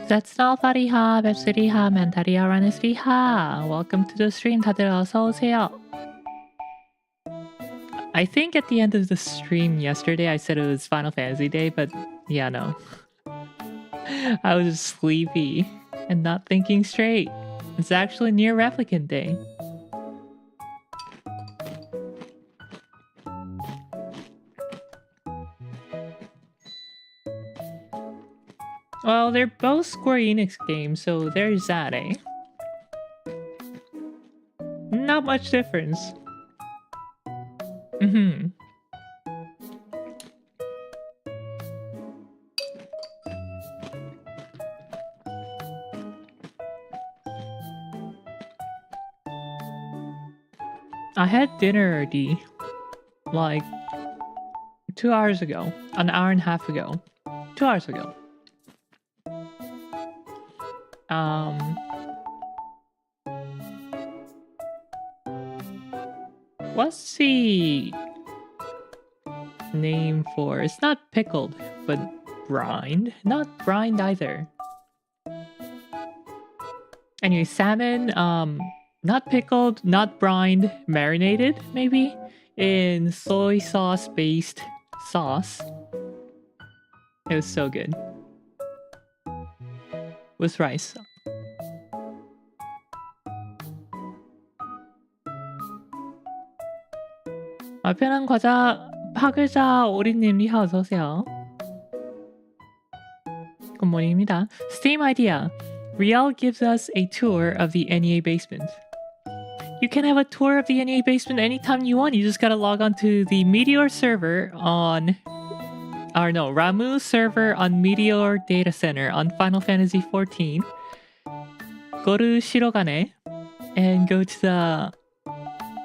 That's Fariha, 맵스리하, 멘타리아, 라네스리하. Welcome to the stream. 다들 어서 오세요. I think at the end of the stream yesterday I said it was Final Fantasy Day, but yeah, no. I was just sleepy and not thinking straight. It's actually NieR Replicant Day. Well, they're both Square Enix games, so there's that, eh? Not much difference. I had dinner already, like 2 hours ago, an hour and a half ago, 2 hours ago. What's the name for? It's not pickled, but brined. Not brined either. Anyway, salmon, not pickled, not brined, marinated, maybe, in soy sauce-based sauce. It was so good. With rice. 편한 과자, 파글자 오리님 리하 어서오세요. 굿모닝입니다. Steam idea. Riel gives us a tour of the NEA basement. You can have a tour of the NEA basement anytime you want. You just gotta log on to the Meteor server on... Or no, Ramu server on Meteor Data Center on Final Fantasy XIV. Go to Shirogane and go to the...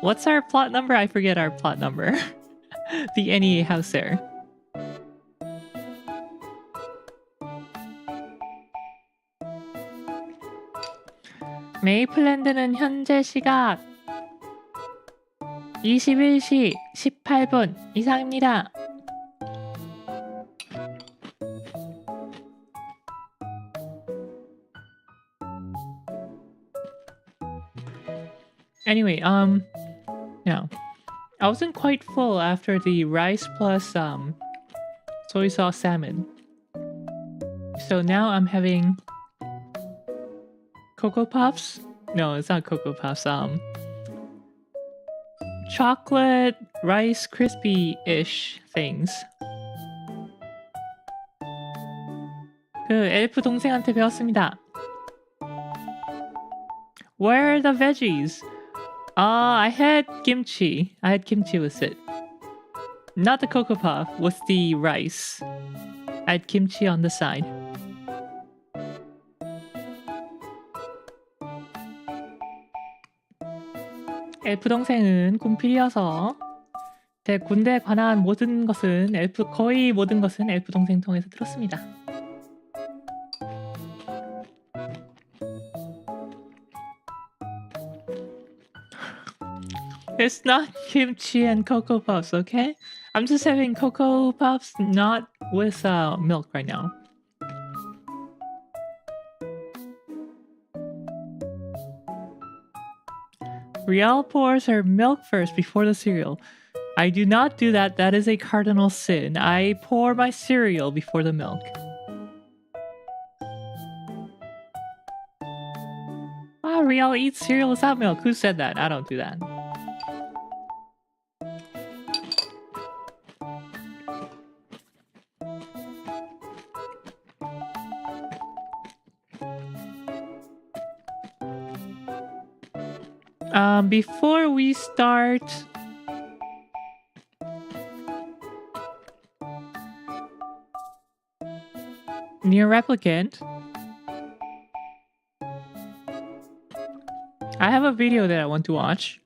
What's our plot number? I forget our plot number. The NEA house there. 메이플랜드는 현재 시각 21시 18분 이상입니다. Anyway, yeah. I wasn't quite full after the rice plus soy sauce salmon. So now I'm having Cocoa Puffs? No, it's not Cocoa Puffs. Chocolate rice crispy-ish things. 그 엘프 동생한테 배웠습니다. Where are the veggies? I had kimchi. I had kimchi with it. Not the Cocoa Puff, with the rice. I had kimchi on the side. 엘프 동생은 군필이어서 제 군대에 관한 모든 것은 거의 모든 것은 엘프 동생 통해서 들었습니다. It's not kimchi and Cocoa Puffs, okay? I'm just having Cocoa Puffs, not with milk right now. Riel pours her milk first before the cereal. I do not do that. That is a cardinal sin. I pour my cereal before the milk. Wow, Riel eats cereal without milk. Who said that? I don't do that. Before we start... NieR Replicant, I have a video that I want to watch.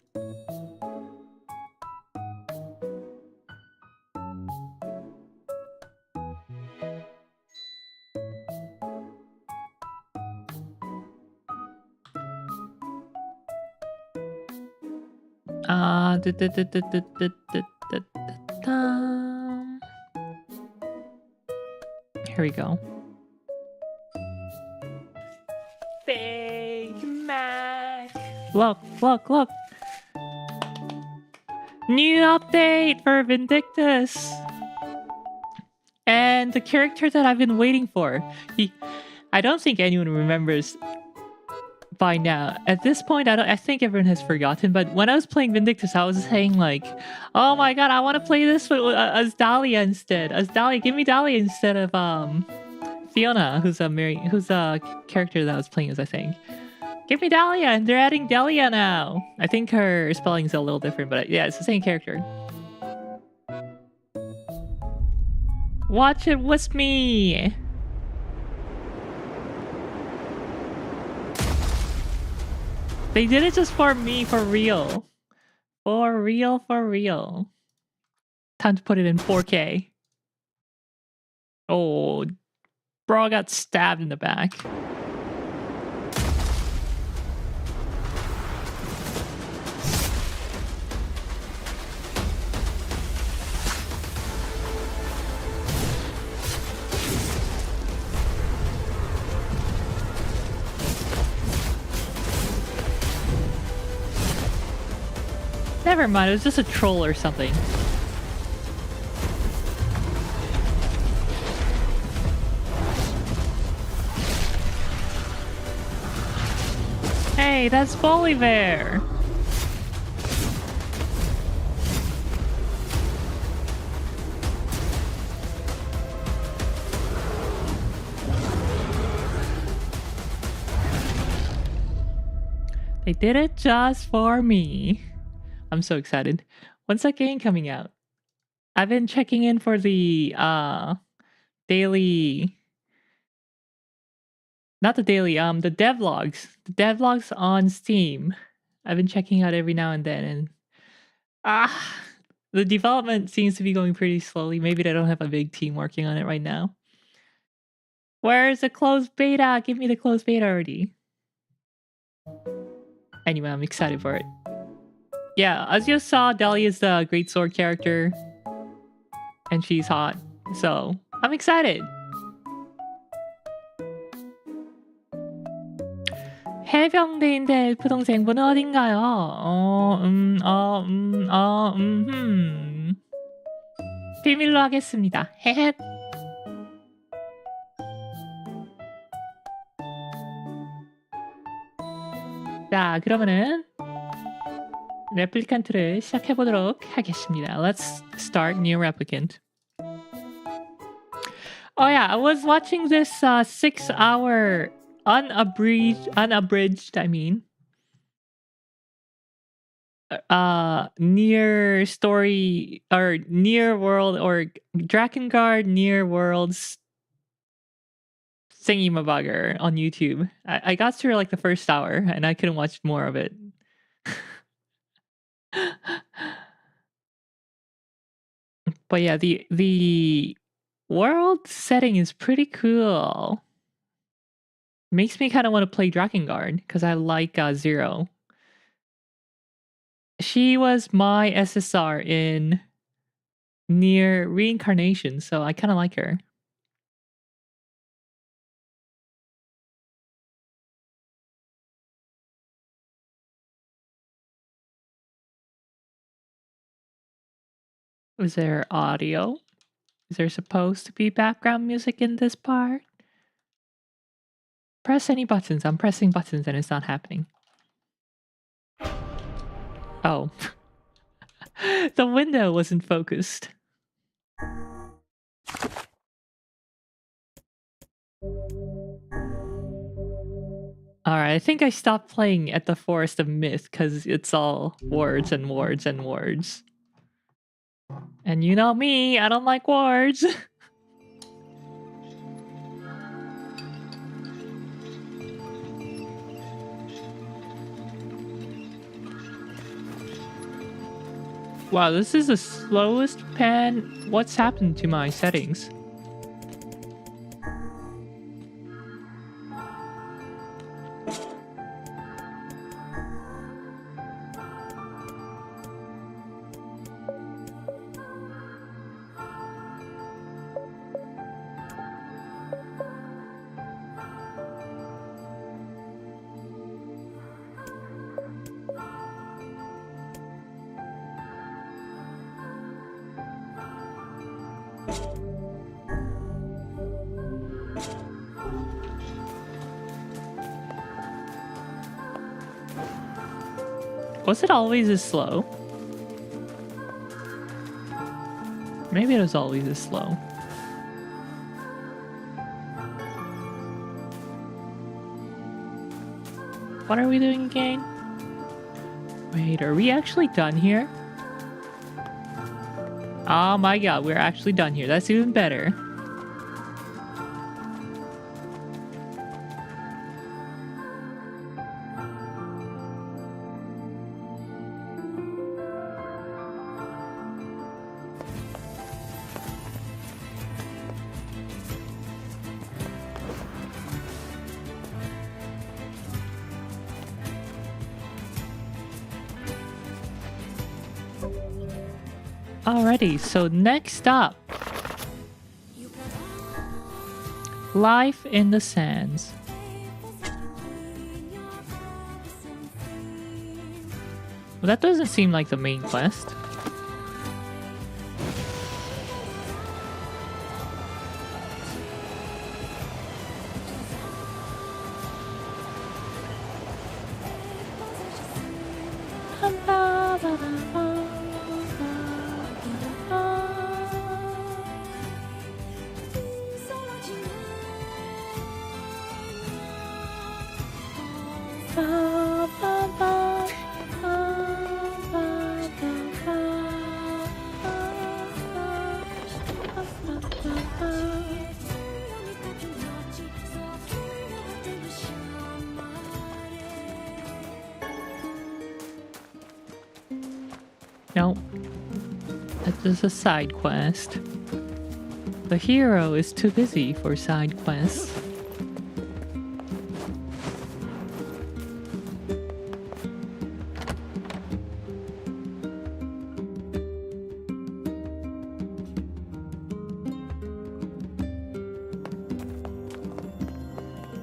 Here we go. Look, look, look. New update for Vindictus. And the character that I've been waiting for. I don't think anyone remembers by now. At this point, I think everyone has forgotten, but when I was playing Vindictus, I was saying like, oh my god, I want to play this as Dahlia instead. As Dahlia, give me Dahlia instead of Fiona, who's a character that I was playing as, I think. Give me Dahlia, and they're adding Dahlia now. I think her spelling is a little different, but yeah, it's the same character. Watch it with me. They did it just for me, for real. For real, for real. Time to put it in 4K. Oh, bro got stabbed in the back. Never mind, it was just a troll or something. Hey, that's Bolivar! They did it just for me. I'm so excited. When's that game coming out? I've been checking in for the daily... Not the daily, the devlogs. The devlogs on Steam. I've been checking out every now and then, and the development seems to be going pretty slowly. Maybe they don't have a big team working on it right now. Where's the closed beta? Give me the closed beta already. Anyway, I'm excited for it. Yeah, as you saw, Dahlia is the great sword character, and she's hot, so I'm excited. 해병대인데 엘프 동생분은 어딘가요? 비밀로 하겠습니다. 헤헷. 자, 그러면은 레플리칸트를 시작해보도록 하겠습니다. Let's start NieR Replicant. Oh yeah, I was watching this 6-hour unabridged, I mean, NieR story, or NieR World, or Drakengard NieR Worlds thingy-mabugger on YouTube. I got through like the first hour, and I couldn't watch more of it. But yeah, the world setting is pretty cool. Makes me kind of want to play Drakengard, because I like Zero. She was my SSR in NieR Reincarnation, so I kind of like her. Is there audio? Is there supposed to be background music in this part? Press any buttons. I'm pressing buttons and it's not happening. Oh. The window wasn't focused. Alright, I think I stopped playing at the Forest of Myth because it's all words and words and words. And you know me, I don't like words. Wow, this is the slowest pan. What's happened to my settings? Was it always this slow? Maybe it was always this slow. What are we doing again? Wait, are we actually done here? Oh my god, we're actually done here. That's even better. Alrighty, so next up, Life in the Sands. Well, that doesn't seem like the main quest. Nope. That is a side quest. The hero is too busy for side quests.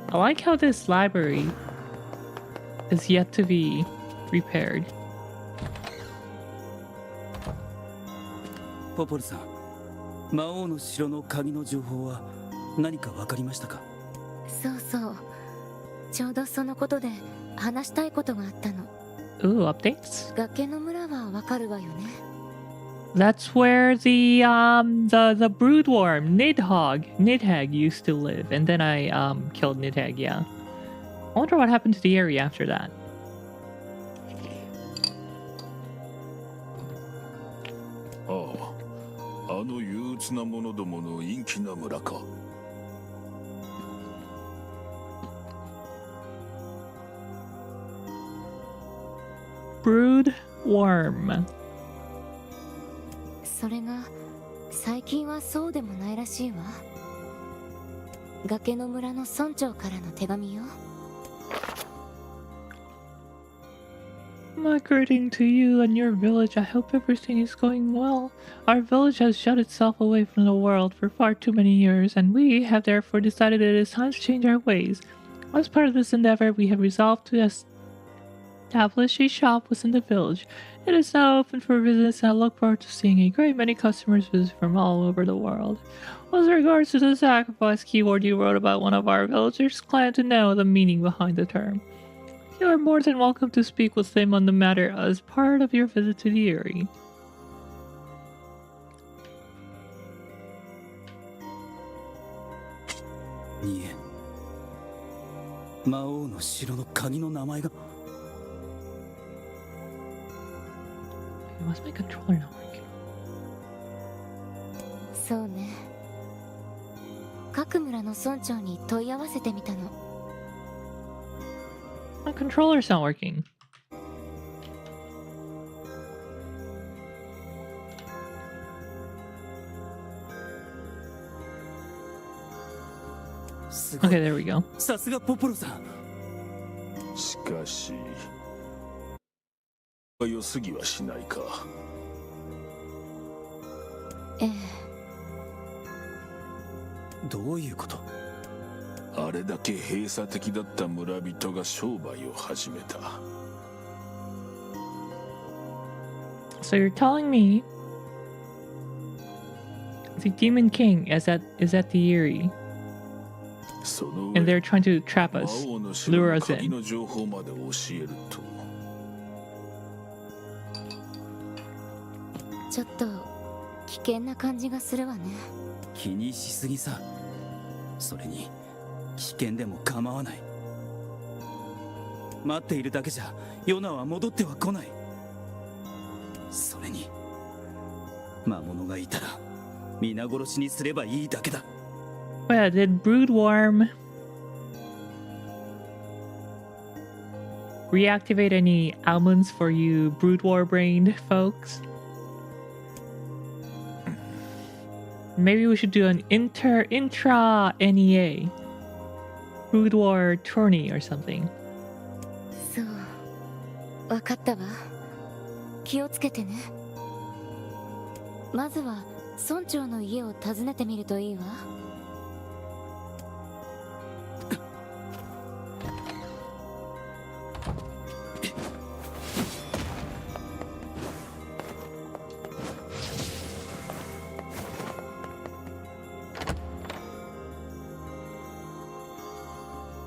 I like how this library is yet to be repaired. ポポルさん、魔王の城の鍵の情報は何か分かりましたか？そうそう。ちょうどそのことで話したいことがあったの。Ooh, updates? 崖の村はわかるわよね。That's where the broodworm Nidhogg used to live, and then I killed Nidhogg. Yeah. I wonder what happened to the area after that. あの憂鬱な者どもの陰気な村か。Broodworm. それが最近はそうでもないらしいわ。崖の村の村長からの手紙よ。My greeting to you and your village. I hope everything is going well. Our village has shut itself away from the world for far too many years, and we have therefore decided it is time to change our ways. As part of this endeavor, we have resolved to establish a shop within the village. It is now open for business, and I look forward to seeing a great many customers visit from all over the world. With regards to the sacrifice keyword you wrote about, one of our villagers claimed to know the meaning behind the term. You are more than welcome to speak with him on the matter as part of your visit to the area. NieR. 魔王の城の鍵の名前が。Why is my controller not working? そうね。各村の村長に問い合わせてみたの。My controller's not working. Okay, there we go. さすがポポロさん。しかし、良すぎはしないか。ええ。どういうこと？あれだけ閉鎖的だった村人が商売を始めた。So you're telling me the Demon King is at the Eyrie, and they're trying to trap us, lure us in. ちょっと危険な感じがするわね。気にしすぎさ。それに危険でも構わない。待っているだけじゃヨナは戻っては来ない。それに魔物がいたら皆殺しにすればいいだけだ。Oh yeah, did Broodworm reactivate any almonds for you Broodwar-brained folks? Maybe we should do an intra NEA Broodwar tourney or something. そう、わかったわ。気をつけてね。まずは村長の家を訪ねてみるといいわ。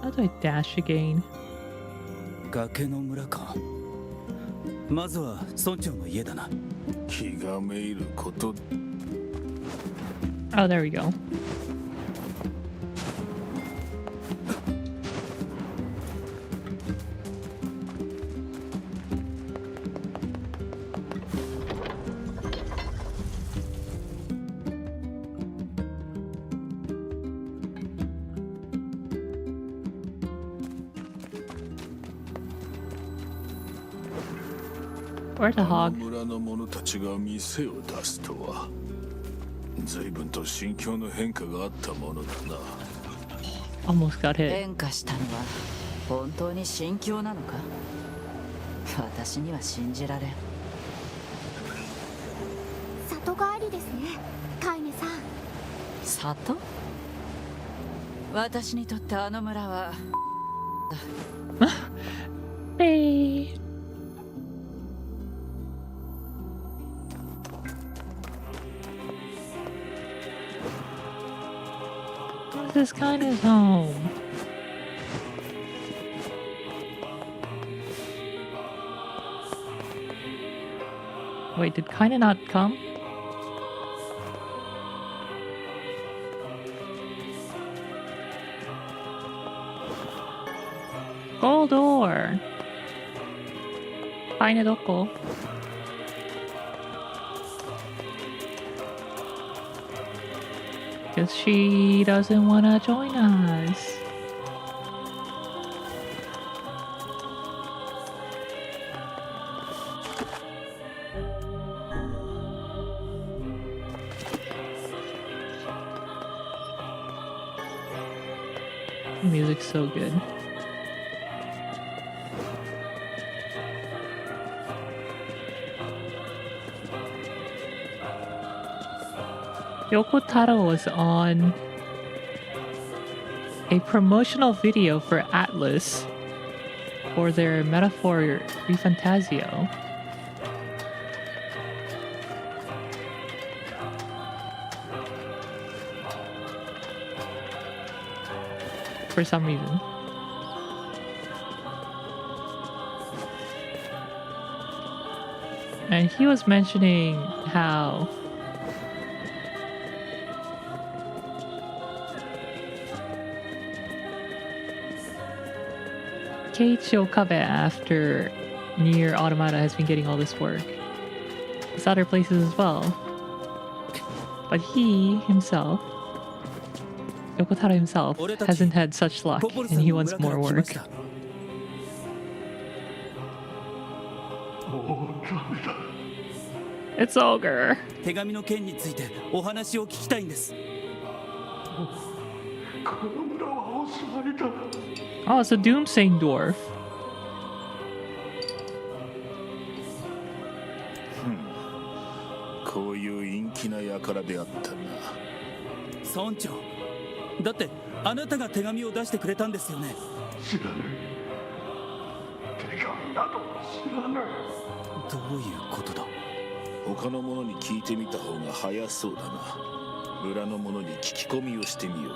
How do I dash again? 崖の村か。まずは村長の家だな。気がめいること。 Oh, there we go. Where's the あ hog? の村の者たちが店を出すとは随分と心境の変化があったものだな。 Almost got hit. 変化したのは本当に心境なのか。私には信じられん。里帰りですね、カイネさん。里？私にとってあの村はHey. This is kind of home. Wait, did kinda not come? Gold ore. Kinda doko. Because she doesn't want to join us. The music's so good. Yoko Taro was on a promotional video for Atlas for their Metaphor Refantasio. For some reason. And he was mentioning how Keiichi Okabe, after NieR Automata, has been getting all this work. It's other places as well. But he himself, Yoko Taro himself, hasn't had such luck, and he wants more work. It's ogre. 手紙の件についてお話を聞きたいんです。 Oh, it's a doomsaying dwarf. こういう陰気な輩であったな。村長、だってあなたが手紙を出してくれたんですよね。知らない。手紙など知らない。どういうことだ。他の者に聞いてみた方が早そうだな。村の者に聞き込みをしてみよう。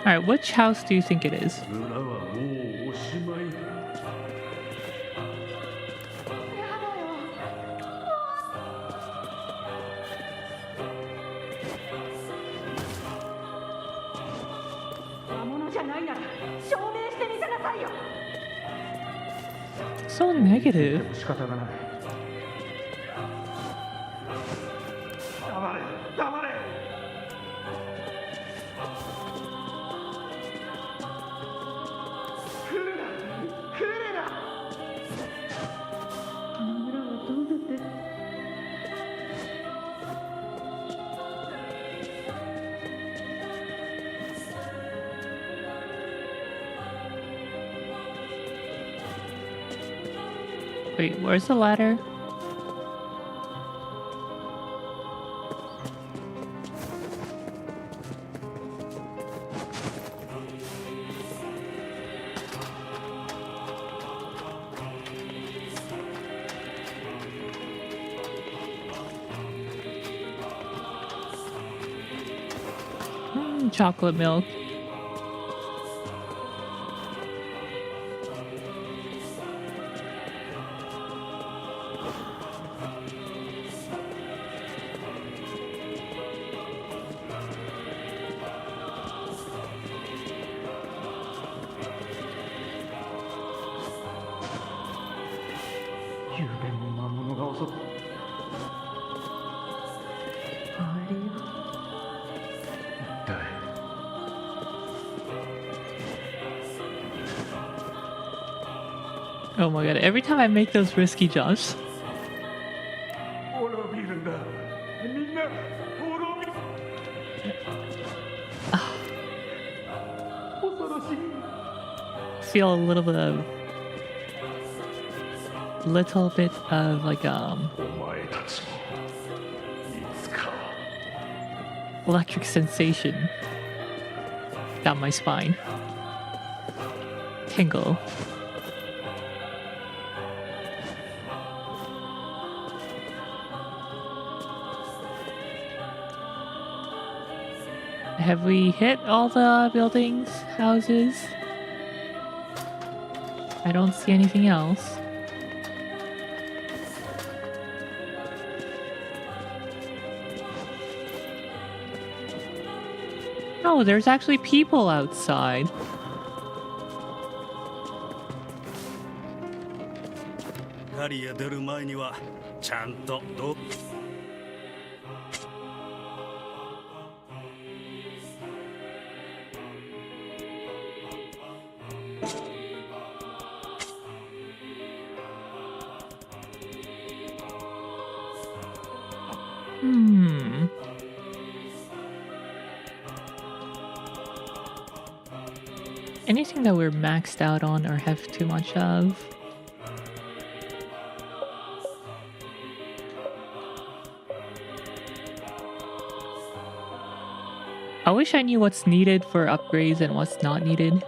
Alright, which house do you think it is? 村はもうおしまいだ。魔物じゃないなら証明してみせなさいよ。 So negative. 仕方がない。黙れ、黙れ。来るな、来るな。この村はどうなって。 Wait, where's the ladder? Chocolate milk. Oh my god, every time I make those risky jumps. 滅びるんだ。みんな滅びる。恐ろしい。 Feel a little bit of like お前たちもいつか electric sensation down my spine. Tingle. Have we hit all the buildings, houses? I don't see anything else. Oh, there's actually people outside. Anything that we're maxed out on or have too much of? I wish I knew what's needed for upgrades and what's not needed.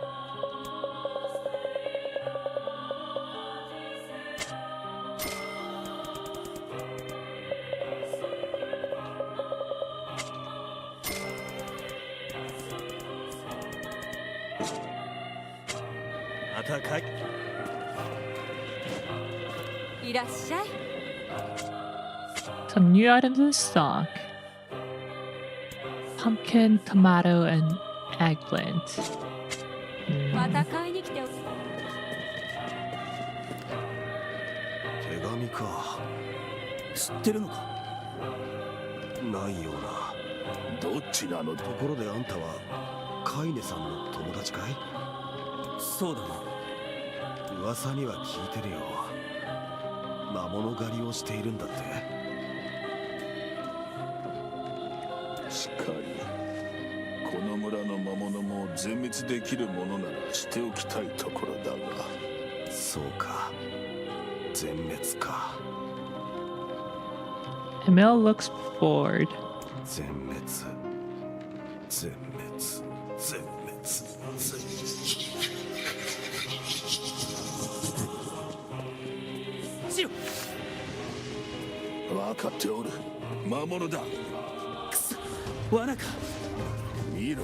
Some new items in stock. Pumpkin, tomato, and eggplant. また買いに来ておく。手紙か。知ってるのか。ないような。どっちなの。ところであんたはカイネさんの友達かい？そうだな。噂には聞いてるよ。魔物狩りをしているんだって。しかりこの村の魔物も全滅できるものならしておきたいところだが。そうか、全滅か。Emil looks bored. 全滅、全滅、全滅、全滅。分かっておる。魔物だ。罠か。見ろ、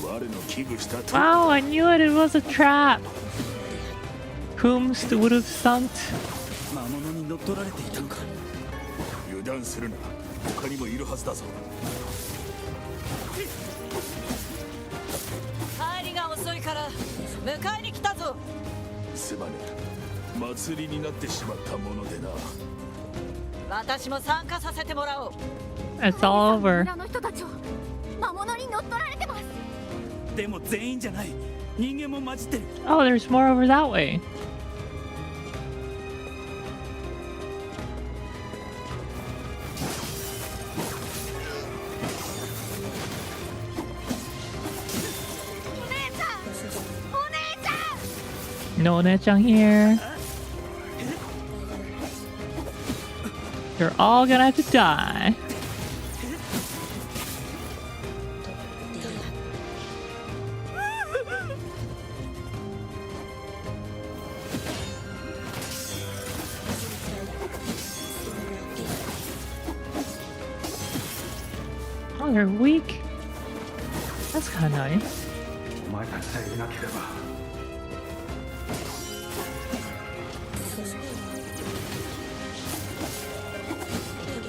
我の危惧したと Wow, I knew it. It was a trap. Whomst would have thunked. 魔物に乗っ取られていたのか。油断するな、他にもいるはずだぞ。帰りが遅いから迎えに来たぞ。すまねえ、祭りになってしまったものでな。私も参加させてもらおう。 It's all over. 村の人たちを魔物に乗っ取られてます。でも全員じゃない。人間も混じってる。 Oh, there's more over that way. お姉ちゃん、お姉ちゃん。 No Nechan here. You're all gonna have to die. Oh, they're weak. That's kind of nice. お前たちさえいなければ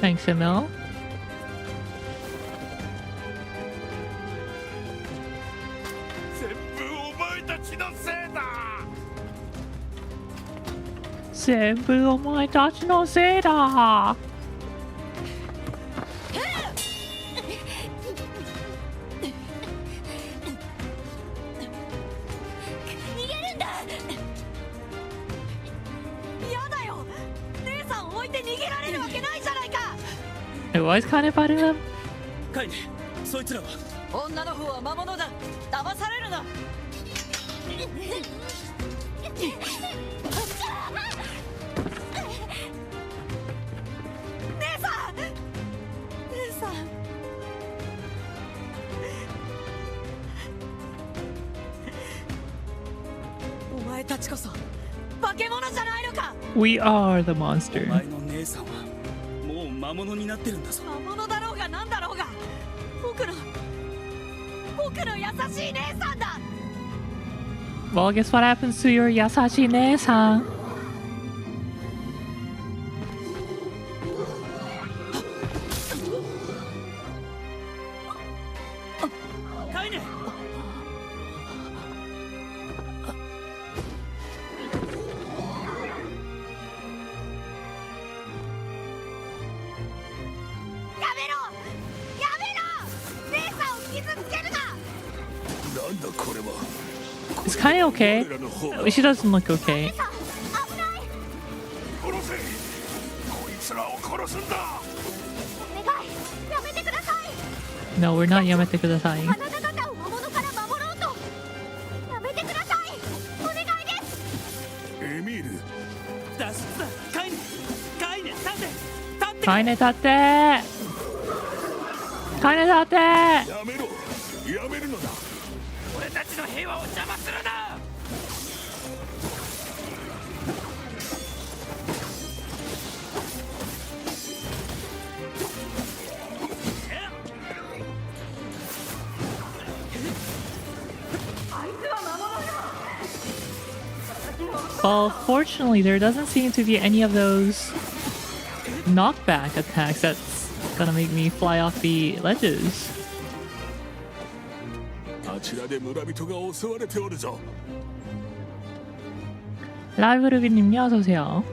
Thanks, Emil. 全部お前たちのせいだ。全部お前たちのせいだ。逃げるんだ。やだよ。姉さん置いて逃げられるわけないじゃないか。 It was kind of fighting them. カイネ、そいつらは。女の方は魔物だ。騙されるな。姉さん、姉さん。お前たちこそ化け物じゃないのか。 We are the お monster. 前の姉さんはもう魔物になってるんだぞ。魔物だろうがなんだろうが、僕の優しい姉さんだ。 Well, guess what happens to your Yasashi ne-san? カイネ、 やめろ、やめろ。姉さんを傷つけるな。なんだこれは。 It's kind of okay. 俺らの方だ。 She doesn't look okay. さん、危ない。殺せ。こいつらを殺すんだ。お願い、やめてください。 No, we're not yamete kudasai. あなた方を魔物から守ろうと。やめてください。お願いです。エミール、脱出だ。カイネ、カイネ、立って立って。 Kaine tatte! Kaine tatte! やめろ。やめるのだ。俺たちの平和を邪魔するな。 Well, fortunately, there doesn't seem to be any of those knockback attacks that's gonna make me fly off the ledges. あちらで村人が襲われておるぞ。 라이브르비님요, 어서오세요.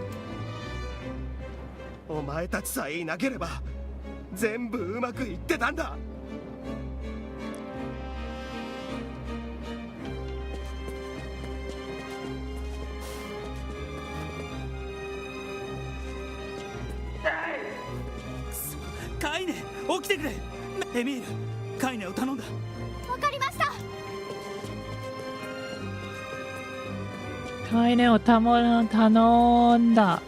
お前たちさえいなければ全部うまくいってたんだ。カイネ、起きてくれ。エミール、カイネを頼んだ。わかりました。 카이네 오타모는 단원다.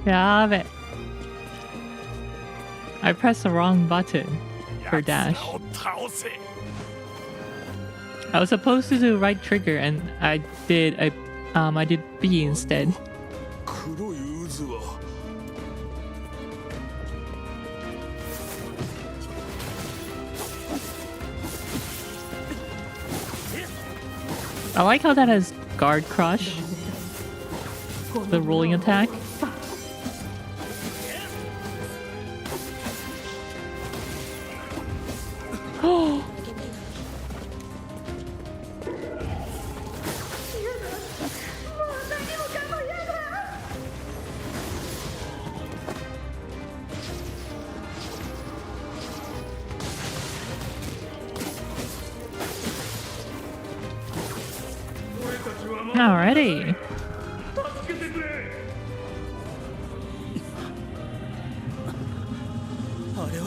야베. I pressed the wrong button for dash. 奴らを倒せ。 I was supposed to do right trigger and I did B instead. 黒い渦は I like how that has guard crush. The rolling attack. Oh! Alrighty. 助けてくれ。あれは。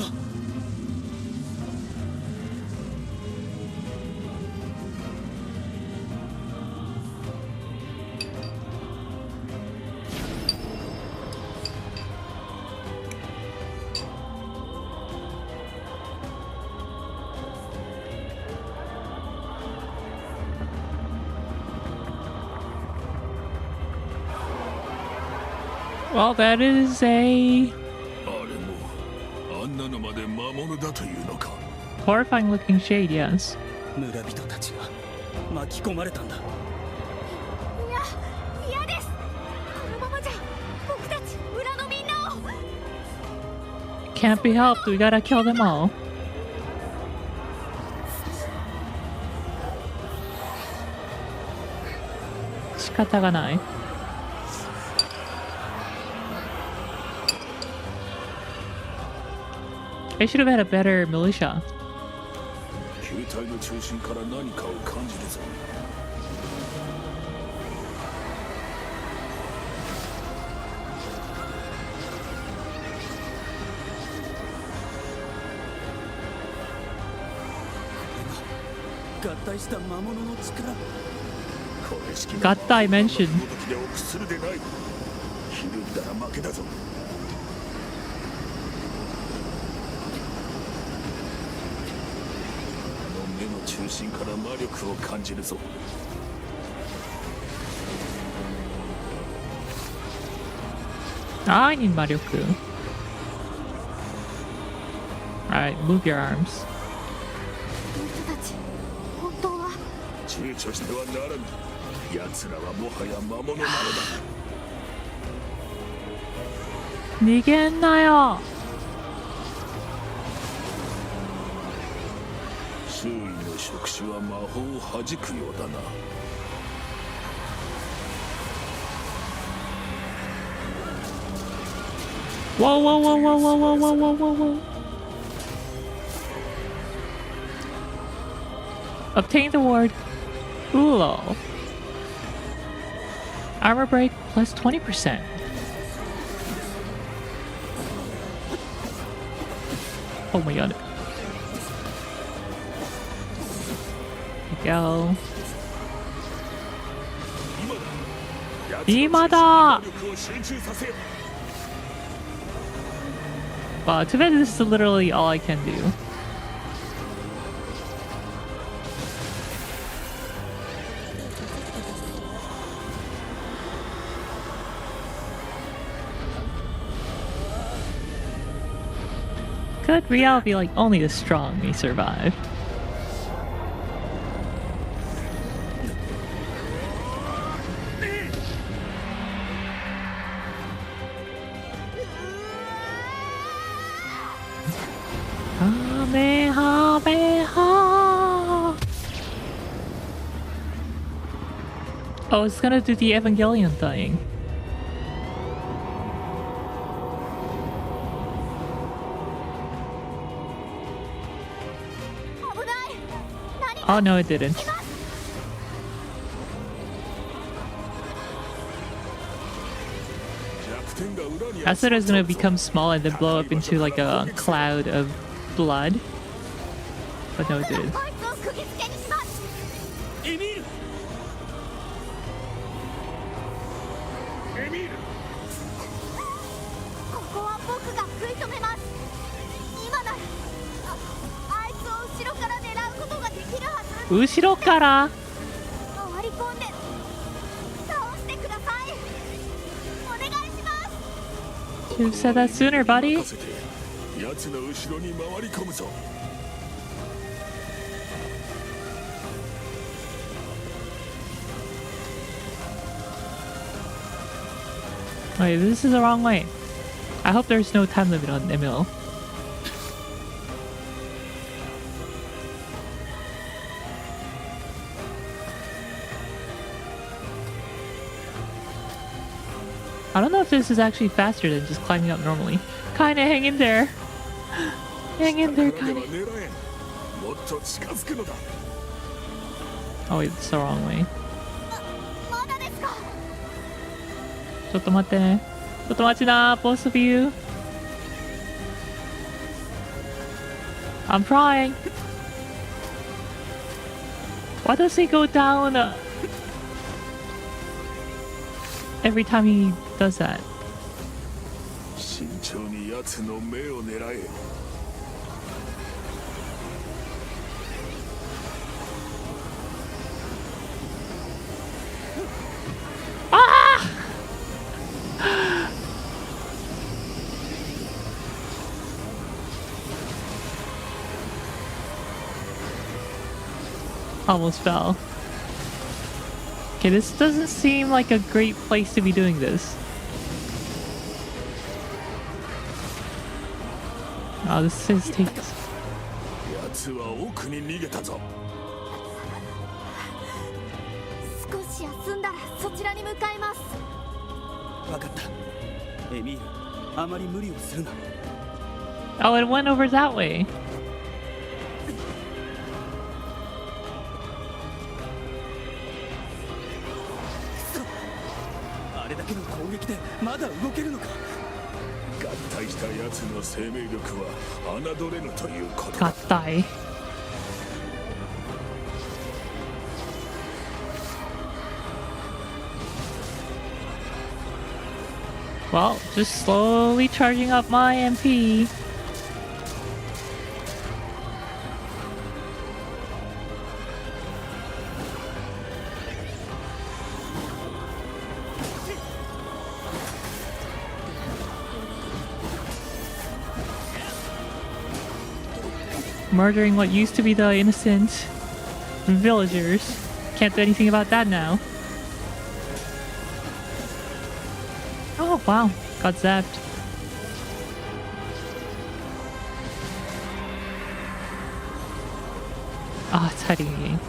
Well, that is a あれもあんなのまで魔物だというのか。 horrifying looking shade, yes. 村人たちが巻き込まれたんだ。いや、嫌です。このままじゃ僕たち村のみんなを。 Can't be helped, we gotta kill them all. Shikata ga nai. I should have had a better militia. 球体の中心から何かを感じるぞ。 合体した魔物の力。これ式の合体 mention. ごときで臆するでない。ひるんだら負けだぞ。 目の中心から魔力を感じるぞ。 I need Marioku. Alright, move your arms. 人たち本当は。躊躇してはならぬ。奴らはもはや魔物なのだ。 니겐나요. 周囲の触手は魔法を弾くようだな。 Whoa, whoa, whoa, whoa, whoa, whoa, whoa, whoa, whoa, whoa. Obtain the ward Ulo. Armor break plus 20%. Oh my god. There we go. 今だ! Wow, too bad this is literally all I can do. Could Rial be like, only the strong may survive? Oh, it's gonna do the Evangelion thing. Oh no, it didn't. I thought it was gonna become small and then blow up into like a cloud of blood. But no, it didn't. エミール。エミール。ここは僕が食い止めます。今ならあいつを後ろから狙うことができるはず。後ろから。回り込んで倒してください。お願いします。 You said that sooner, buddy. 奴の後ろに回り込むぞ。Wait, this is the wrong way. I hope there's no time limit on Emil. I don't know if this is actually faster than just climbing up normally. Kinda hang in there. Hang in there, kinda. Oh wait, it's the wrong way. まだですか。ちょっと待ってね。ちょっと待ちな、both of you. I'm trying. Why does he go down every time he does that? 慎重に奴の目を狙え。Almost fell. Okay, this doesn't seem like a great place to be doing this. Oh, this is takes. 奴は奥に逃げたぞ。少し休んだらそちらに向かいます。分かった。エミール、あまり無理をするな。Oh, it went over that way. あれだけの攻撃でまだ動けるのか。合体した奴の生命力は侮れぬということだ。合体. Well, just slowly charging up my MP. Murdering what used to be the innocent villagers. Can't do anything about that now. Oh wow, got zapped. Ah, it's hiding again.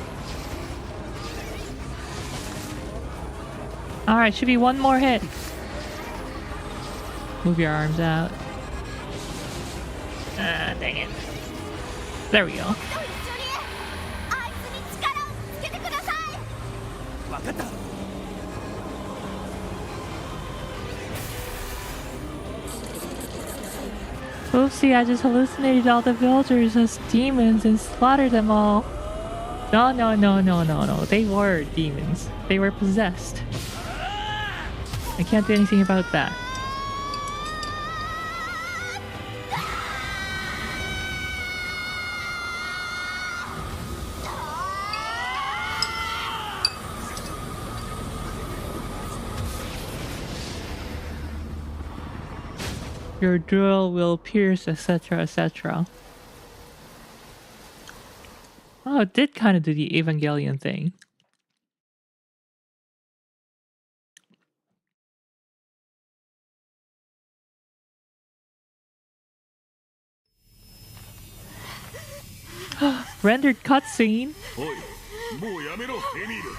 Alright, should be one more hit. Move your arms out. Ah, dang it. There we go. と一緒にあいつに力をつけてください。分かった。 Oopsie, I just hallucinated all the villagers as demons and slaughtered them all. No, no, no, no, no, no. They were demons. They were possessed. I can't do anything about that. Your drill will pierce, etc., etc. Oh, it did kind of do the Evangelion thing. Rendered cutscene. おい、もうやめろ、エミール。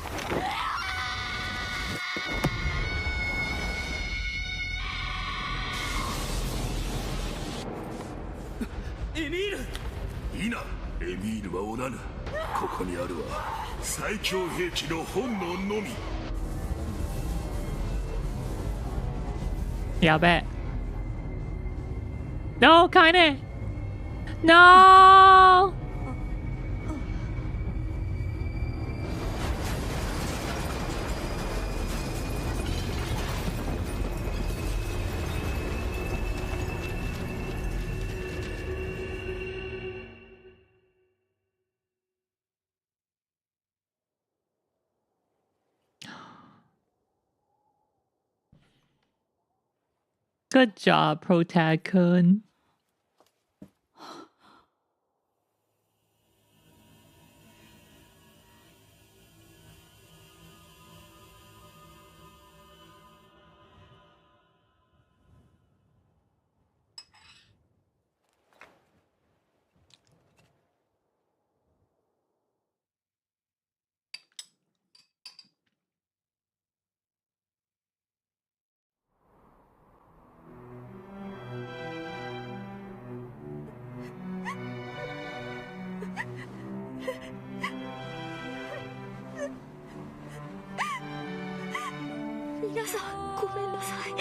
エミール。いいな、エミールはおらぬ。ここにあるは最強兵器の本能のみ。Yeah, I bet. No, Kaine! No! Good job, Protag-kun. さんごめんなさい。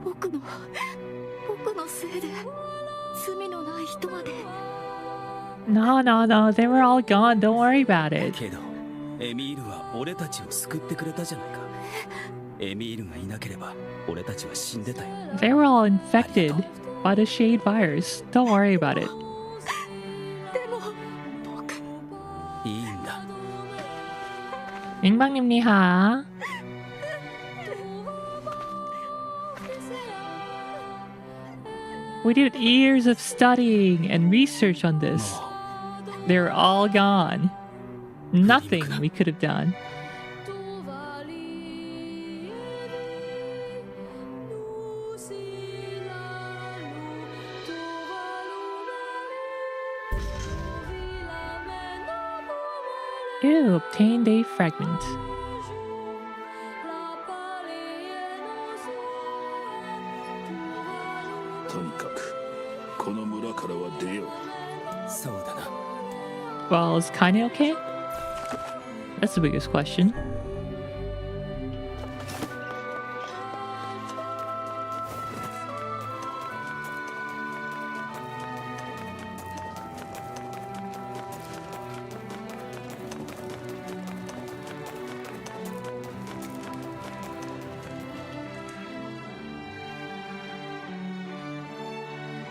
僕のせいで罪のない人まで。 No, no, no. They were all gone. Don't worry about it. けどエミールは俺たちを救ってくれたじゃないか。エミールがいなければ俺たちは死んでたよ。 They were all infected by the shade virus. Don't worry about it. でも僕いいんだ。 잉방님 니하. We did years of studying and research on this. も They're all gone. Nothing we could have done. Ew, obtained a fragment. とにかくこの村からは出よう。うそうだな。 Well, is Kaine okay? That's the biggest question.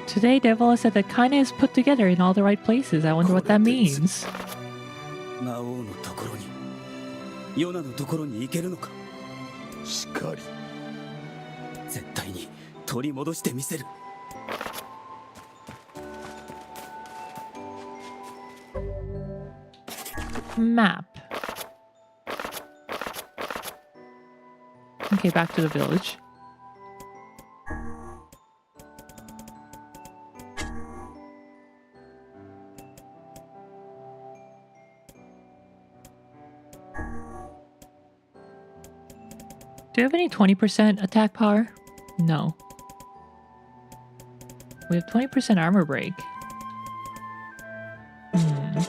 Today, Devil said that Kaine is put together in all the right places. I wonder what that means. 魔王のところにヨナのところに行けるのか。しかり絶対に取り戻してみせる。 Map. Okay, back to the village. Do you have any 20% attack power? No. We have 20% armor break. Hmm.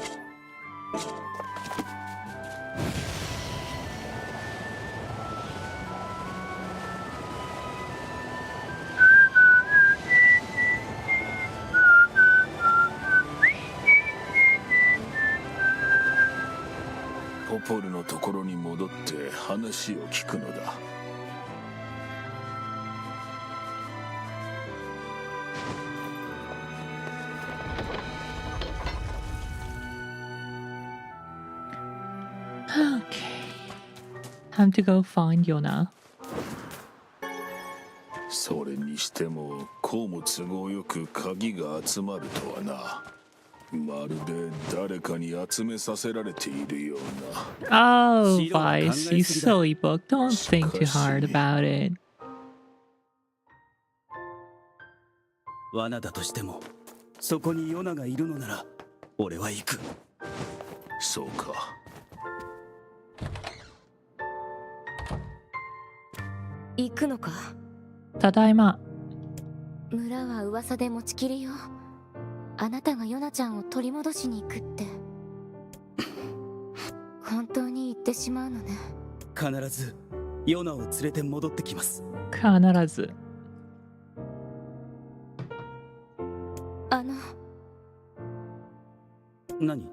「ポポルのところに戻って話を聞くのだ。 Okay. Time to go find Yona. それにしてもこうも都合よく鍵が集まるとはな。まるで誰かに集めさせられているような。 Oh, Vice, you silly book. Don't think too hard about it. 罠だとしてもそこにヨナがいるのなら俺は行く。そうか。 行くのか。 Tadaima. 村は噂で持ちきりよ。あなたがヨナちゃんを取り戻しに行くって本当に言ってしまうのね。必ずヨナを連れて戻ってきます。 Kanarazu. 何？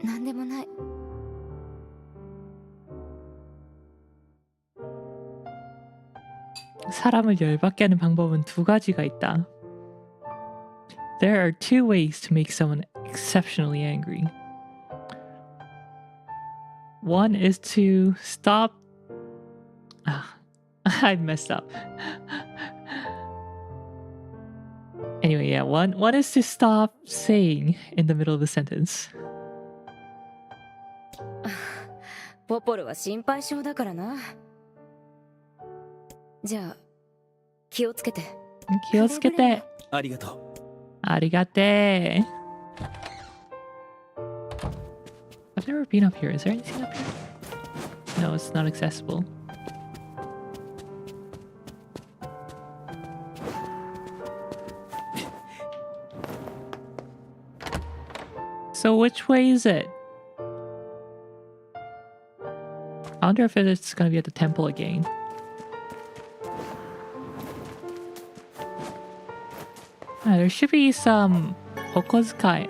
なんでもない。 사람을 열받게 하는 방법은 두 가지가 있다. There are two ways to make someone exceptionally angry. One is to stop. I messed up. Anyway, yeah, one is to stop saying in the middle of the sentence. ポポルは心配性だからな。じゃあ気をつけて。気をつけて。ありがとう。ありがて。I've never been up here. Is there anything up here? No, it's not accessible. So which way is it? I wonder if it's gonna be at the temple again. There should be some okozukai.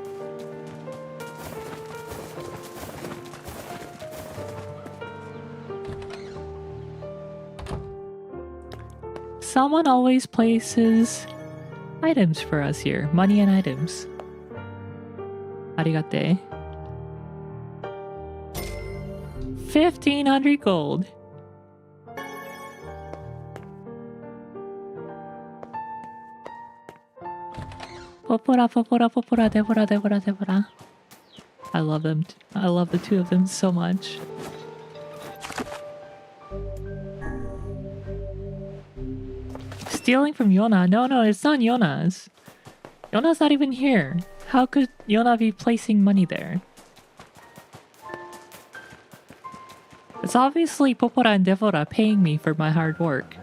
Someone always places items for us here. Money and items. Arigate. 1,500 gold. Popora, popora, popora, devora, devora, devora. I love them. I love the two of them so much. Stealing from Yona? No, no, it's not Yona's. Yona's not even here. How could Yona be placing money there? It's obviously Popora and Devora paying me for my hard work.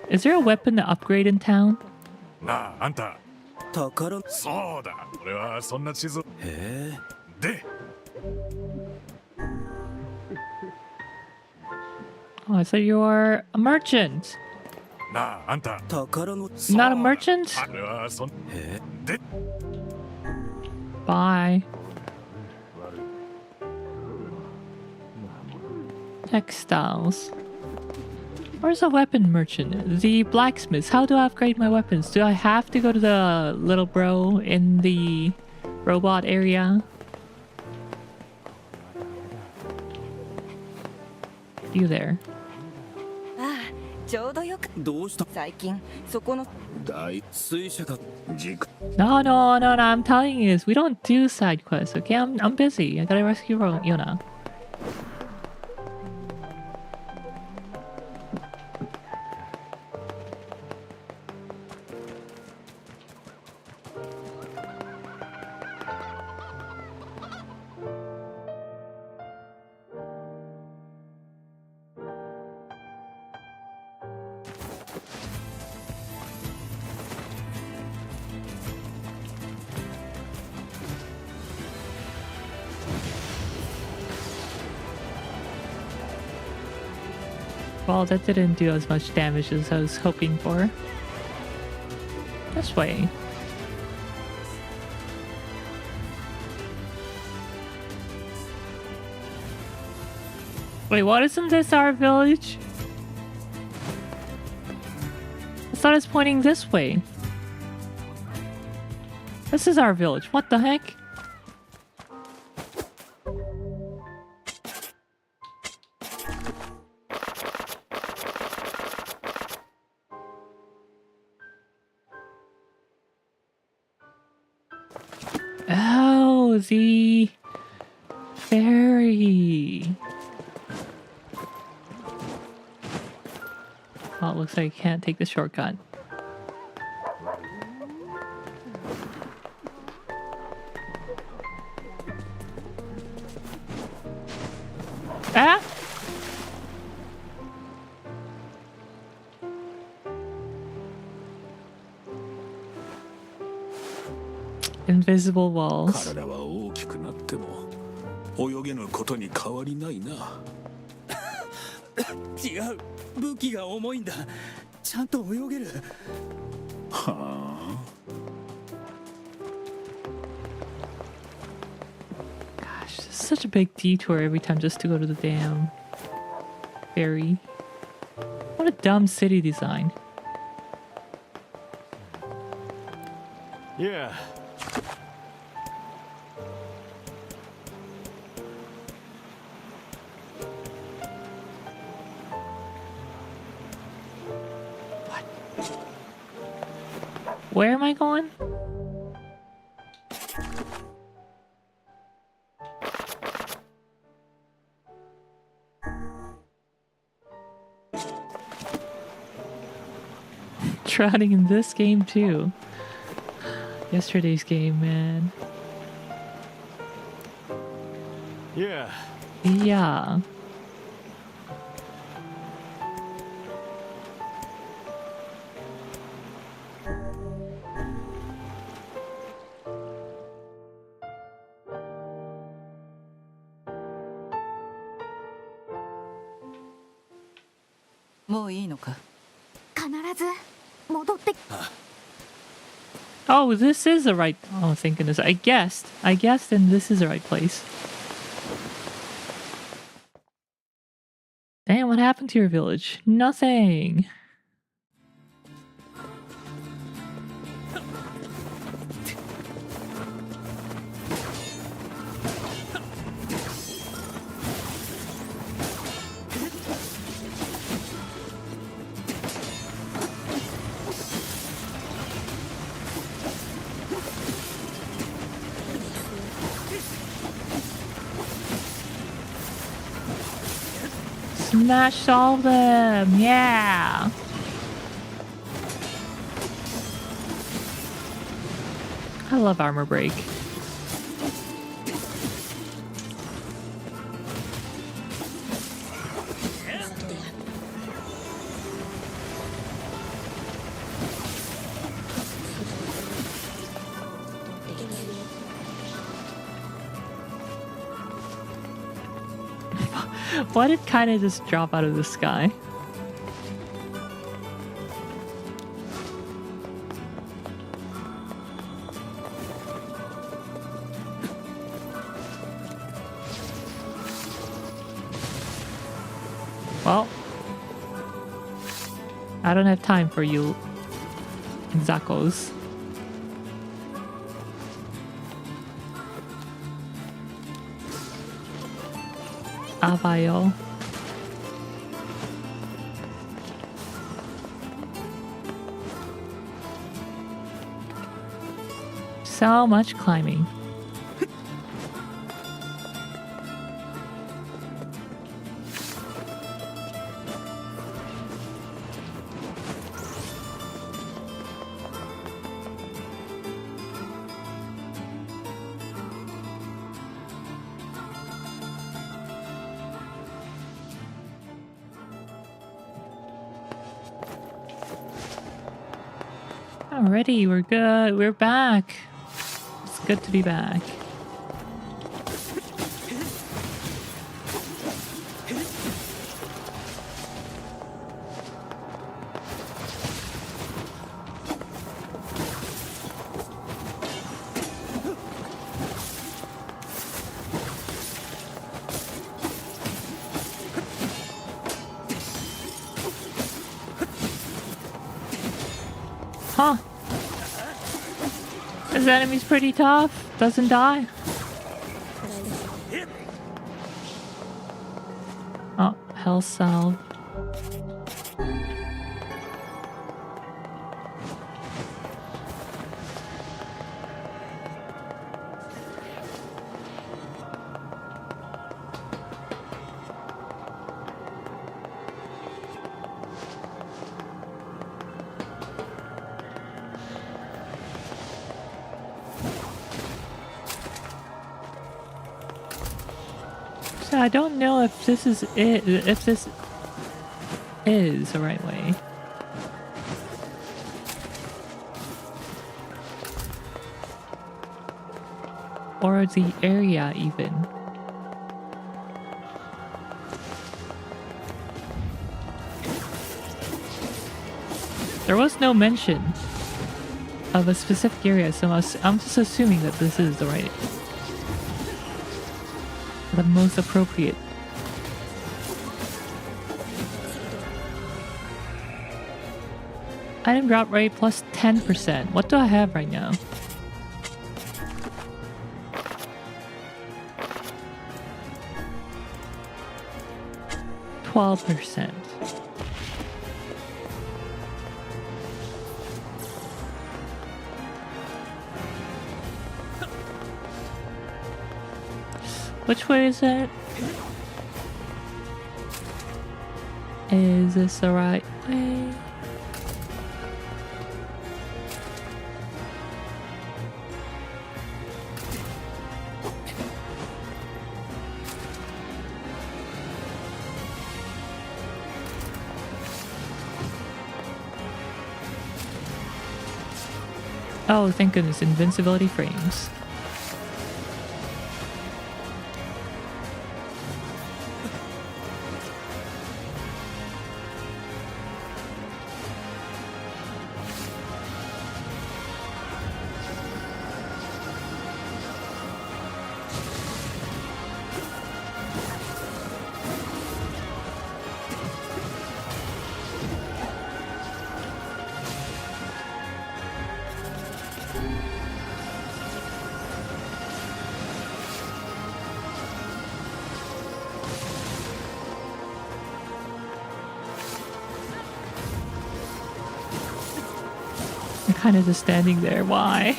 Is there a weapon to upgrade in town? なあ、あんた。宝。そうだ。俺はそんな地図。へえ。で。Oh, I thought you were a merchant. なあ、あんた。宝の。Not a merchant? 俺はそん。へえ。で。Bye. Textiles. Where's a weapon merchant? The blacksmith. How do I upgrade my weapons? Do I have to go to the little bro in the robot area? You there? ああ、ちょうどよく。どうした？最近そこの大水車だ。軸 No, no, no, no. I'm telling you this. We don't do side quests, okay? I'm busy. I gotta rescue Yona. Well, that didn't do as much damage as I was hoping for. This way. Wait, what? Isn't this our village? I thought it's pointing this way. This is our village. What the heck? Oh, the ferry. Oh, it looks like I can't take the shortcut. Ah! Invisible walls. 体は大きくなっても泳げぬことに変わりないな。違う。武器が重いんだ。ちゃんと泳げる。はあ。Gosh, this is such a big detour every time just to go to the damn ferry. What a dumb city design. Yeah. Where am I going? Drowning in this game too. Yesterday's game, man. Yeah. Yeah. もういいのか？必ず戻って。 Oh, this is the right... Oh, thank goodness. I guessed then this is the right place. Damn, what happened to your village? Nothing. Smash all of them, yeah! I love armor break. Why did kinda just drop out of the sky? Well, I don't have time for you, Zakos. Avayo. So much climbing. Alrighty, we're good. We're back. It's good to be back. Huh. This enemy's pretty tough. Doesn't die. Oh, health salve. I don't know if this is it, if this is the right way. Or the area even. There was no mention of a specific area, so I'm just assuming that this is the right, the most appropriate. Item drop rate plus 10%. What do I have right now? %. Which way is it? Is this the right way? Oh, thank goodness, invincibility frames. kind of just standing there. Why?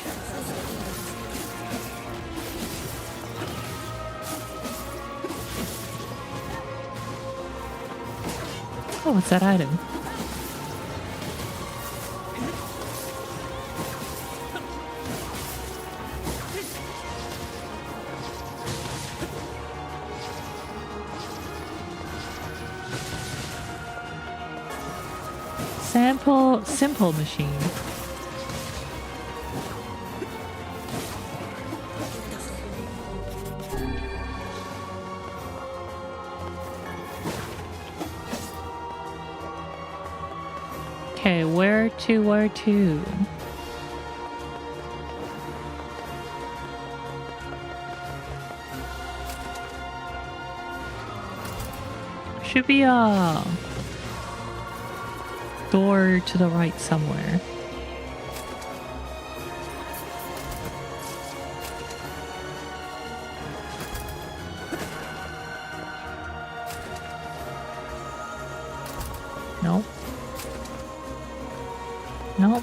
Oh, what's that item? Simple machine. Okay, where to? Should be a door to the right somewhere. Nope. Nope.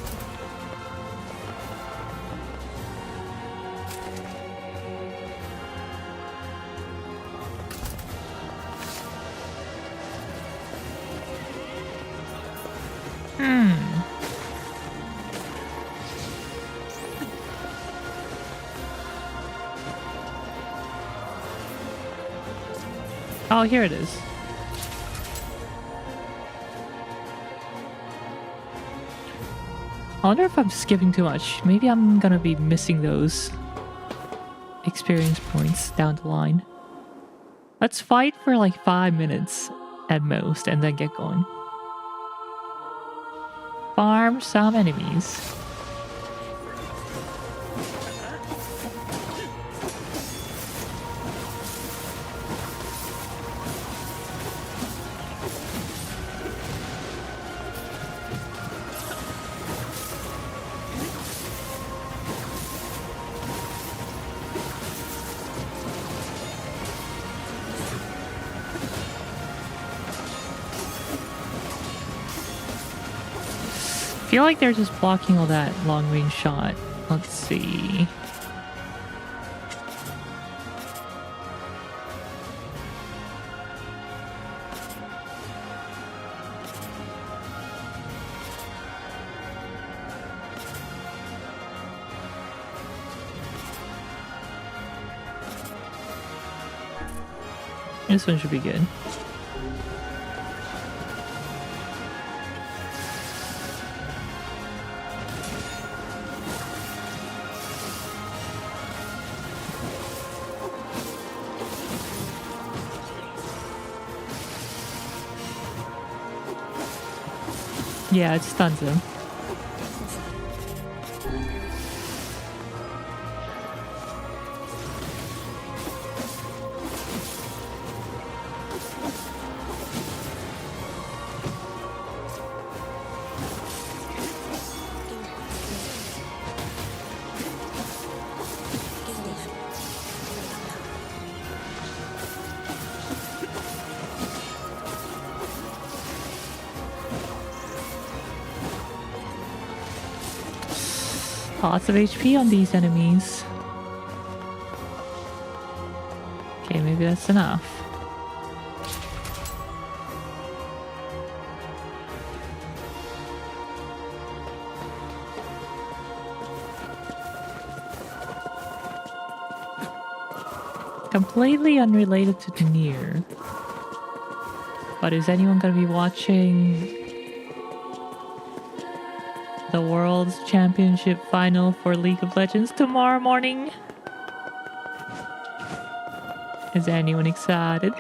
Oh, here it is. I wonder if I'm skipping too much. Maybe I'm gonna be missing those experience points down the line. Let's fight for like 5 minutes at most and then get going. Farm some enemies. I feel like they're just blocking all that long range shot. Let's see. This one should be good. Yeah, it stuns him. Lots of HP on these enemies. Okay, maybe that's enough. Completely unrelated to the NieR. But is anyone gonna be watching the World's Championship Final for League of Legends tomorrow morning? Is anyone excited?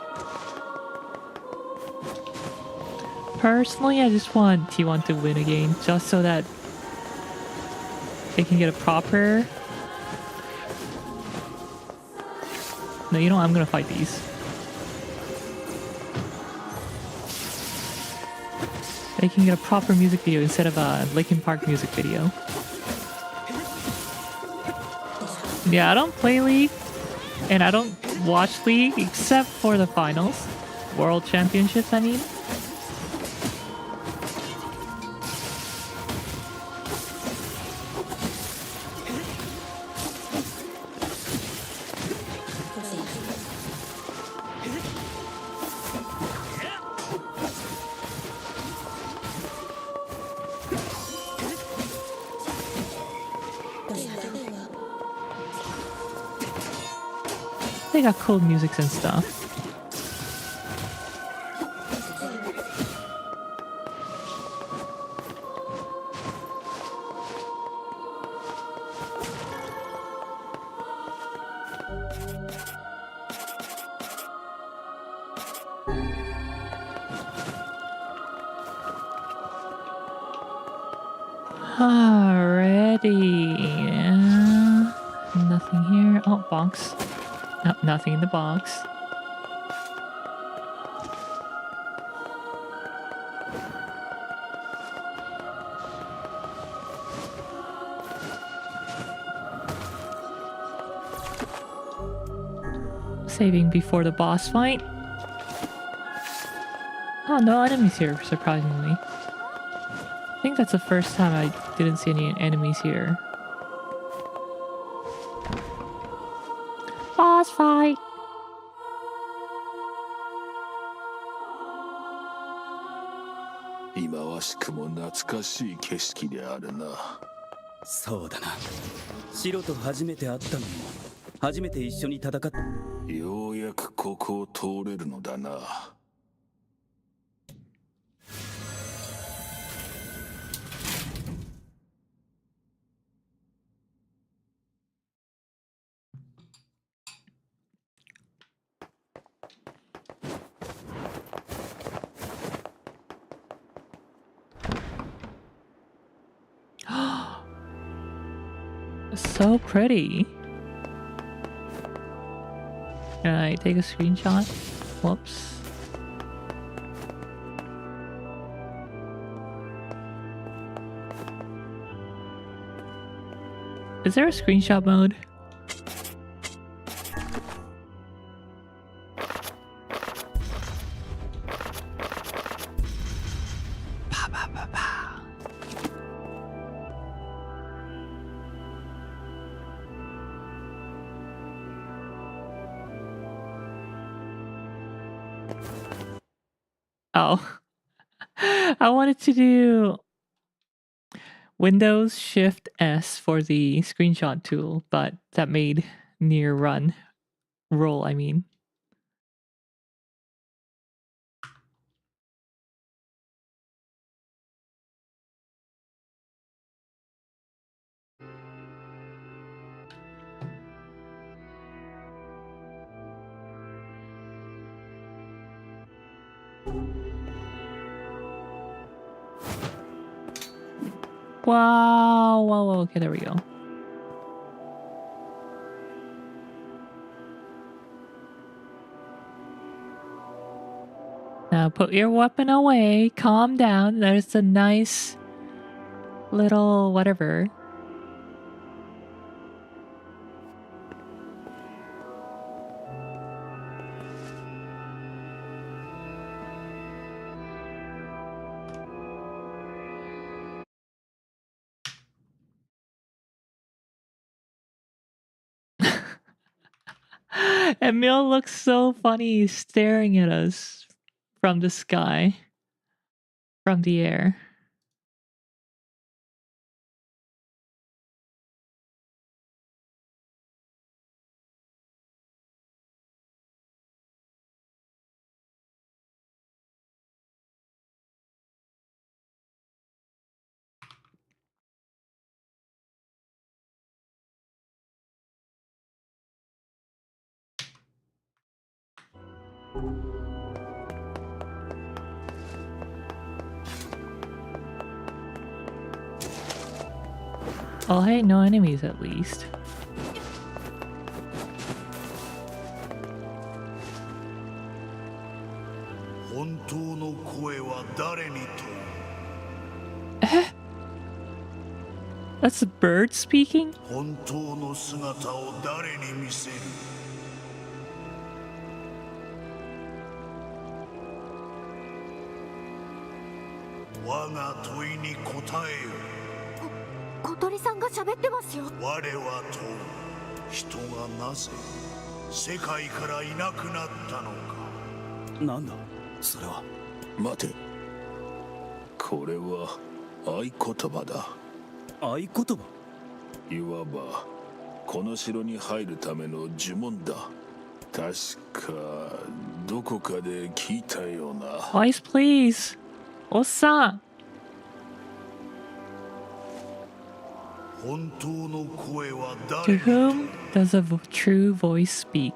Personally, I just want T1 to win again, just so that they can get a proper... No, you know what? I'm gonna fight these. They can get a proper music video instead of a Linkin Park music video. Yeah, I don't play League, and I don't watch League except for the finals. World Championships, I mean. They got cool music and stuff. Alrighty. Nothing here. Oh, box. Oh, nothing in the box. Saving before the boss fight. Oh, no enemies here, surprisingly. I think that's the first time I didn't see any enemies here. Boss fight!そうだな。白と初めて会ったのも初めて一緒に戦っ。ようやくここを通れるのだな。So pretty. Can I take a screenshot? Whoops. Is there a screenshot mode? Oh, I wanted to do Windows Shift S for the screenshot tool, but that made NieR roll, I mean. Wow, wow, okay, there we go. Now put your weapon away, calm down. There's a nice little whatever. Emil looks so funny staring at us from the sky, from the air. Oh, hey, no enemies at least. That's a bird speaking? 世界からいなくなったのか。なんだそれは。待て、これは合言葉だ。合言葉。いわばこの城に入るための呪文だ。確かどこかで聞いたような。 Voice, please. おっさん。本当の声は To 誰 whom does a true voice speak?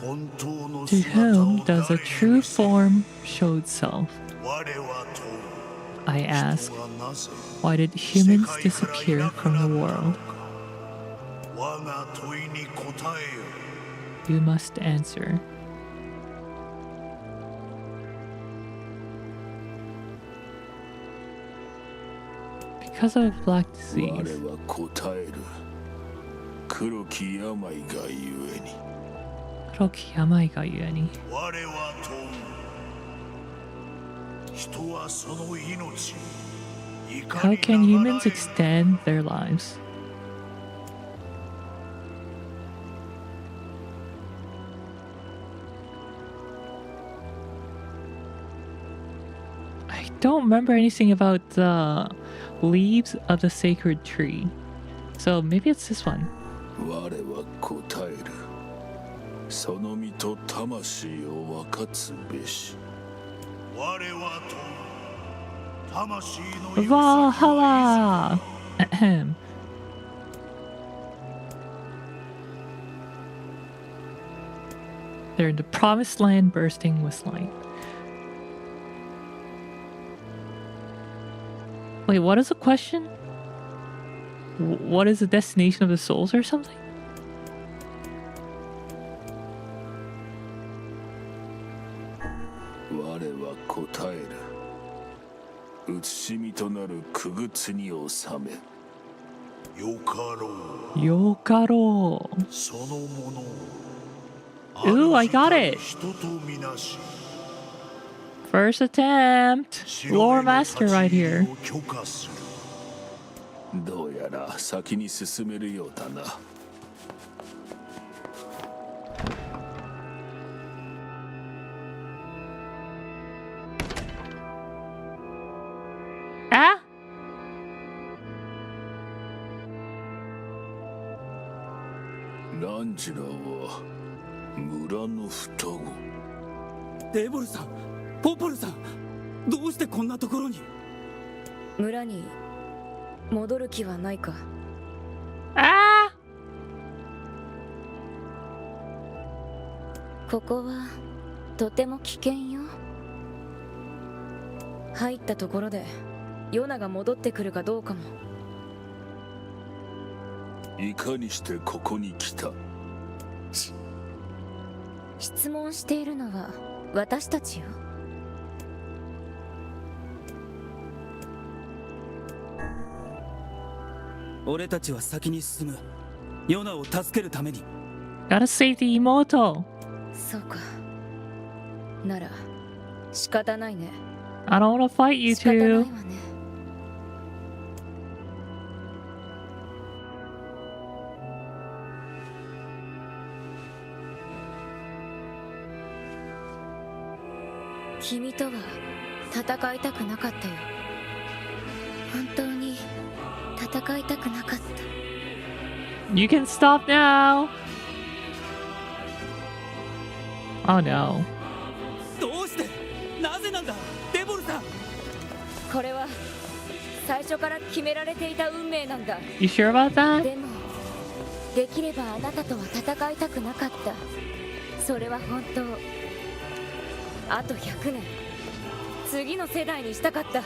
本当の To 姿 whom を does a 誰 true に見せ form show itself? 我は問う。 I ask, 人はなぜ why did 世 humans 界からい disappear なく from な the ったの world? か。我が問いに答えよ。 You must answer. Because of black 我 disease. は答える。黒き病がゆえに。黒き病がゆえに。我は問う。人はその命いか How に can 長 humans らえ extend their lives? I don't remember anything about the leaves of the sacred tree. So maybe it's this one. 我は答える。その身と魂を分かつべし。我は問う。魂の行く先は Valhalla! Ahem. They're in the promised land bursting with light. Wait, what is the question? What is the destination of the souls or something?我は答える。写しみとなる傀儡に収め。よかろう。 Yokaro. そのものを Ooh, I got it. 人とみなし First attempt. Lore master right here. 許可する。どうやら先に進めるようだな。Ah? ランジラは村の双子。デボルさん、ポポルさん、どうしてこんなところに。村に戻る気はないか。 Ah! ここはとても危険よ。入ったところでヨナが戻ってくるかどうかも。いかにしてここに来た。質問しているのは私たちよ。俺たちは先に進む。ヨナを助けるために。 Gotta save the immortal. そうか。なら仕方ないね。 I don't wanna fight you 仕方ない two. わね。君とは戦いたくなかったよ。本当に戦いたくなかった。 You can stop now. Oh no. どうして、なぜなんだデボルさん。これは最初から決められていた運命なんだ。 You sure about that? でもできればあなたとは戦いたくなかった。それは本当。あと100年次の世代にしたかった。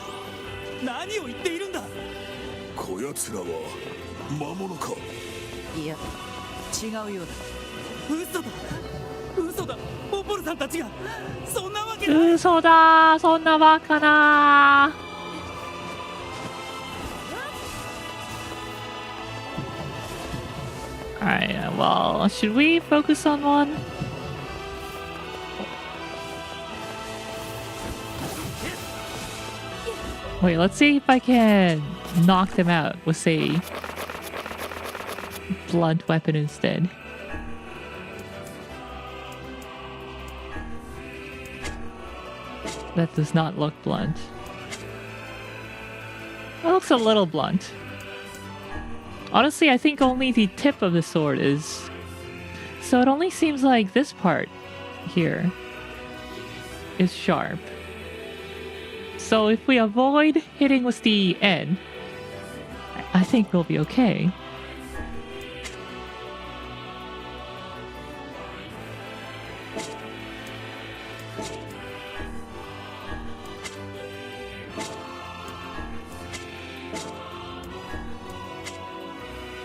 何を言っているんだ。こやつらは魔物か。いや違うようだ。嘘だ嘘だ、ポポルさんたちがそんなわけない。嘘だ、そんなバカな。Alright, well, should we focus on one? Wait, let's see if I can knock them out with a blunt weapon instead. That does not look blunt. That looks a little blunt. Honestly, I think only the tip of the sword is... So it only seems like this part here is sharp. So if we avoid hitting with the end, I think we'll be okay.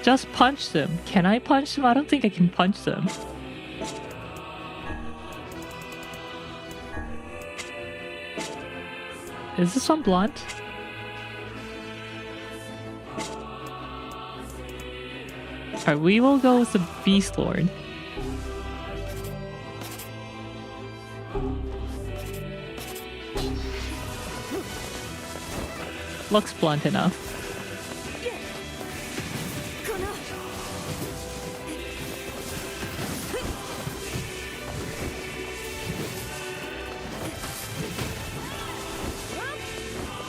Just punch them. Can I punch them? I don't think I can punch them. Is this one blunt? Alright, we will go with the Beast Lord. Looks blunt enough.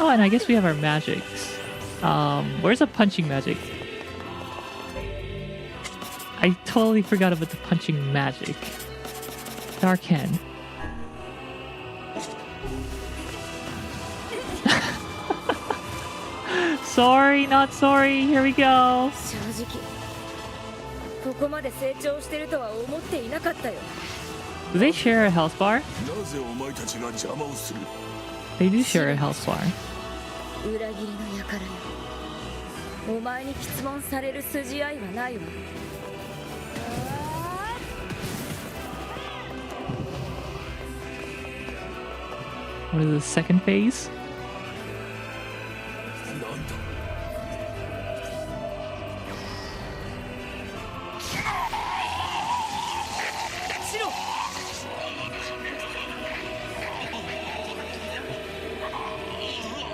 Oh, and I guess we have our magics. Where's the punching magic? I totally forgot about the punching magic. Dark Hand. Sorry, not sorry. Here we go. 正直ここまで成長してるとは思っていなかったよ。 Do they share a health bar? なぜお前たちが邪魔をする？ They do share a health bar. 裏切りの輩よ。お前に質問される筋合いはないわ。 What is the second phase?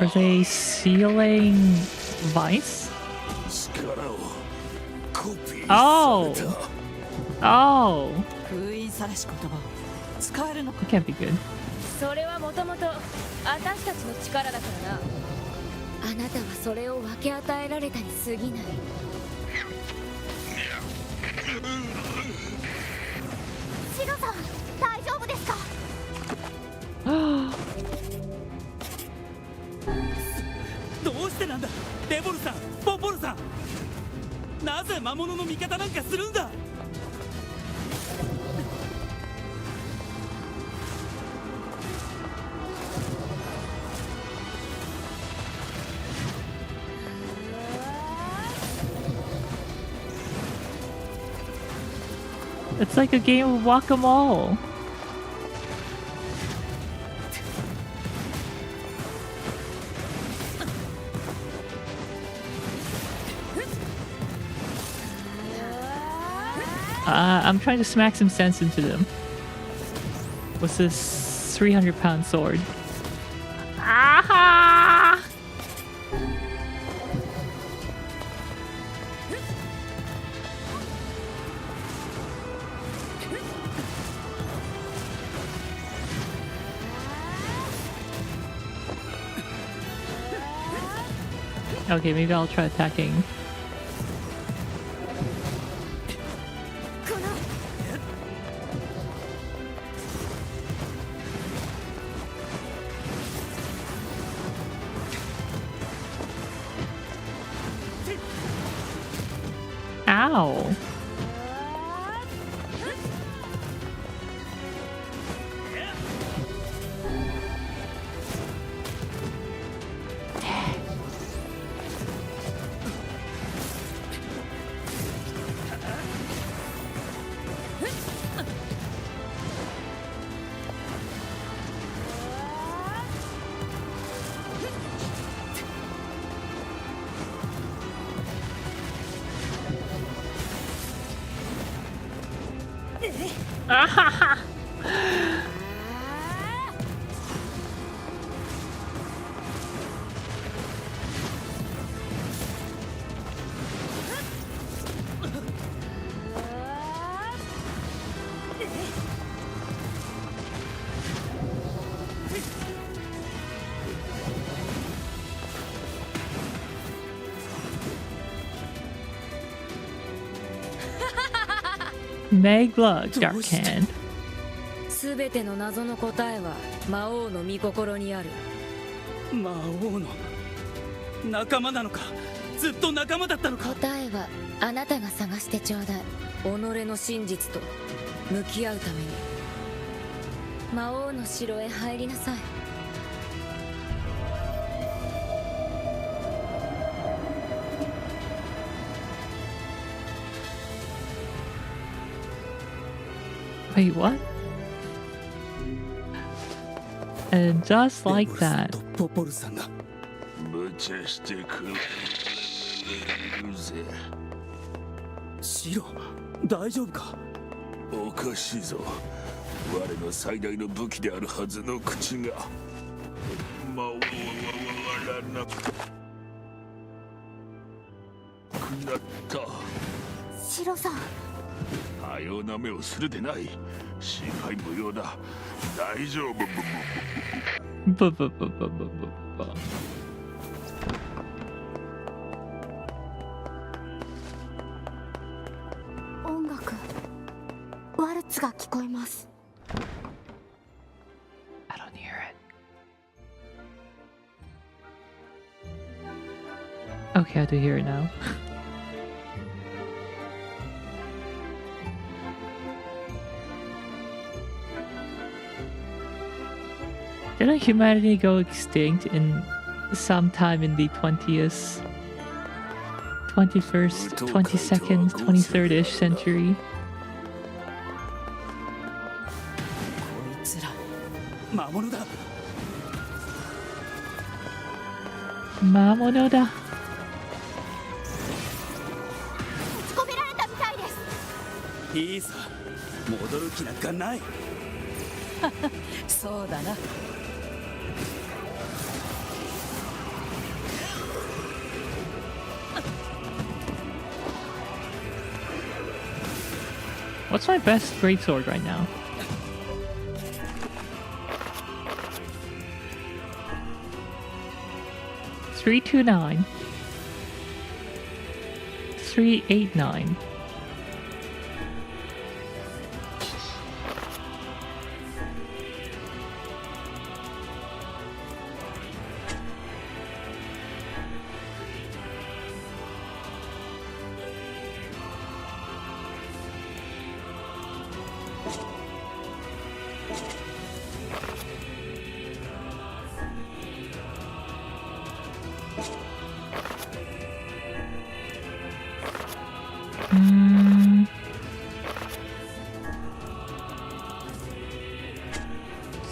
Are they sealing vice? Oh! Oh! That can't be good. それはもともと私たちの力だからな。あなたはそれを分け与えられたに過ぎない。シロさん、大丈夫ですか？どうしてなんだ、デボルさん、ポポルさん。なぜ魔物の味方なんかするんだ。 It's like a game of whack-a-mole. I'm trying to smack some sense into them. What's this 300-pound sword? Aha! Okay, maybe I'll try attacking. Ow! Meg Luck, Dark Hand. すべての謎の答えは魔王の御心にある。魔王の仲間なのか、ずっと仲間だったのか。答えはあなたが探してちょうだい。己の真実と向き合うために魔王の城へ入りなさい。Wait, what? And just like that. ポポルさんが無茶してくるぜ。シロ、大丈夫か。おかしいぞ。我の最大の武器であるはずの口が魔王は笑わなくなった。シロさん、かような目をするでない。心配無用だ。大丈夫。音楽、ワルツが聞こえます。I don't hear it. Okay, I do hear it now. Didn't humanity go extinct in sometime in the 20th, 21st, 22nd, 23rd-ish century? こいつら魔物だ。魔物だ。閉じ込められたみたいです。いいさ、戻る気なんかない。そうだな。What's my best greatsword right now? $329. $389.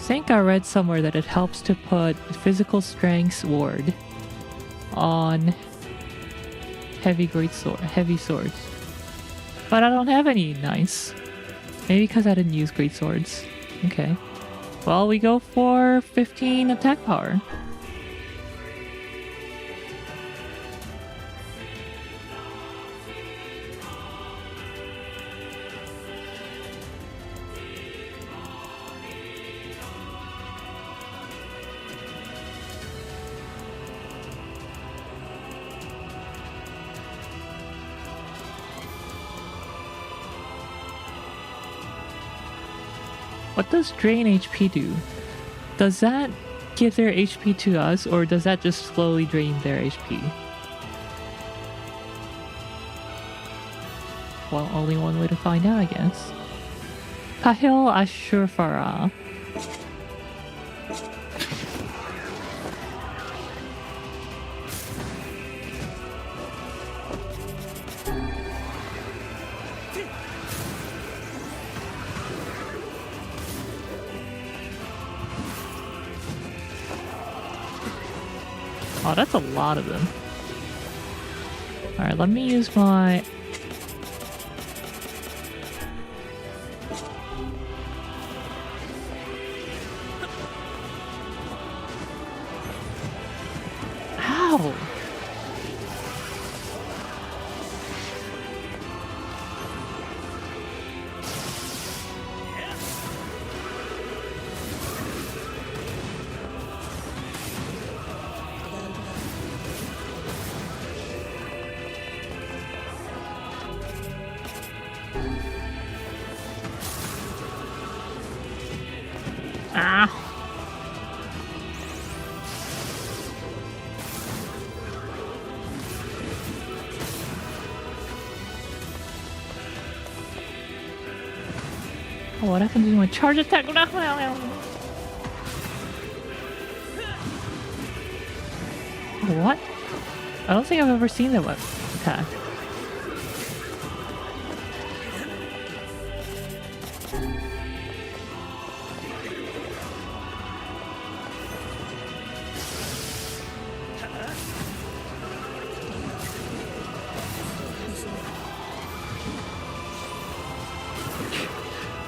I think I read somewhere that it helps to put physical strength ward on heavy swords. But I don't have any nice. Maybe because I didn't use great swords. Okay. Well, we go for 15 attack power. What does drain HP do? Does that give their HP to us, or does that just slowly drain their HP? Well, only one way to find out, I guess. Kahil Ashurfara. Oh, that's a lot of them. Alright, let me use my... Ow! Ah. Oh, what happens when I charge attack? What? I don't think I've ever seen that weapon attack.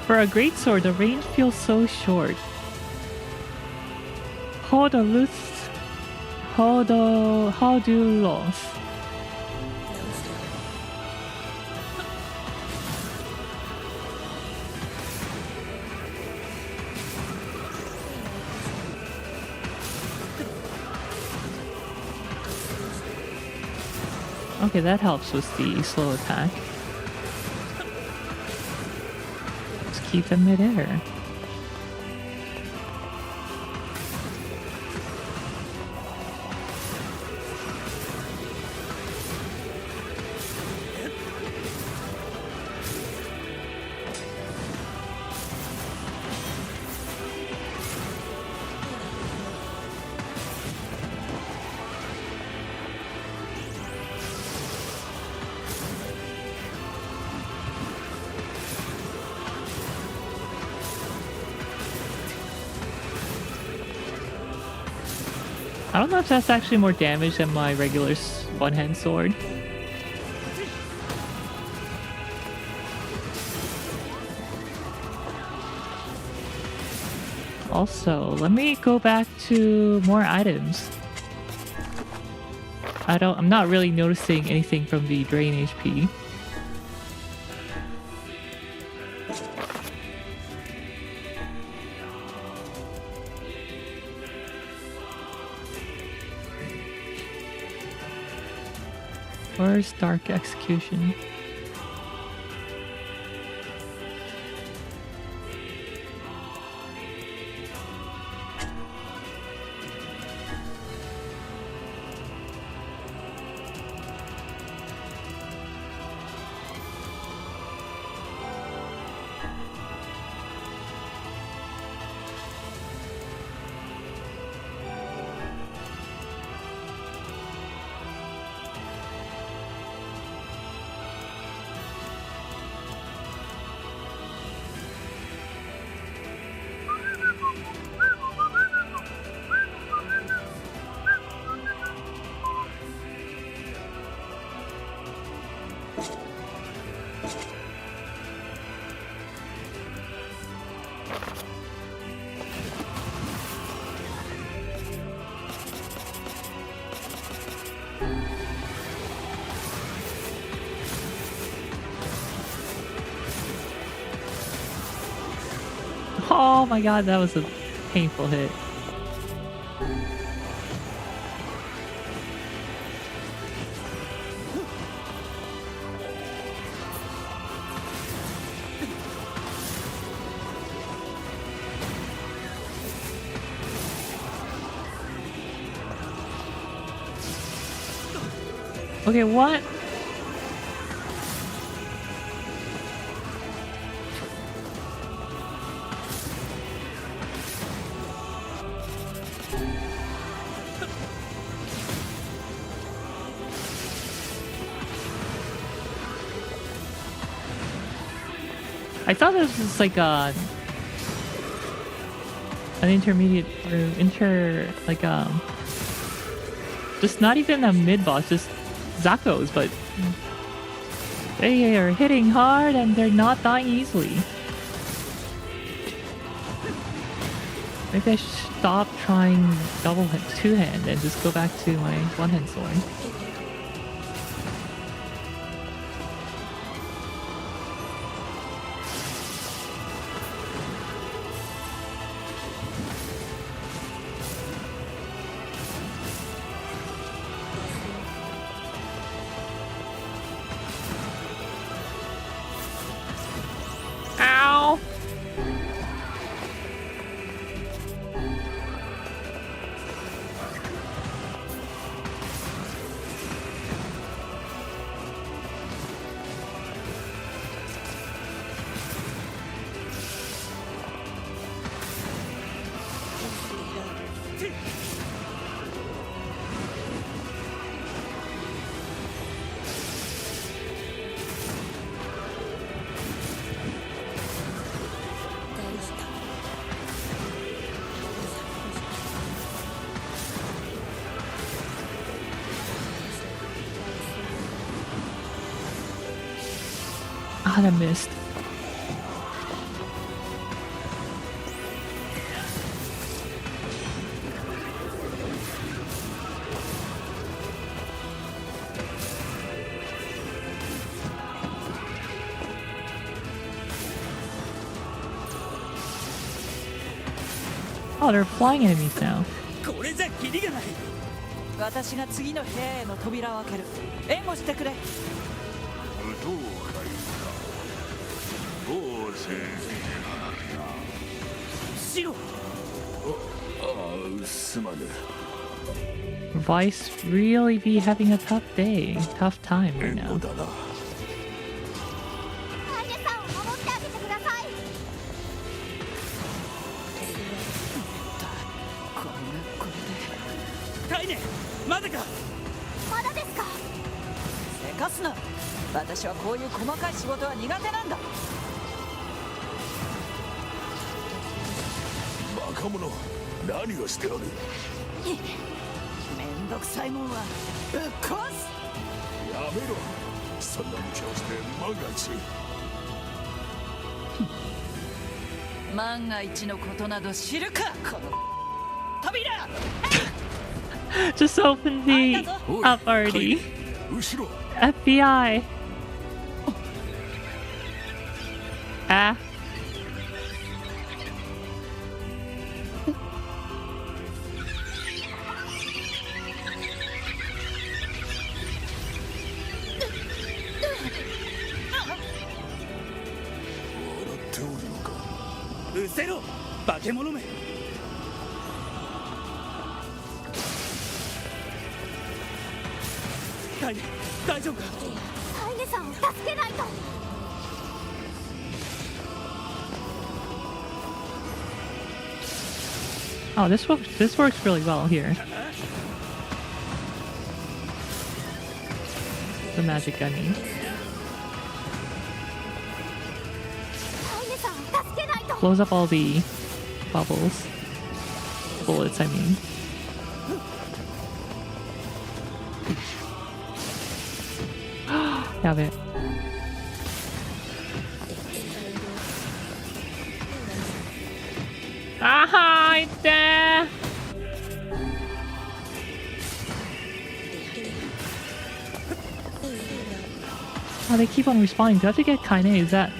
For a greatsword, the range feels so short. How do you lose? Okay, that helps with the slow attack. Just keep them midair. I don't know if that's actually more damage than my regular one-hand sword. Also, let me go back to more items. I'm not really noticing anything from the drain HP. Where's Dark Execution? Oh my god, that was a painful hit. Okay, what? I thought this was like an intermediate or just not even a mid boss, just Zakos, but they are hitting hard and they're not dying easily. Maybe I should stop trying two-hand and just go back to my one-hand sword. God, I missed. Oh, they're flying enemies now. これじゃキリがない。私が次の部屋への扉を開ける。援護してくれ。武闘会か。どうせシロ。ああ、すまぬ。 Vice really be having a tough day, tough time right 援 now. 護だな。カイネさんを守ってあげてください。カイネ、まだか。まだですか。せかすな。私はこういう細かい仕事は苦手なんだ。バカ者、何をしておる。めんどくさいもんはぶっ壊す。やめろ。そんな無茶をして万が一。万が一のことなど知るか、この扉。Just open the up already. 後ろ。 FBI. Ah.笑っておるのか。うせろ、化け物め。カイネ、大丈夫か。カイネさんを助けないと。 Oh, this works really well here. The magic gunning. カイネさんを助けないと。 Blows up all the bubbles. Bullets, I mean. Have it. Aha, it's there. Oh, they keep on respawning. Do I have to get Kaine? Is that...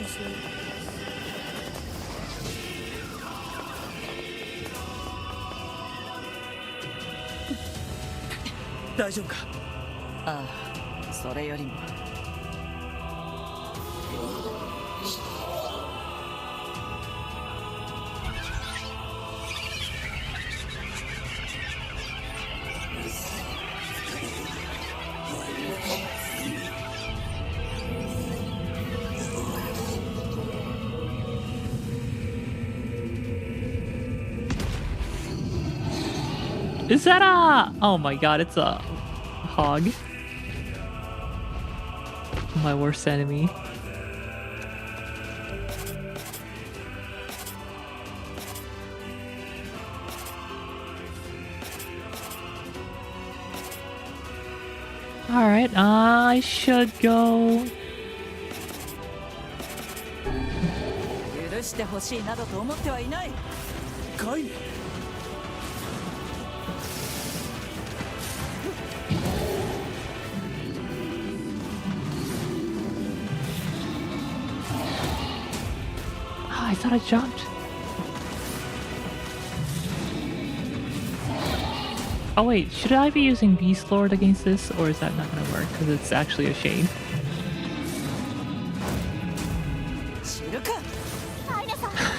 Ah, それよりも。Is that a... Oh my god, it's a hog. My worst enemy. Alright, I should go... 許してほしいなどと思ってはいない。カイネ。 I thought I jumped. Oh wait, should I be using Beast Lord against this, or is that not gonna work? Because it's actually a shade. 知るか。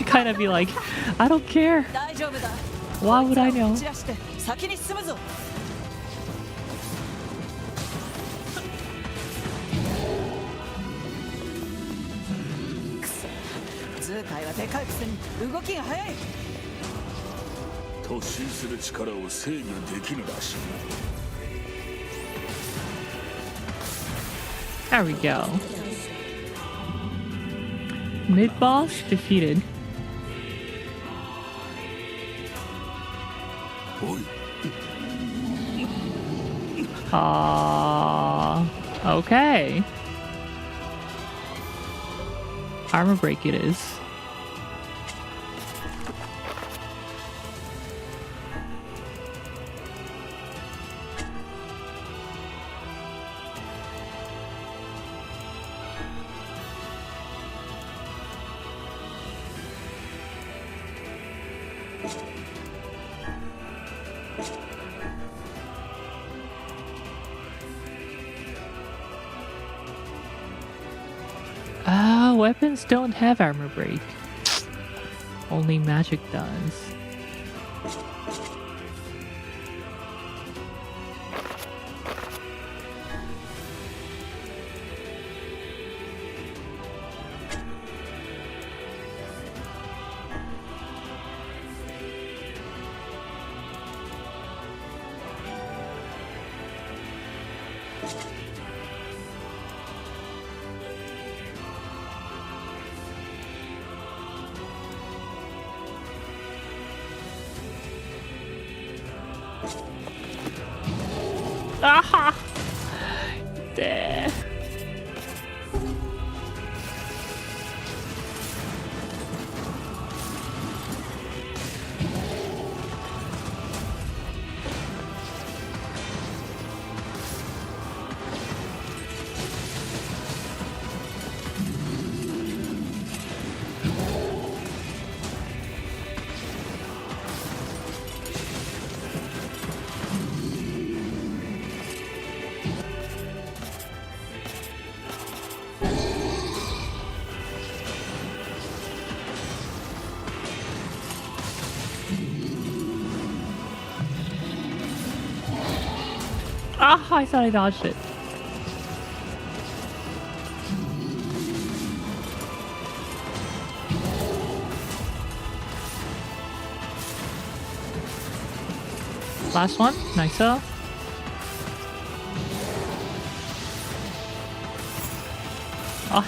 Kind of be like, I don't care. 大丈夫だ。 Why would I know? 打ち出して先に進むぞ。くそ、図体はでかいくせに動きが速い。突進する力を制御できるらしい。 There we go. Mid boss defeated. おい。 Okay. Armor break it is. Weapons don't have armor break. Only magic does. Aha! There. Ah, I thought I dodged it. Last one, nice. Oh,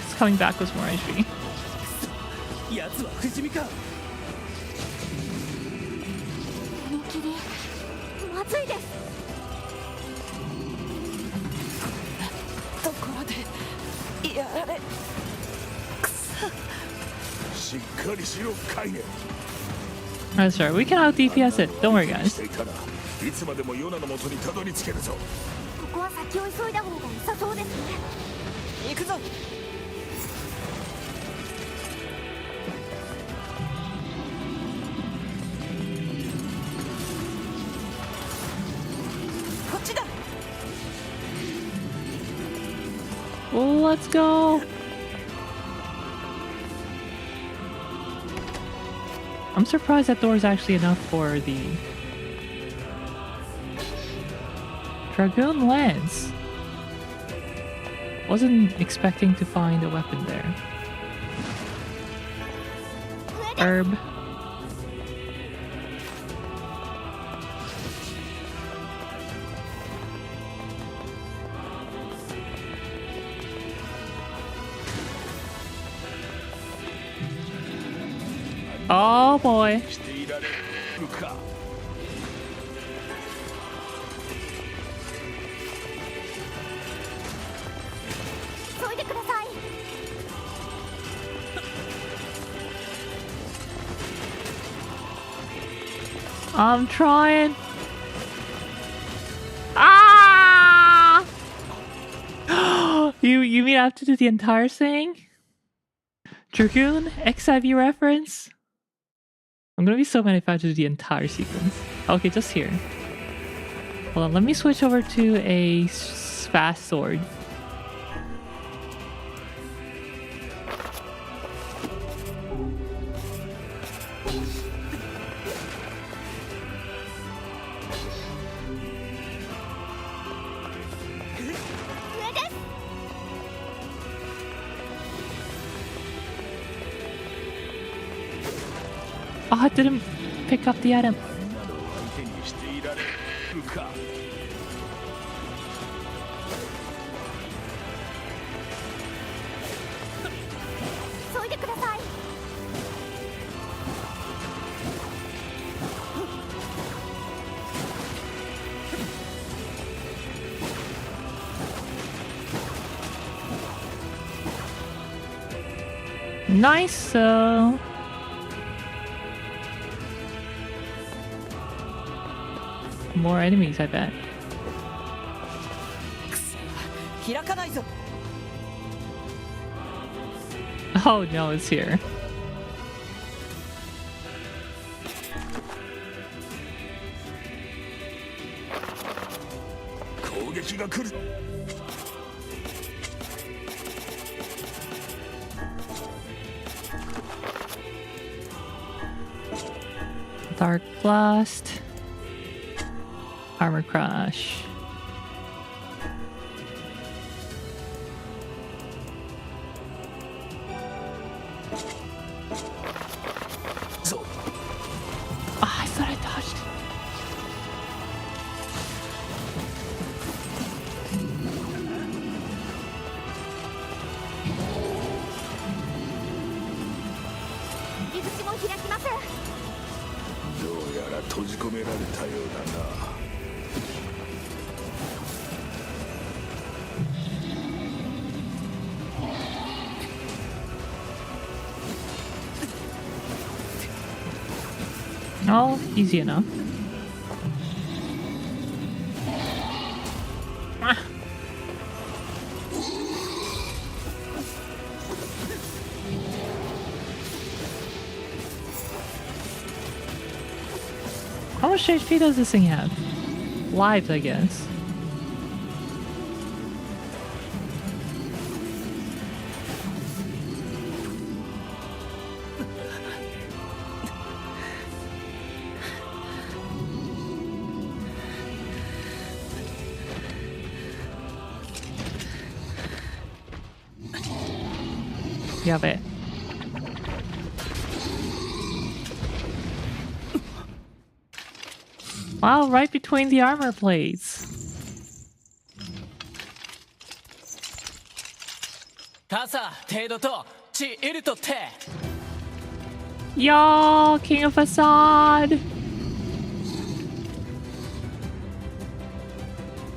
it's coming back with more HP. 奴は不死身か。踏切まずいです。ところでやられくそ。しっかりしろカイネ。 That's right, we can out DPS it. Don't worry, guys. いつまでもヨナの元にたどり着けるぞ。ここは先を急いだ方が良さそうですね。行くぞ。こっちだ。 Oh, let's go. I'm surprised that door is actually enough for the Dragoon Lance. Wasn't expecting to find a weapon there. Herb. Oh boy. していられるか。急いでください。 I'm trying. Ah! you mean I have to do the entire thing? Dragoon XIV reference? I'm gonna be so mad if I have to do the entire sequence. Okay, just here. Hold on, let me switch over to a fast sword. Oh, I didn't pick up the item. みんなの相手にしていられるか。急いでください。 Nice. Nice. More enemies, I bet. 開かないぞ Oh no, it's here. Dark Blast. Armor Crush. Ah, I thought I dodged. Oh, easy enough. Ah. How much HP does this thing have? Lives, I guess. You have it. Wow, right between the armor plates. Yo, King of Facade.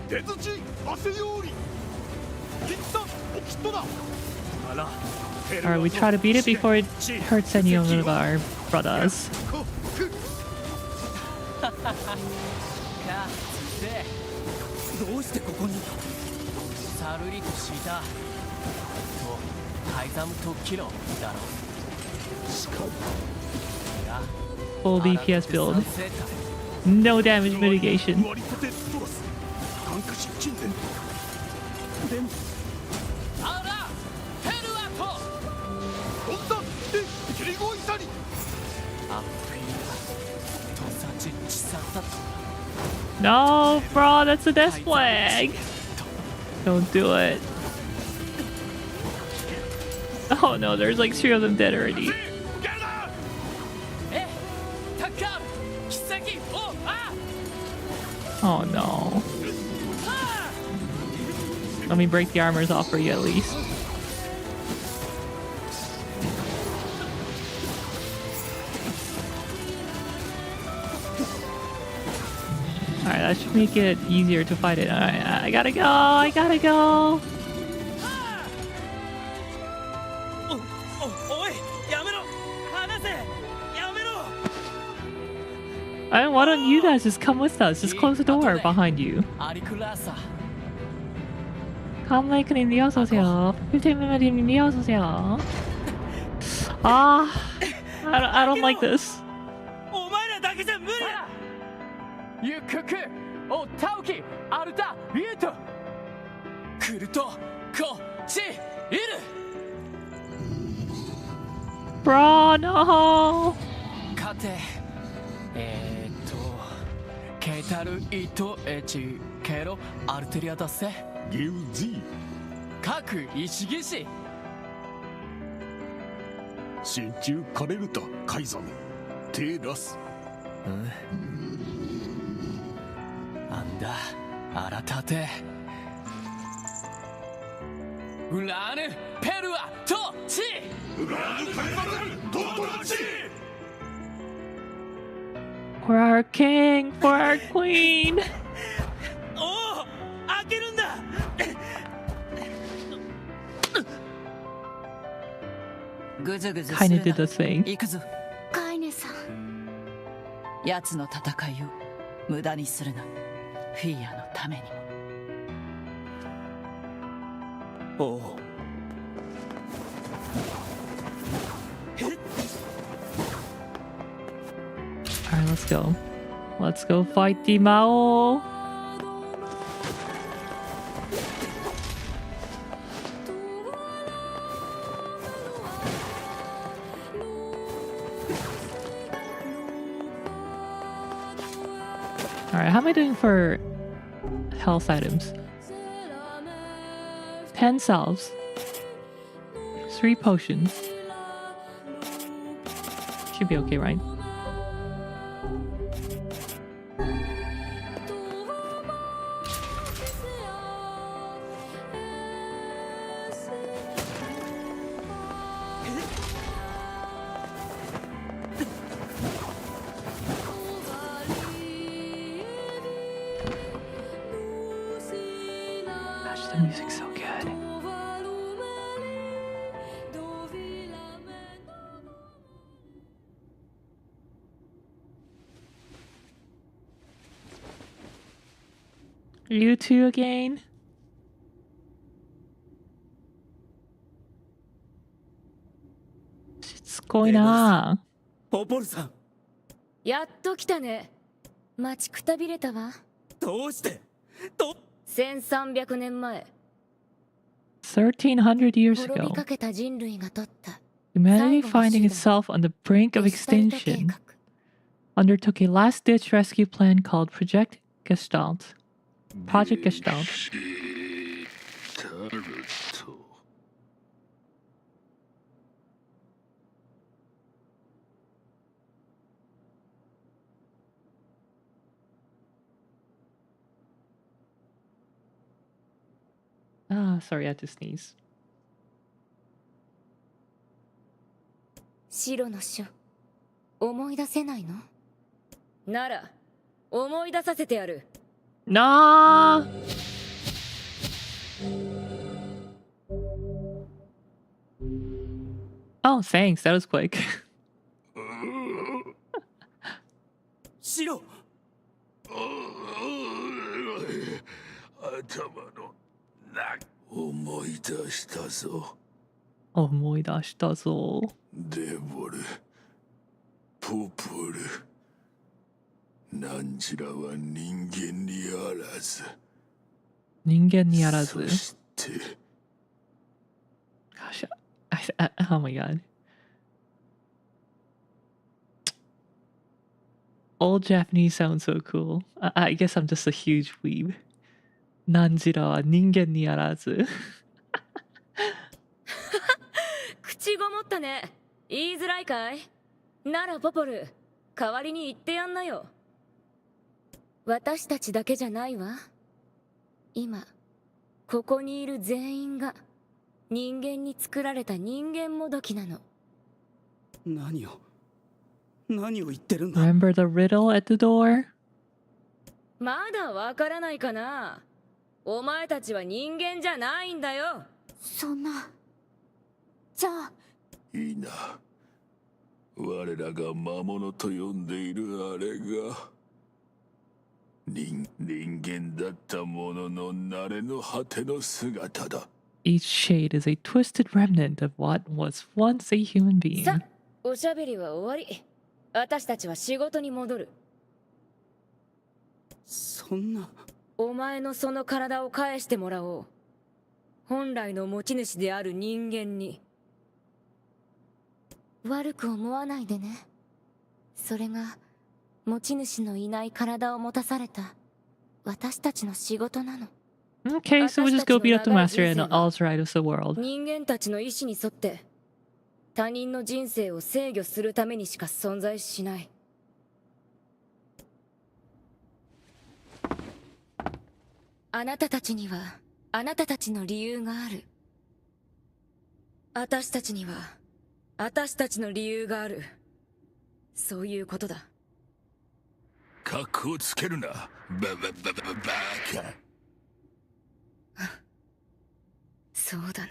出土地汗ようりキッタおきっとだ Alright, we try to beat it before it hurts any of our brothers. どうしてここにサルリとシータとハイザム特機能だろ Full DPS build. No damage mitigation. 割り立てトラス感化し近年でもあらペルアと本当でキリゴイサリアップインとさちちさったと No, bro, that's a death flag. Don't do it. Oh no, there's like 3 of them dead already. Oh no. Let me break the armors off for you at least. Alright, that should make it easier to fight it. Alright, I gotta go, I gotta go. And why don't you guys just come with us? Just close the door behind you. 컴레이크님 어서오세요. 필템메모리님 어서오세요. I don't like this. お前らだけじゃ無理だユククオタオキアルタリュートクルトコチイル Bro, no. カテケタルイトエチケロアルテリアだせゲウジー各石技師真鍮カレルタカイザムテラスなんだあらたてウラーヌペルアトチウラーヌカイザムトトチ For our king, for our queen. おお開けるんだ Oh ぐずぐずす kind る of did な。 the thing. 行くぞ。カイネさん。奴の戦いを無駄にするな。フィーアのためにも。おう。 Alright, let's go. Let's go fight the Mao. Alright, how am I doing for health items? 10 salves. 3 potions. Should be okay, right? Gosh, the music's so good. You two again? What's going on? ポポルさん、やっと来たね。待ちくたびれたわ。どうして1300年前、 1300 years 滅び ago, かけた人類が取った humanity 最後の手段。 finding itself on the brink of ゲシュタルト計 extinction 画。 undertook a last-ditch rescue plan called Project Gestalt. Project Gestalt. タルト。 Ah, sorry, I had to sneeze. 白の書、思い出せないの？なら、思い出させてやる。 Nah. Oh, thanks. That was quick. シロ。頭の中思い出したぞ。思い出したぞ。デボル、ポポル、なんじらは人間にあらず。人間にあらず。そして、 Gosh, oh my god. Old Japanese sounds so cool. I guess I'm just a huge weeb. 何時らは人間にあらず。口ごもったね。言いづらいかい？ならポポル、代わりに言ってやんなよ。私たちだけじゃないわ。今、ここにいる全員が人間に作られた人間もどきなの。何を言ってるんだ。 Remember the riddle at the door? まだわからないかな。お前たちは人間じゃないんだよ。そんな。じゃあいいな。我らが魔物と呼んでいるあれが人間だったものの慣れの果ての姿だ。 Each shade is a twisted remnant of what was once a human being. さ、おしゃべりは終わり。私たちは仕事に戻る。そんな。お前のその体を返してもらおう。本来の持ち主である人間に。悪く思わないでね。それが持ち主のいない体を持たされた私たちの仕事なの。 Okay, so we'll just go beat up the master and all's right of the world. 人間たちの意志に沿って他人の人生を制御するためにしか存在しない。あなたたちにはあなたたちの理由がある。私たちには私たちの理由がある。そういうことだ。格好つけるな。バカ。そうだな。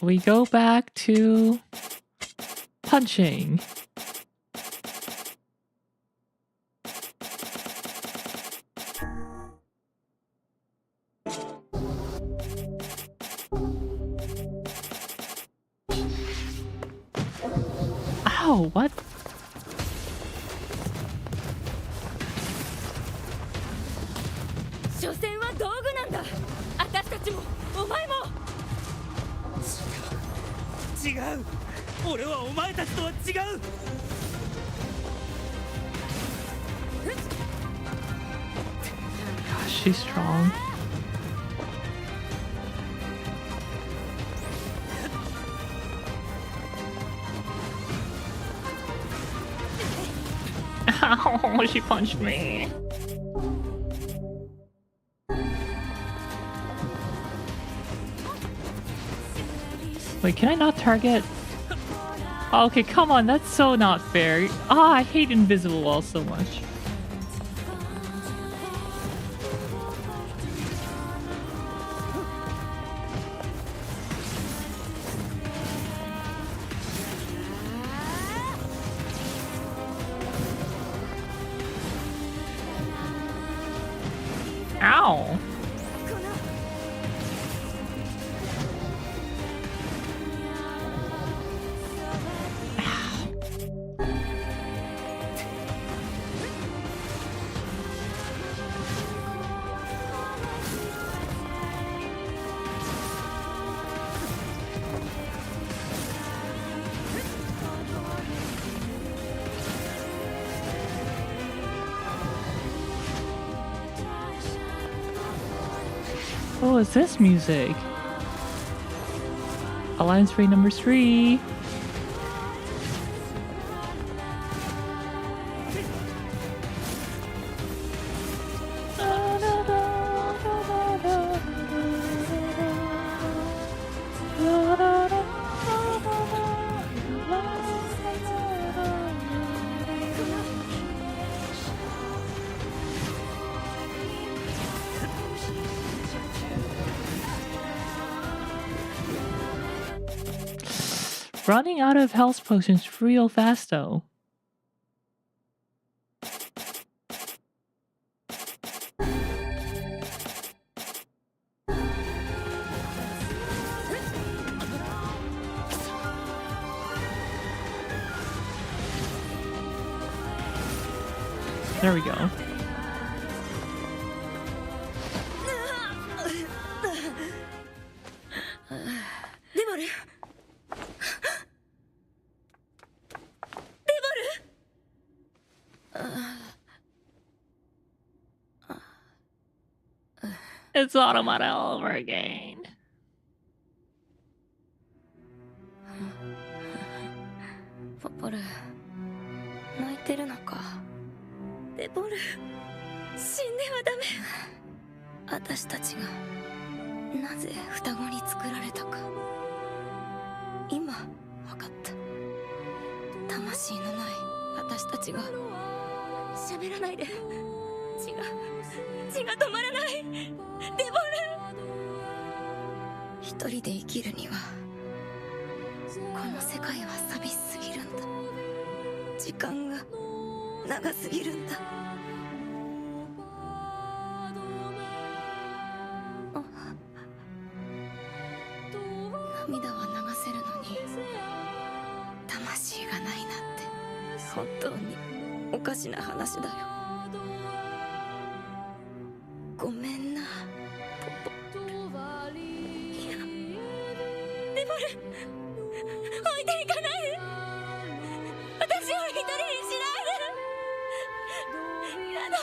We go back to punching. Ow, what?違う。俺はお前たちとは違う。Gosh, she's strong. Ow, she punched me. Wait, can I not target? Oh, okay, come on, that's so not fair. Ah, I hate invisible walls so much. Ow! What was this music? Alliance raid number 3. Running out of health potions real fast though. There we go. It's Automata all over again. Popol, 泣いてるのか。デボル、死んではダメ。私たちがなぜ双子に作られたか。今分かった。魂のない私たちが喋らないで。血が止まらない。デボル、一人で生きるにはこの世界は寂しすぎるんだ。時間が長すぎるんだ。涙は流せるのに魂がないなんて本当におかしな話だよ。ごめんな、ポポ。いや、デボル、置いていかないで。私を一人にしないで。やだ。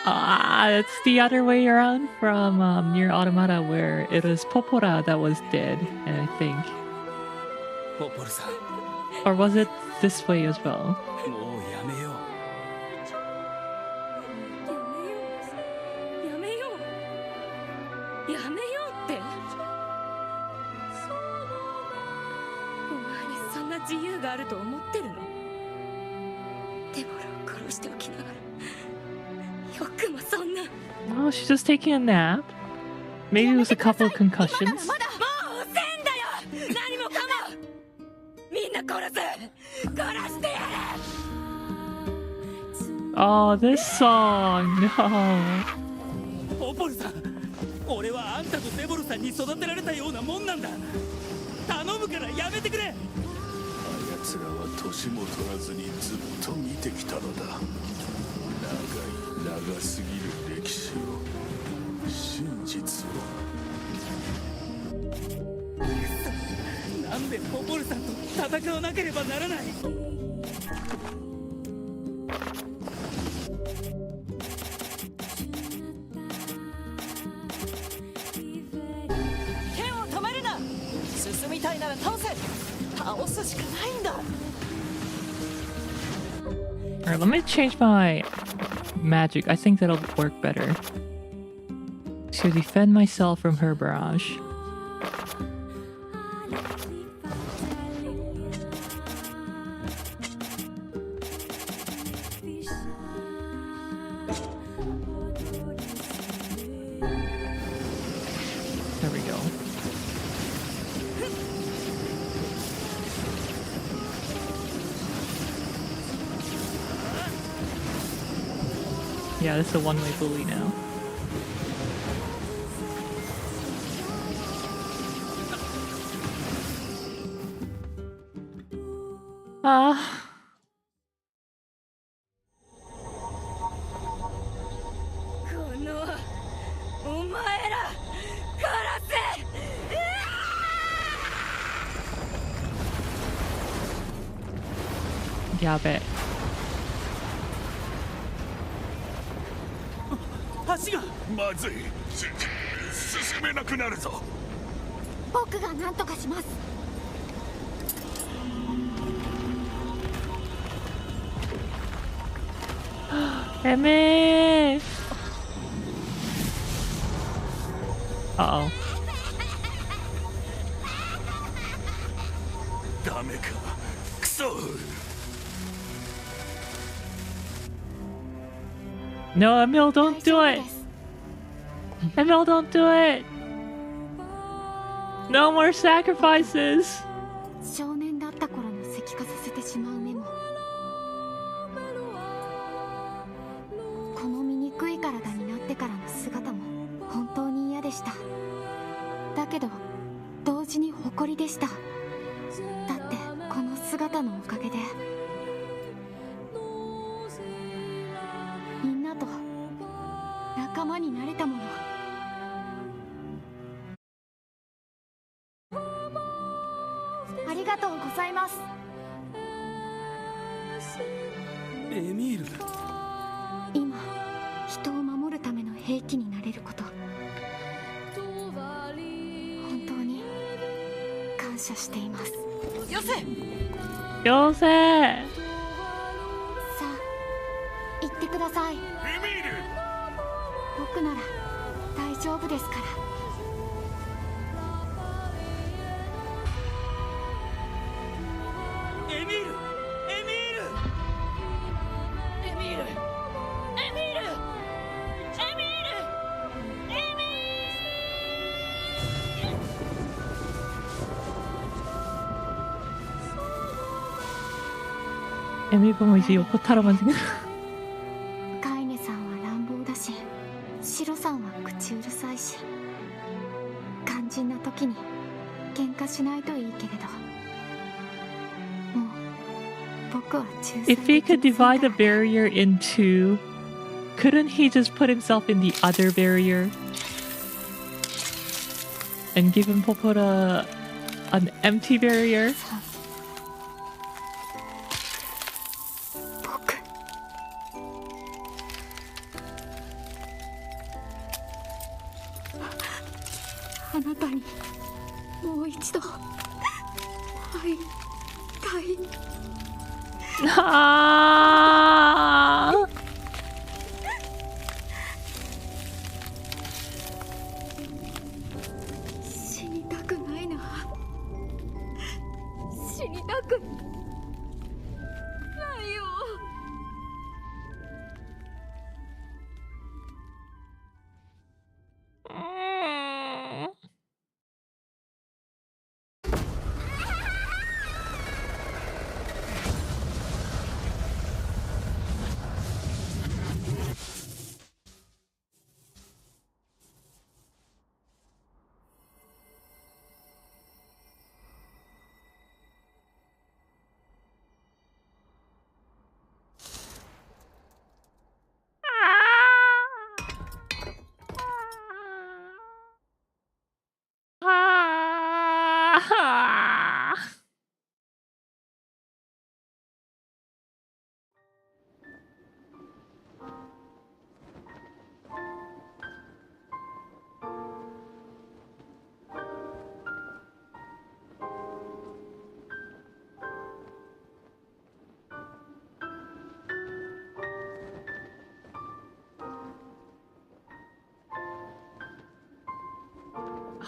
Ah, it's the other way around from NieR Automata, where it was Popora that was dead, and I think. ポポルさん、 Or was it this way as well? もうやめよう。やめようって。お前にそんな自由があると思ってるの？デボルを殺しておきながらよくもそんな。Oh, she's just taking a nap. Maybe it was a couple of concussions. もう遅えんだよ。何もかもみんな殺してやる。 Oh, this song. No. ポポルさん、俺はあんたとデボルさんに育てられたようなもんなんだ。頼むからやめてくれ。あやつらは年も取らずにずっと見てきたのだ。長すぎる歴史を、真実を。なんでポポルさんと戦わなければならない。剣を止めるな。進みたいなら倒せ。倒すしかないんだ。 Alright, let me change my magic. I think that'll work better. To defend myself from her barrage. There we go. Yeah, this is a one-way bully now. Ah. このお前ら殺せ。やべ。足がまずい。進めなくなるぞ。僕が何とかします。エメー。Uh-oh. ダメか。クソ。No, Emil, don't do 大 it. 丈夫です。 Emil, don't do it. No more sacrifices. 少年だった頃の石化させてしまう目も、この醜い体になってからの姿も本当に嫌でした。だけど同時に誇りでした。だってこの姿のおかげでみんなと仲間になれたもの。ありがとうございます。エミール。今人を守るための兵器になれること、本当に感謝しています。よせ。よせ。さあ行ってください。エミール。僕なら大丈夫ですから。エミール。エミール。エミール。エミール。エミール。エミール。 Emil 보면 이제 요코타로만 생각. カイネさんは乱暴だし、シロさんは口うるさいし、肝心な時に喧嘩しないといいけれど、もう僕は仲裁 If he could できません divide the から。 barrier in two, couldn't he just put himself in the other barrier and give him Popora an empty barrier? 僕、あなたにもう一度会いたい。 Ah! 死にたくないな。死にたくないよ。 아하.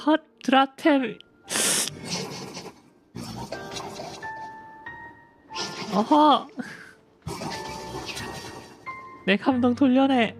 헛 드라템. 어허. 내 감동 돌려내.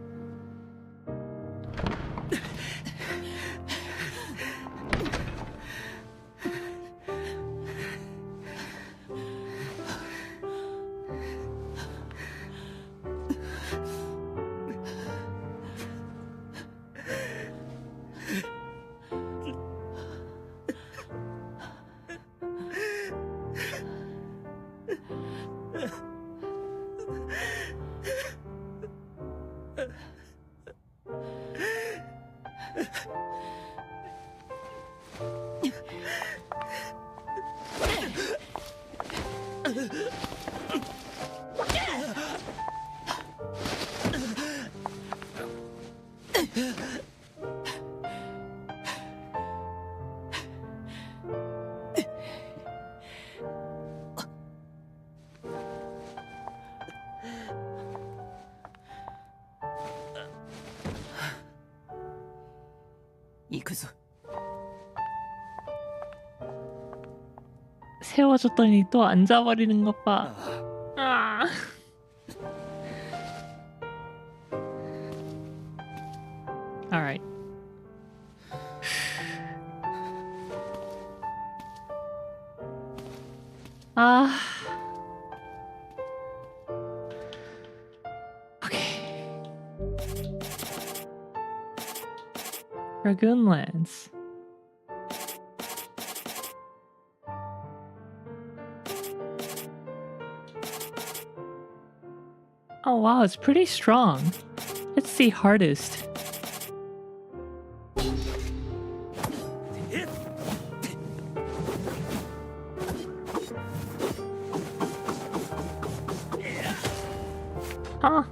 세워줬더니 또 앉아버리는 것 봐. 아. Alright. 아. 오케이. Dragoonlands. Oh wow, it's pretty strong. Let's see hardest. Huh.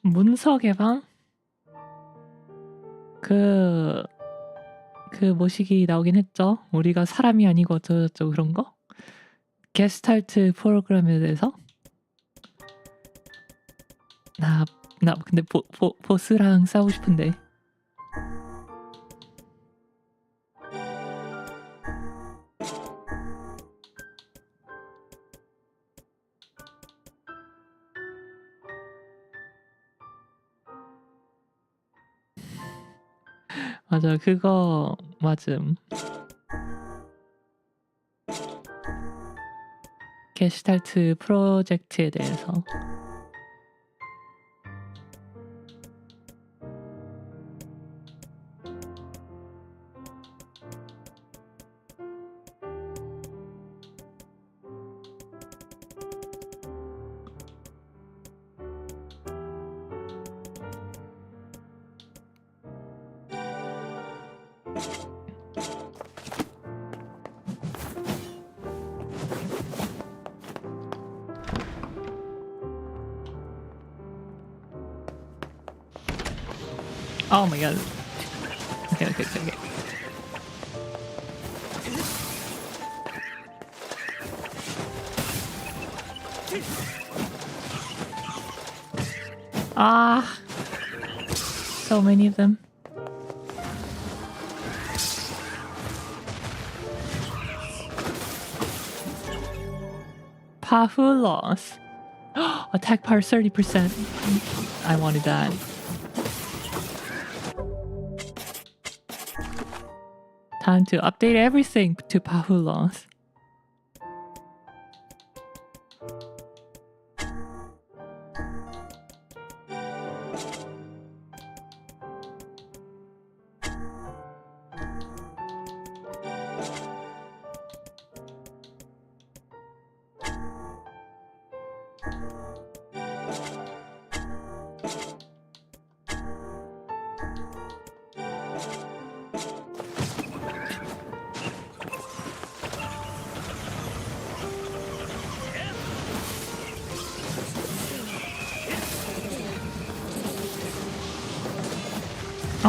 문서 개방? 그 모식이 나오긴 했죠. 우리가 사람이 아니고 어쩌고저쩌고 그런 거? 게스탈트 프로그램에 대해서? 나 근데 보스랑 싸우고 싶은데. 맞아, 그거 맞음. 게슈탈트 프로젝트에 대해서. Oh my god. Okay. Ah, so many of them. Pahu loss. Attack power 30%. I wanted that. Time to update everything to Pahu loss.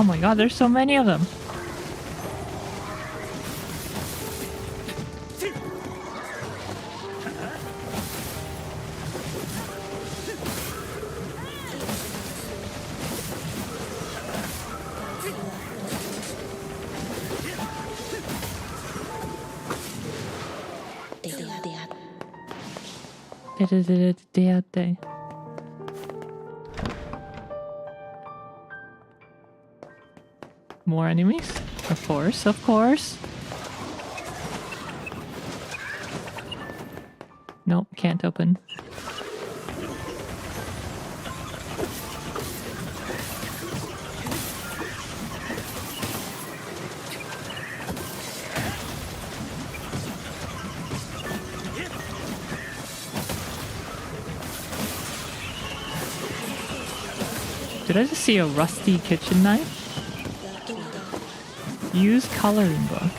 Oh my god, there's so many of them. More enemies? Of course, of course. Nope, can't open. Did I just see a rusty kitchen knife? Use coloring book.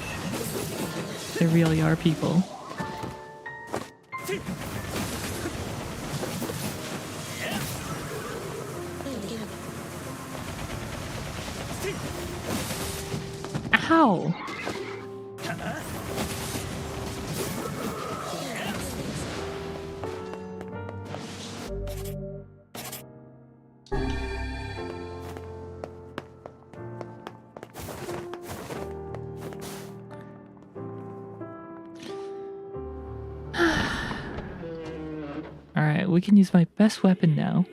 There really are people. Ow! Alright, we can use my best weapon now.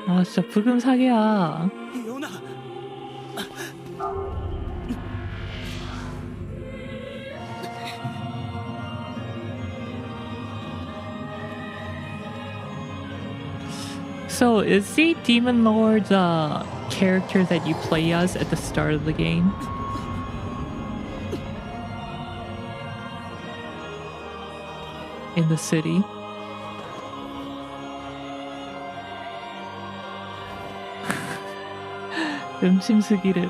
아 진짜 부금 사기야. So is the Demon Lord the character that you play as at the start of the game? In the city? 음심스기를.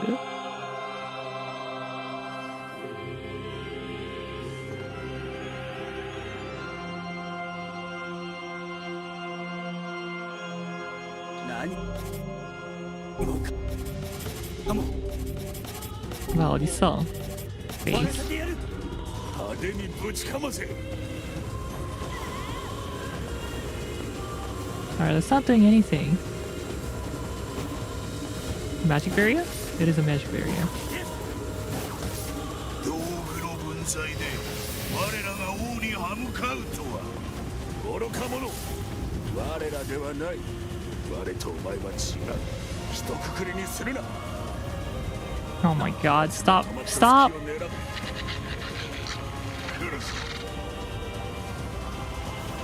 나 어딨어? 베이스. Alright, that's not doing anything. Magic barrier? It is a magic barrier. Oh my god, stop! Stop!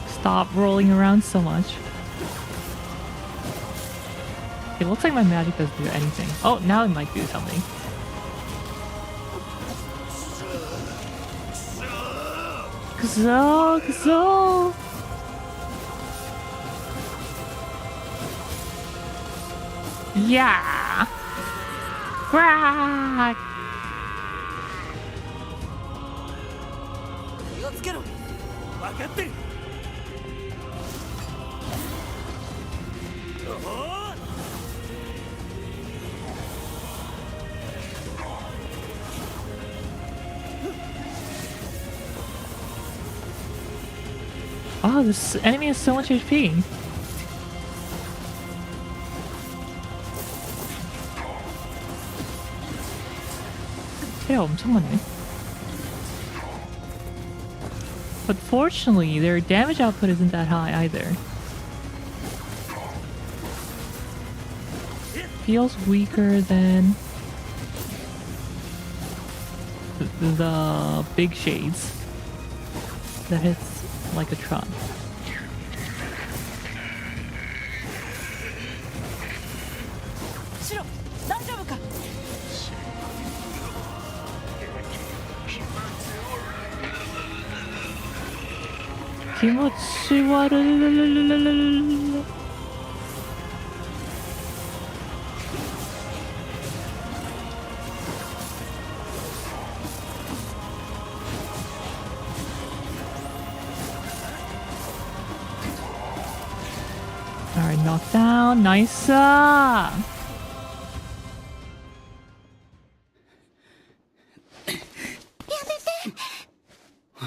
Stop rolling around so much. It looks like my magic doesn't do anything. Oh, now it might do something. Kzo! Yeah! Quack! Oh, this enemy has so much HP. 체력 엄청 많네. But fortunately, their damage output isn't that high either. Feels weaker than the big shades that hits like a truck. knocked down. Nice.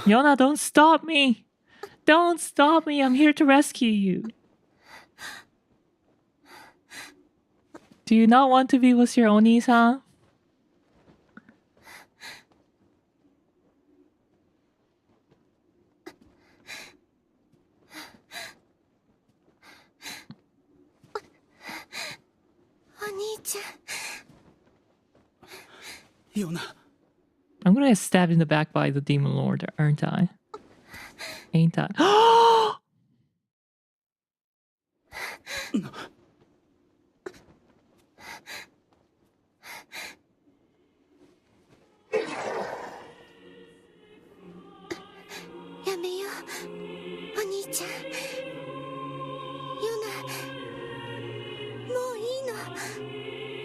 Yona, don't stop me. Don't stop me. I'm here to rescue you. Do you not want to be with your Oni-san? I'm gonna get stabbed in the back by the Demon Lord, aren't I? Ain't I?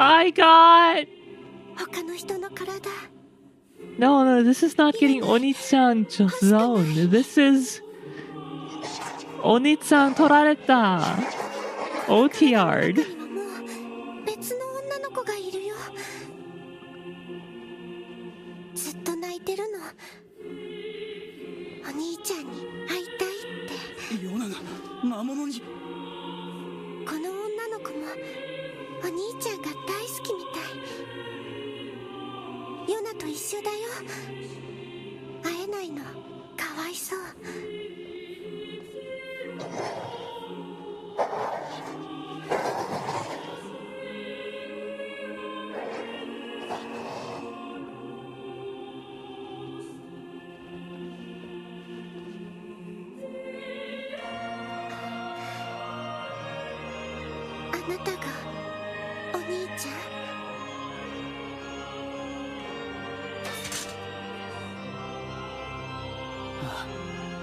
I got... No, this is not getting Oni-chan zone. This is... Oni-chan 取られた OTR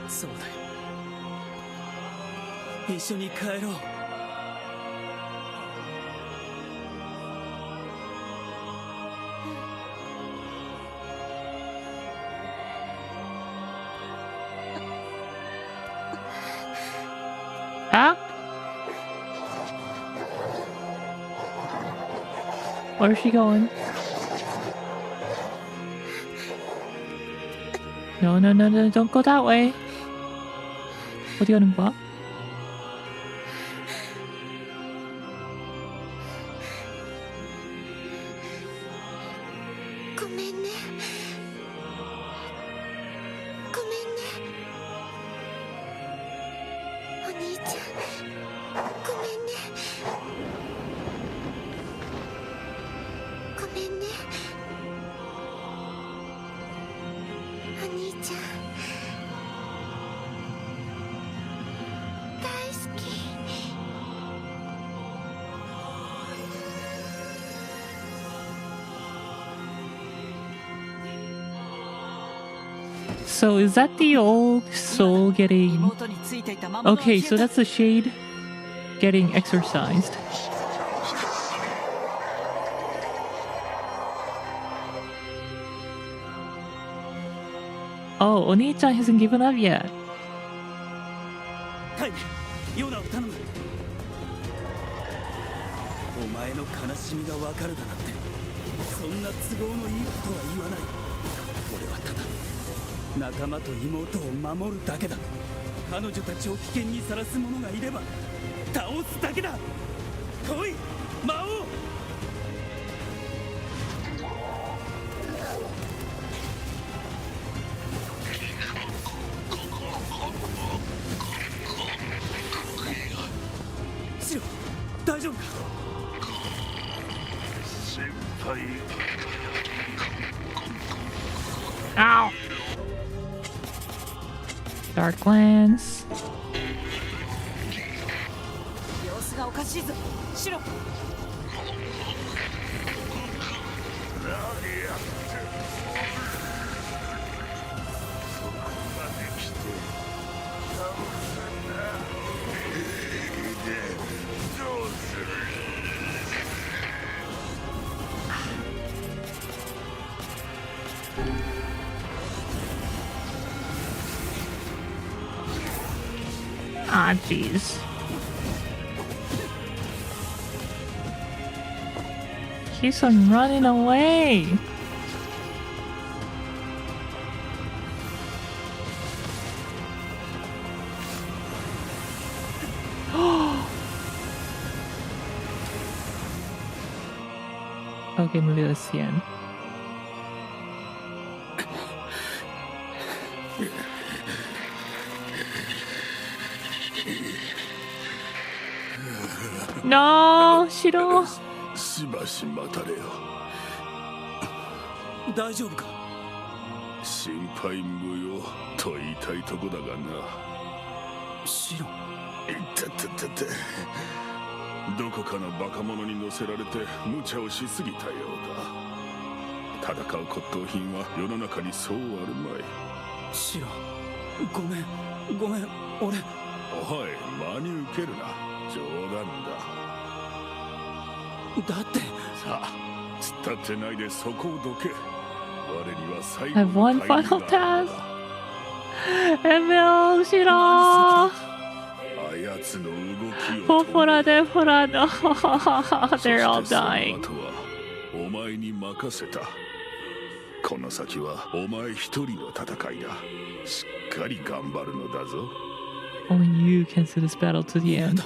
そうだよ。一緒に帰ろう。Huh? Where is she going? No, don't go that way. 어디 가는 거야? So is that the old soul getting... Okay, so that's the shade getting exorcised. Oh, Oni-chan hasn't given up yet. Yonaを頼む。お前の悲しみがわかるだなんて、そんな都合のいいことは言わない。俺はただ仲間と妹を守るだけだ。彼女たちを危険にさらす者がいれば倒すだけだ。来い、魔王。シロ、大丈夫か？先輩。Ow! Dark glance. 様子がおかしいぞ、シロ。Ah, jeez. keeps on running away. Okay, maybe that's the end. No, 白。しばし待たれよ。大丈夫か？心配無用と言いたいとこだがな。シロ。いったったったって。どこかのバカ者に乗せられて無茶をしすぎたようだ。戦う骨董品は世の中にそうあるまい。シロ、ごめん俺。おい、真に受けるな。冗談だ。だってさあ、突っ立ってないでそこをどけ。我には最 I 後 have の one タイム final が task. Emil, 白。あやつの動きをポポラでポラの。そ They're all してその dying. 後はお前に任せた。この先はお前一人の戦いだ。しっかり頑張るのだぞ。Only you can see this battle to the end.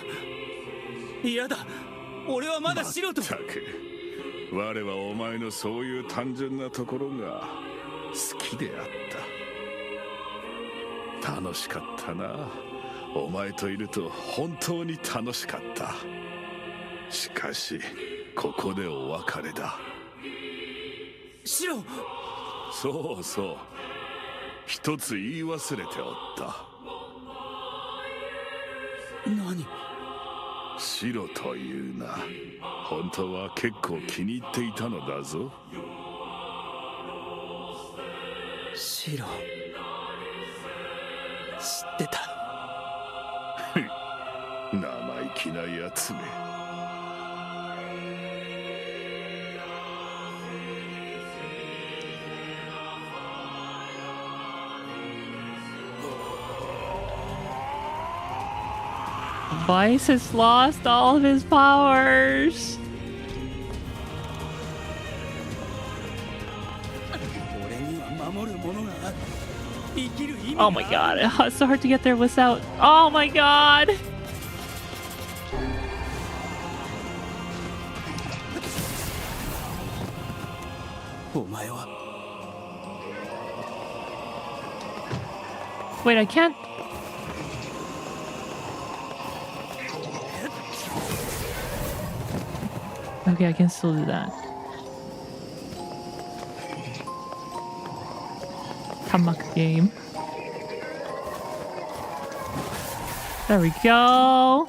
嫌だ。俺はまだシロと。まったく、我はお前のそういう単純なところが好きであった。楽しかったな。お前といると本当に楽しかった。しかしここでお別れだ。シロ。そうそう、一つ言い忘れておった。何？シロというな。本当は結構気に入っていたのだぞ。シロ、知ってた。生意気なやつめ。Vice has lost all of his powers. 俺には守るものがある。生きる意味 Oh my god, it's so hard to get there without. Oh my god! お前は Wait, I can't. Okay, I can still do that. Tamak game. There we go.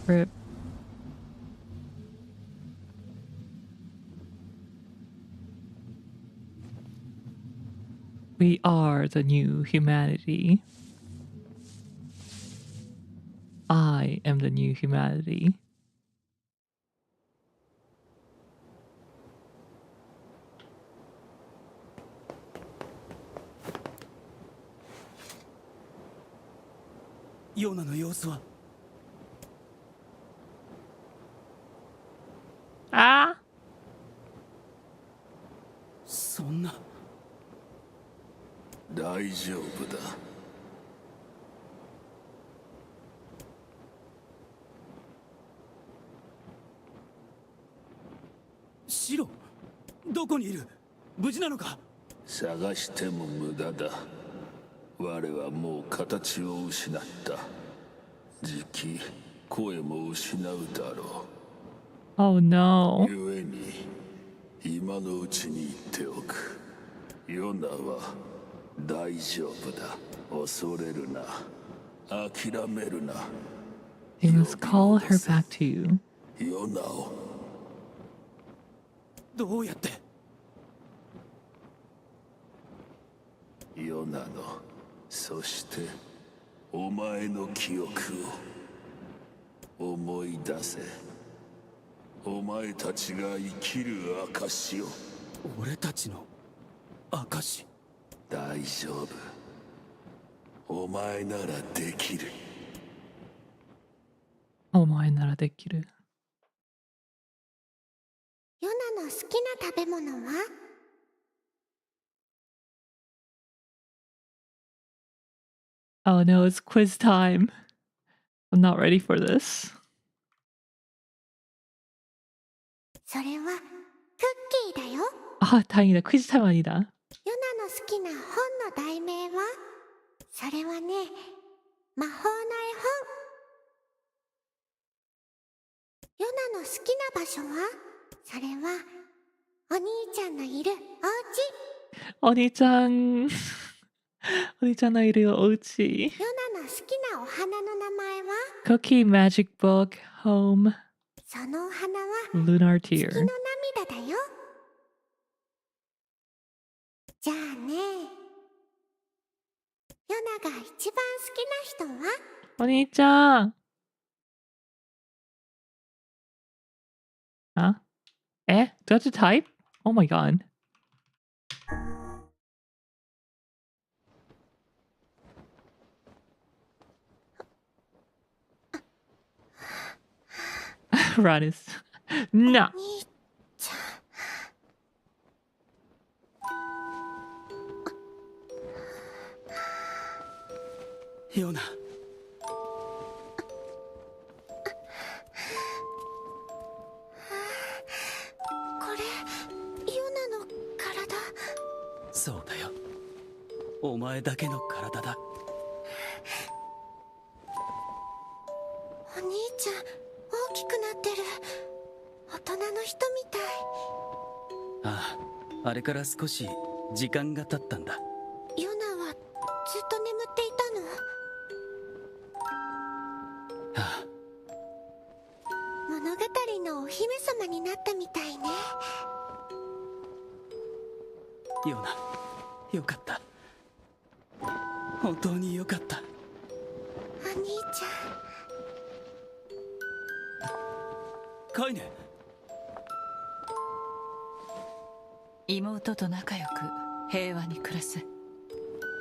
Rip. We are the new humanity. I am the new humanity. Yonaの様子は？ああ。そんな。大丈夫だ。シロ、どこにいる？無事なのか？探しても無駄だ。我はもう形を失った。じき声も失うだろう。Oh no. ゆえに今のうちに言っておく。ヨナは大丈夫だ。恐れるな。諦めるな。 You must call her back to you. ヨナを。どうやって？ヨナの、そしてお前の記憶を思い出せ。お前たちが生きる証を。俺たちの証。大丈夫。お前ならできる。お前ならできる。ヨナの好きな食べ物は？ Oh no, it's quiz time. I'm not ready for this. それはクッキーだよ。 아, 다행이다. 퀴즈 타임 아니다. ヨナの好きな本の題名は？それはね、魔法の絵本。ヨナの好きな場所は？それはお兄ちゃんのいるお家。 어니짱. 어니짱 나 이래요, 오우치. ヨナの好きなお花の名前は？ Cookie Magic Book Home そのお花は Lunar 月 Tear. の涙だよ。じゃあね、ヨナが一番好きな人は？ 어니짱. Huh? Eh? Do I have to type? Oh my god. Radis. No. 兄ちゃん。ヨナ。これヨナの体？そうだよ。お前だけの体だ。お兄ちゃん大きくなってる。大人の人みたい。ああ、あれから少し時間が経ったんだ。ヨナはずっと眠っていたの？あ物語のお姫様になったみたいね。あ、ヨナ、よかった。本当によかった。お兄ちカイネ。妹と仲良く平和に暮らす。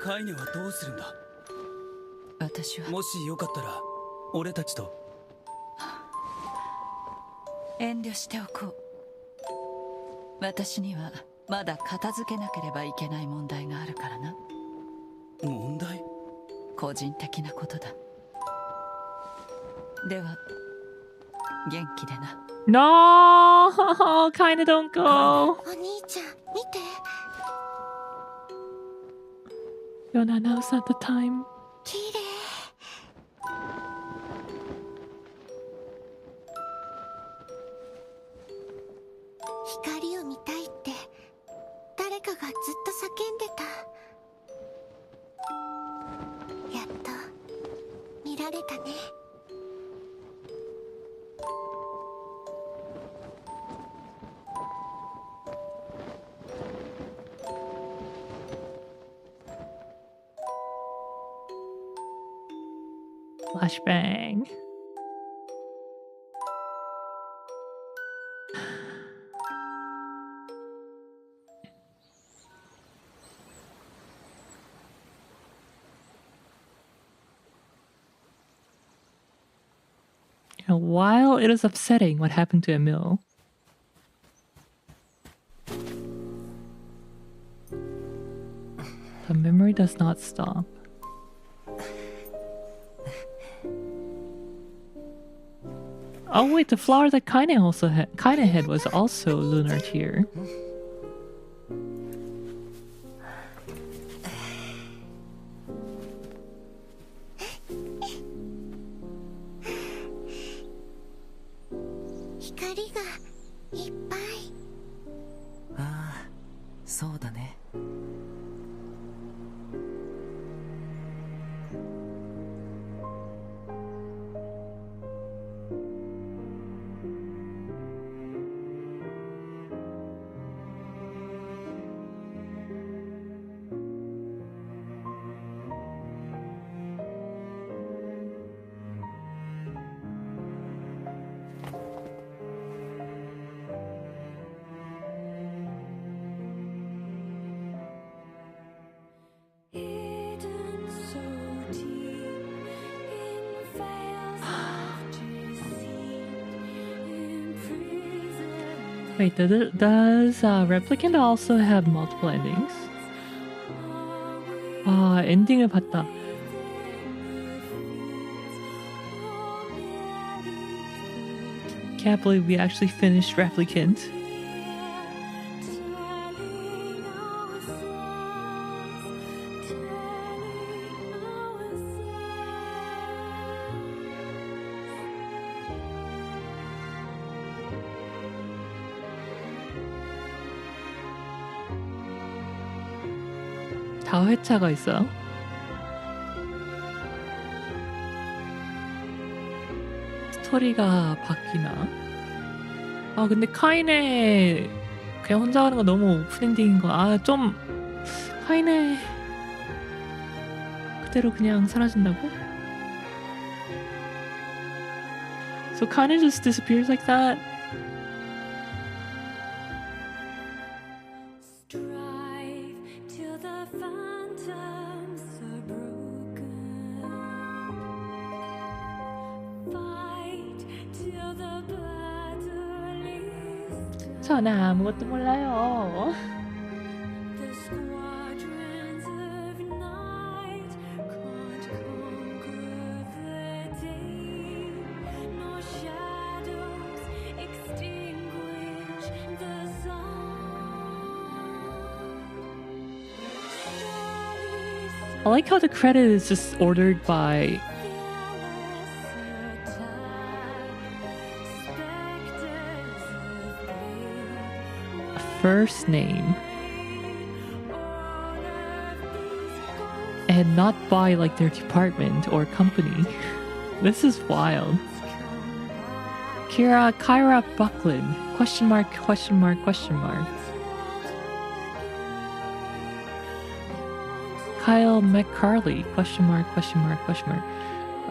カイネはどうするんだ？私はもしよかったら俺たちと。遠慮しておこう。私にはまだ片付けなければいけない問題があるからな。問題？個人的なことだ。では元気でな。 No! Kinda don't go. ゃん。お兄ちゃん見て。 Yona, now's not the time. 綺麗。光を見たいって誰かがずっと叫んでた。やっと見られたね。Flashbang. While it is upsetting what happened to Emil, the memory does not stop. Oh wait, the flower that Kaine also Kaine had was also Lunar Tear. Wait, does Replicant also have multiple endings? 아, 엔딩을 봤다. Can't believe we actually finished Replicant. 다 회차가 있어요? 스토리가 바뀌나? 아 근데 카이네 그냥 혼자 가는 거 너무 오픈엔딩인 거. 아 좀 카이네 그대로 그냥 사라진다고? So Kaine just disappears like that? 저는 아무것도 몰라요. I like how the credit is just ordered by first name and not by like their department or company. This is wild. Kyra Buckland, question mark, question mark, question mark. Kyle McCarley, question mark, question mark, question mark.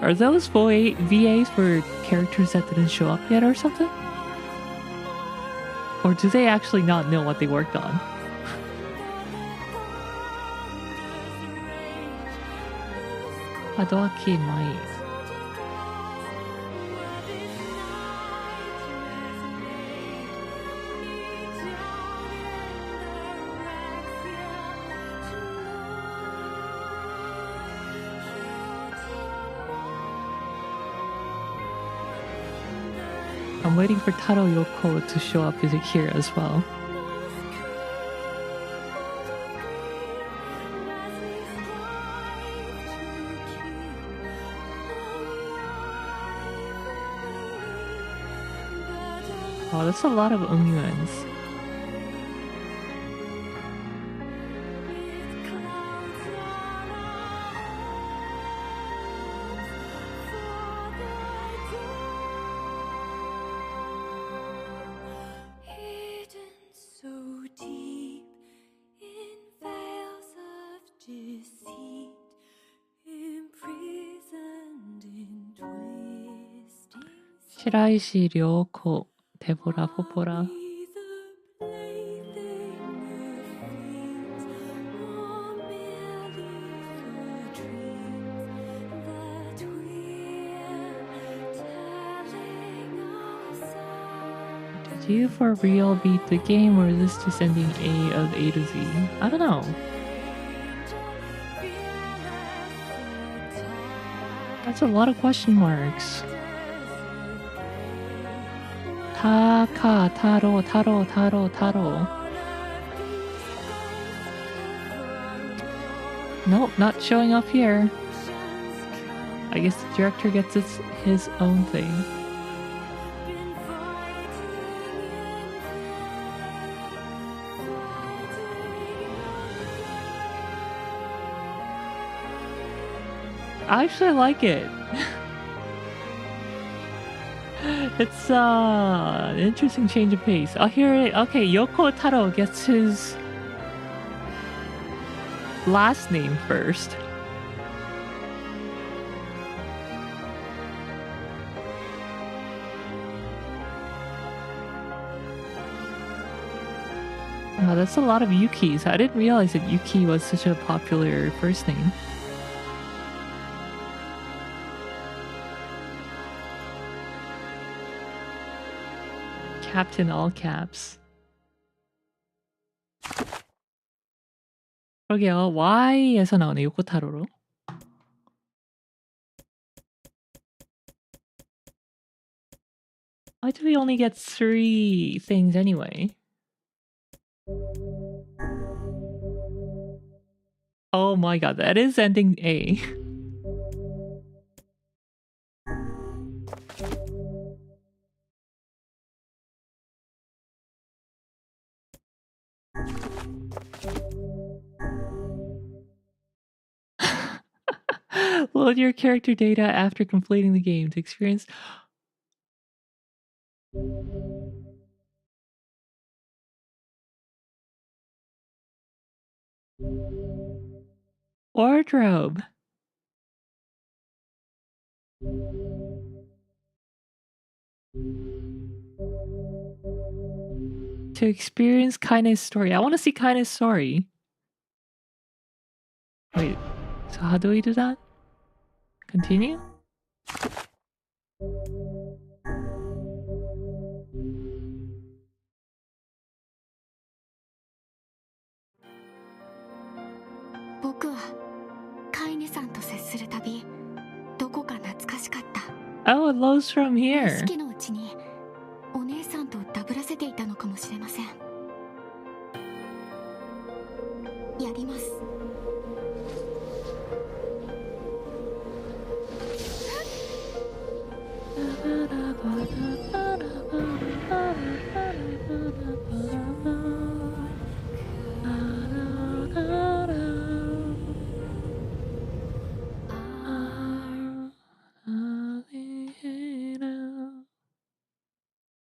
Are those VAs for characters that didn't show up yet or something? Or do they actually not know what they worked on? Hadoaki Mai. I'm waiting for Taro Yoko to show up here as well. Oh, that's a lot of onions. 시라이시 료코 데보라 포포라. Did you for real beat the game, or is this just ending A of A to Z? I don't know. That's a lot of question marks. Taka, Taro, Taro, Taro, Taro. Nope, not showing up here. I guess the director gets his own thing. I actually like it. It's an interesting change of pace. Oh, here it. Okay, Yoko Taro gets his last name first. Wow, that's a lot of Yukis. I didn't realize that Yuki was such a popular first name. Captain all caps. 그러게요. Y에서 나오네. 요코타로로. Why do we only get 3 things anyway? Oh my god, that is ending A. Load your character data after completing the game to experience... Wardrobe. To experience Kaine's story. I want to see Kaine's story. Wait, so how do we do that? Continue? Oh, it loads from here. お姉さんとダブらせていたのかもしれません。やります。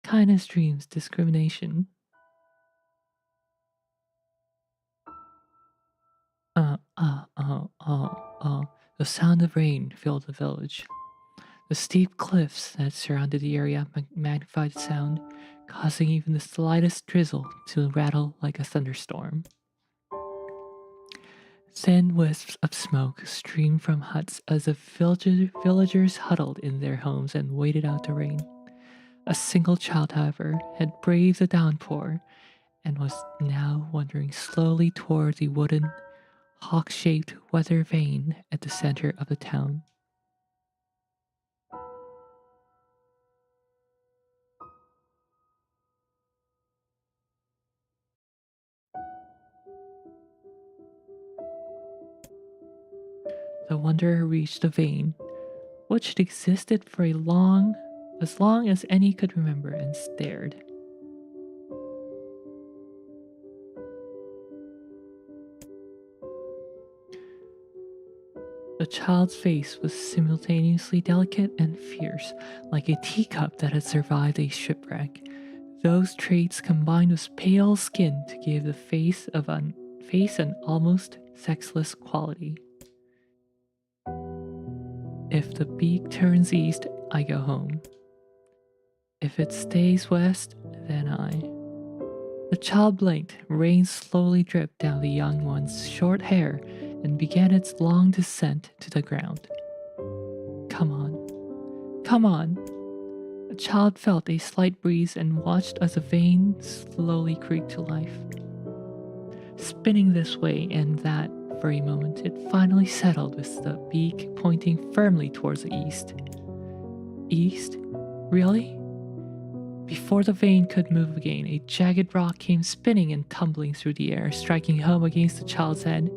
Kindness dreams discrimination. The sound of rain filled the village. The steep cliffs that surrounded the area magnified the sound, causing even the slightest drizzle to rattle like a thunderstorm. Thin wisps of smoke streamed from huts as the villagers huddled in their homes and waited out the rain. A single child, however, had braved the downpour and was now wandering slowly toward the wooden, hawk-shaped weather vane at the center of the town. The wanderer reached the vane, which had existed for as long as any could remember, and stared. The child's face was simultaneously delicate and fierce, like a teacup that had survived a shipwreck. Those traits combined with pale skin to give the face an almost sexless quality. If the beak turns east, I go home. If it stays west, then I. The child blinked, rain slowly dripped down the young one's short hair and began its long descent to the ground. Come on, come on. The child felt a slight breeze and watched as the vane slowly creaked to life. Spinning this way and that for a moment, it finally settled with the beak pointing firmly towards the east. East? Really? Before the vane could move again, a jagged rock came spinning and tumbling through the air, striking home against the child's head.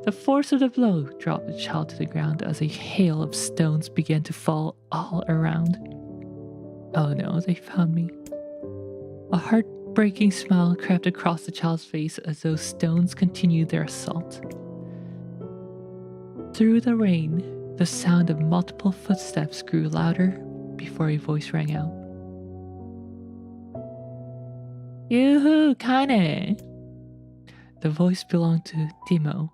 The force of the blow dropped the child to the ground as a hail of stones began to fall all around. Oh no, they found me. A heartbreaking smile crept across the child's face as those stones continued their assault. Through the rain, the sound of multiple footsteps grew louder before a voice rang out. Yoo-hoo, Kaine! The voice belonged to Timo,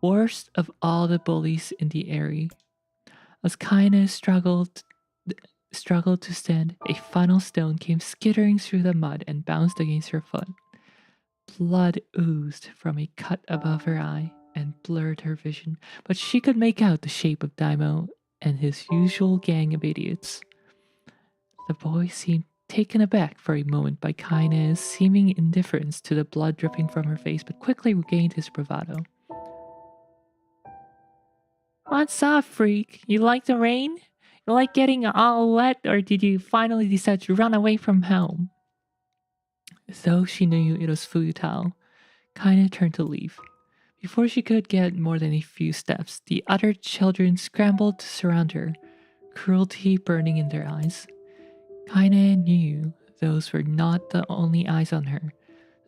worst of all the bullies in the area. As Kaine struggled to stand, a final stone came skittering through the mud and bounced against her foot. Blood oozed from a cut above her eye and blurred her vision, but she could make out the shape of Daimo and his usual gang of idiots. The boy seemed taken aback for a moment by Kaine's seeming indifference to the blood dripping from her face, but quickly regained his bravado. What's up, freak? You like the rain? You like getting all wet, or did you finally decide to run away from home? As though she knew it was futile, Kaine turned to leave. Before she could get more than a few steps, the other children scrambled to surround her, cruelty burning in their eyes. Kaine knew those were not the only eyes on her.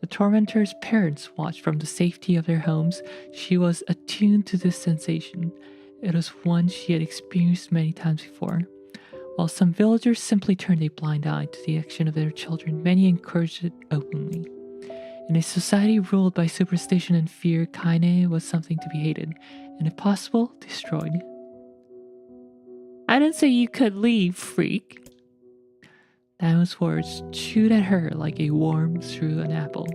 The tormentor's parents watched from the safety of their homes. She was attuned to this sensation. It was one she had experienced many times before. While some villagers simply turned a blind eye to the action of their children, many encouraged it openly. In a society ruled by superstition and fear, Kaine was something to be hated, and if possible, destroyed. I didn't say you could leave, freak. Daimo's words chewed at her like a worm through an apple.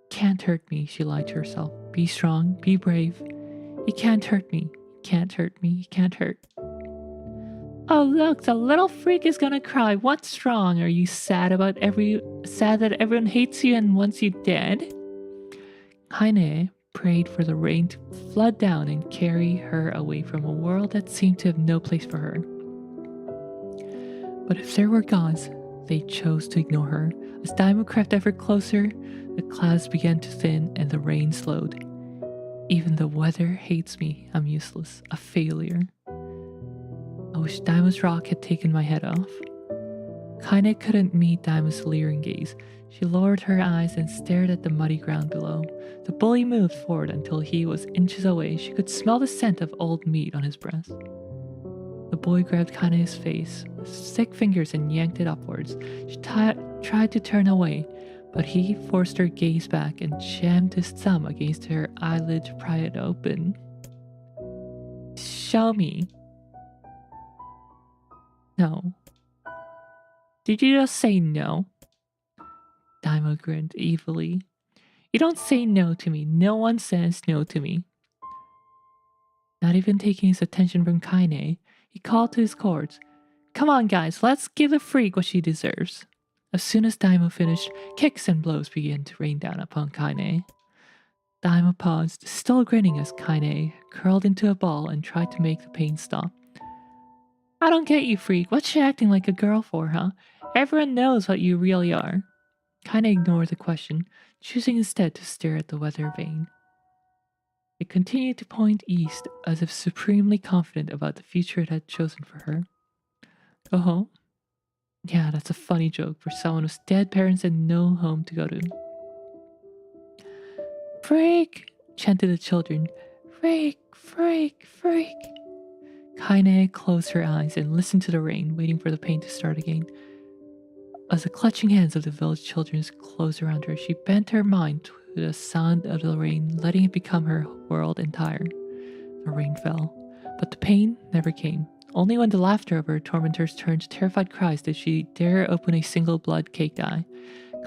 Can't hurt me, she lied to herself. Be strong, be brave. He can't hurt me, he can't hurt me, he can't hurt. Oh look, the little freak is gonna cry. What's wrong? Are you sad that everyone hates you and wants you dead? Kaine prayed for the rain to flood down and carry her away from a world that seemed to have no place for her. But if there were gods, they chose to ignore her. As Daimo crept ever closer, the clouds began to thin and the rain slowed. Even the weather hates me. I'm useless, a failure. I wish Daimo's rock had taken my head off. Kaine couldn't meet Daimo's leering gaze. She lowered her eyes and stared at the muddy ground below. The bully moved forward until he was inches away. She could smell the scent of old meat on his breast. The boy grabbed Kaine's face with thick fingers and yanked it upwards. She tried to turn away, but he forced her gaze back and jammed his thumb against her eyelid to pry it open. Show me. No. Did you just say no? Daimo grinned evilly. You don't say no to me. No one says no to me. Not even taking his attention from Kaine, he called to his cohorts. Come on guys, let's give the freak what she deserves. As soon as Daimo finished, kicks and blows began to rain down upon Kaine. Daimo paused, still grinning as Kaine curled into a ball and tried to make the pain stop. I don't get you, freak. What's she acting like a girl for, huh? Everyone knows what you really are. Kaine ignored the question, choosing instead to stare at the weather vane. It continued to point east as if supremely confident about the future it had chosen for her. Go home? Yeah, that's a funny joke for someone with dead parents and no home to go to. Freak! Chanted the children. Freak, freak, freak. Kaine closed her eyes and listened to the rain, waiting for the pain to start again. As the clutching hands of the village children closed around her, she bent her mind to the sound of the rain, letting it become her world entire. The rain fell, but the pain never came. Only when the laughter of her tormentors turned to terrified cries did she dare open a single blood-caked eye.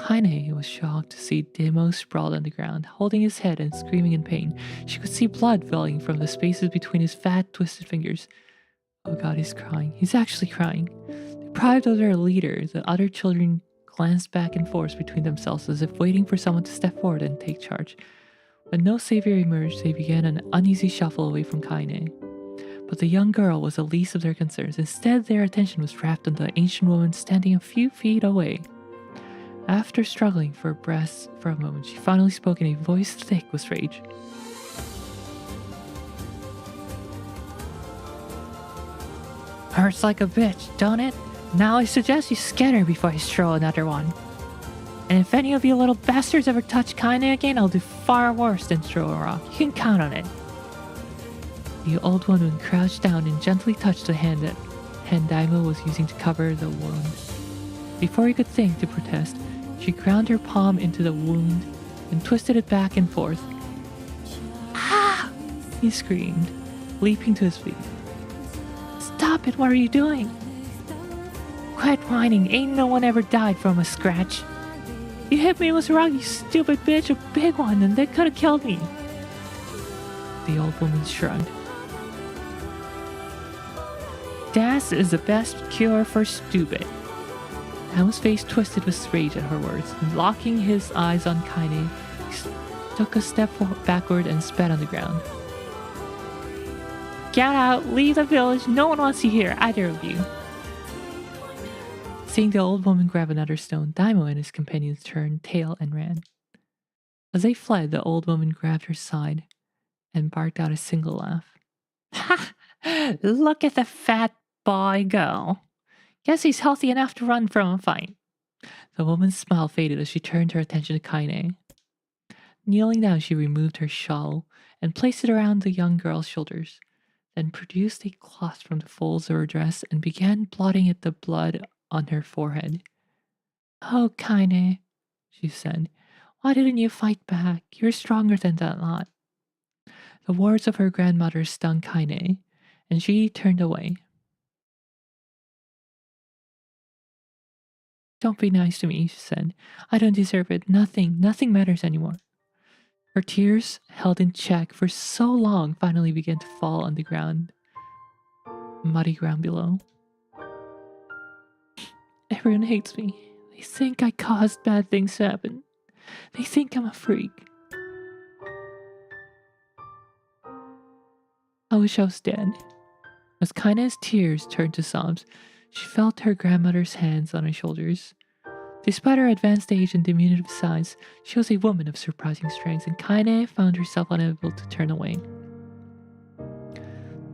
Kaine was shocked to see Daimo sprawled on the ground, holding his head and screaming in pain. She could see blood welling from the spaces between his fat, twisted fingers. Oh god, he's crying. He's actually crying. Deprived of their leader, the other children glanced back and forth between themselves as if waiting for someone to step forward and take charge. When no savior emerged, they began an uneasy shuffle away from Kaine. But the young girl was the least of their concerns. Instead, their attention was wrapped on the ancient woman standing a few feet away. After struggling for breath for a moment, she finally spoke in a voice thick with rage. Hurts like a bitch, don't it? Now I suggest you scatter before I throw another one. And if any of you little bastards ever touch Kaine again, I'll do far worse than throw a rock. You can count on it. The old woman crouched down and gently touched the hand that Daimo was using to cover the wound. Before he could think to protest, she ground her palm into the wound and twisted it back and forth. Ah! He screamed, leaping to his feet. Stop it, what are you doing? Quit whining, ain't no one ever died from a scratch. You hit me with a rock, you stupid bitch, a big one, and that could have killed me. The old woman shrugged. Death is the best cure for stupid. Daimo's face twisted with rage at her words, and locking his eyes on Kaine, he took a step backward and spat on the ground. Get out! Leave the village! No one wants you here, either of you! Seeing the old woman grab another stone, Daimo and his companions turned tail and ran. As they fled, the old woman grabbed her side and barked out a single laugh. Ha! Look at the fat boy go! Guess he's healthy enough to run from a fight. The woman's smile faded as she turned her attention to Kaine. Kneeling down, she removed her shawl and placed it around the young girl's shoulders, then produced a cloth from the folds of her dress and began blotting at the blood on her forehead. Oh, Kaine, she said, why didn't you fight back? You're stronger than that lot. The words of her grandmother stung Kaine, and she turned away. Don't be nice to me, she said. I don't deserve it. Nothing matters anymore. Her tears, held in check for so long, finally began to fall on the ground. Muddy ground below. Everyone hates me. They think I caused bad things to happen. They think I'm a freak. I wish I was dead. As Kaine's tears turned to sobs, she felt her grandmother's hands on her shoulders. Despite her advanced age and diminutive size, she was a woman of surprising strength, and Kaine found herself unable to turn away.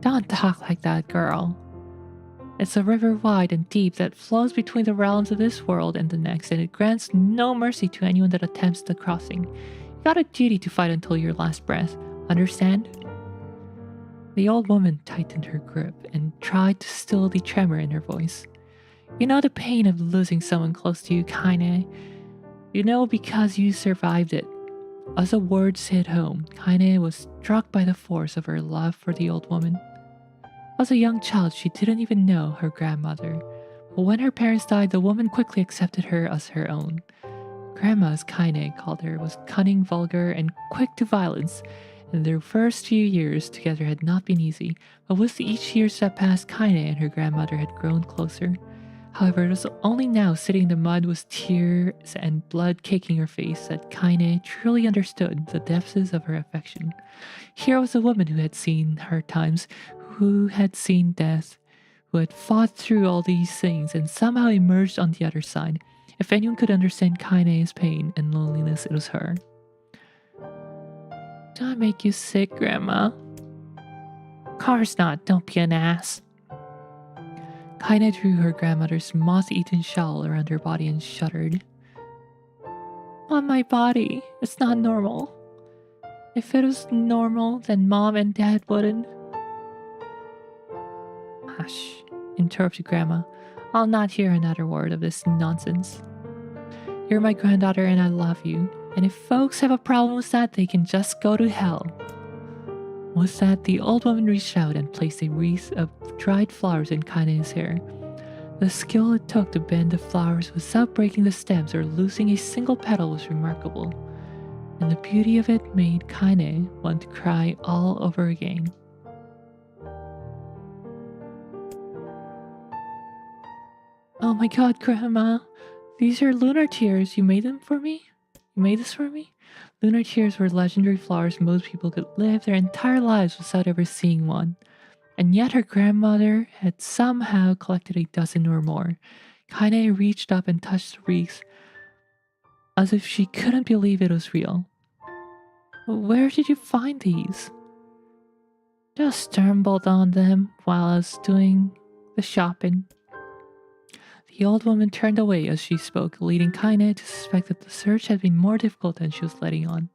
Don't talk like that, girl. It's a river wide and deep that flows between the realms of this world and the next, and it grants no mercy to anyone that attempts the crossing. You got a duty to fight until your last breath. Understand? The old woman tightened her grip and tried to still the tremor in her voice. You know the pain of losing someone close to you, Kaine. You know because you survived it. As the words hit home, Kaine was struck by the force of her love for the old woman. As a young child, she didn't even know her grandmother. But when her parents died, the woman quickly accepted her as her own. Grandma, as Kaine called her, was cunning, vulgar, and quick to violence, and their first few years together had not been easy, but with each year that passed, Kaine and her grandmother had grown closer. However, it was only now, sitting in the mud with tears and blood caking her face, that Kaine truly understood the depths of her affection. Here was a woman who had seen hard times, who had seen death, who had fought through all these things and somehow emerged on the other side. If anyone could understand Kaine's pain and loneliness, it was her. Do I make you sick, Grandma? Of course not, don't be an ass. Kaine drew her grandmother's moth-eaten shawl around her body and shuddered. On my body, it's not normal. If it was normal, then Mom and Dad wouldn't. Hush, interrupted Grandma. I'll not hear another word of this nonsense. You're my granddaughter and I love you. And if folks have a problem with that, they can just go to hell. With that, the old woman reached out and placed a wreath of dried flowers in Kaine's hair. The skill it took to bend the flowers without breaking the stems or losing a single petal was remarkable, and the beauty of it made Kaine want to cry all over again. Oh my god, Grandma! These are lunar tears. You made them for me? You made this for me? Lunar tears were legendary flowers most people could live their entire lives without ever seeing one. And yet her grandmother had somehow collected a dozen or more. Kaine reached up and touched the wreath as if she couldn't believe it was real. Where did you find these? Just stumbled on them while I was doing the shopping. The old woman turned away as she spoke, leading Kaine to suspect that the search had been more difficult than she was letting on.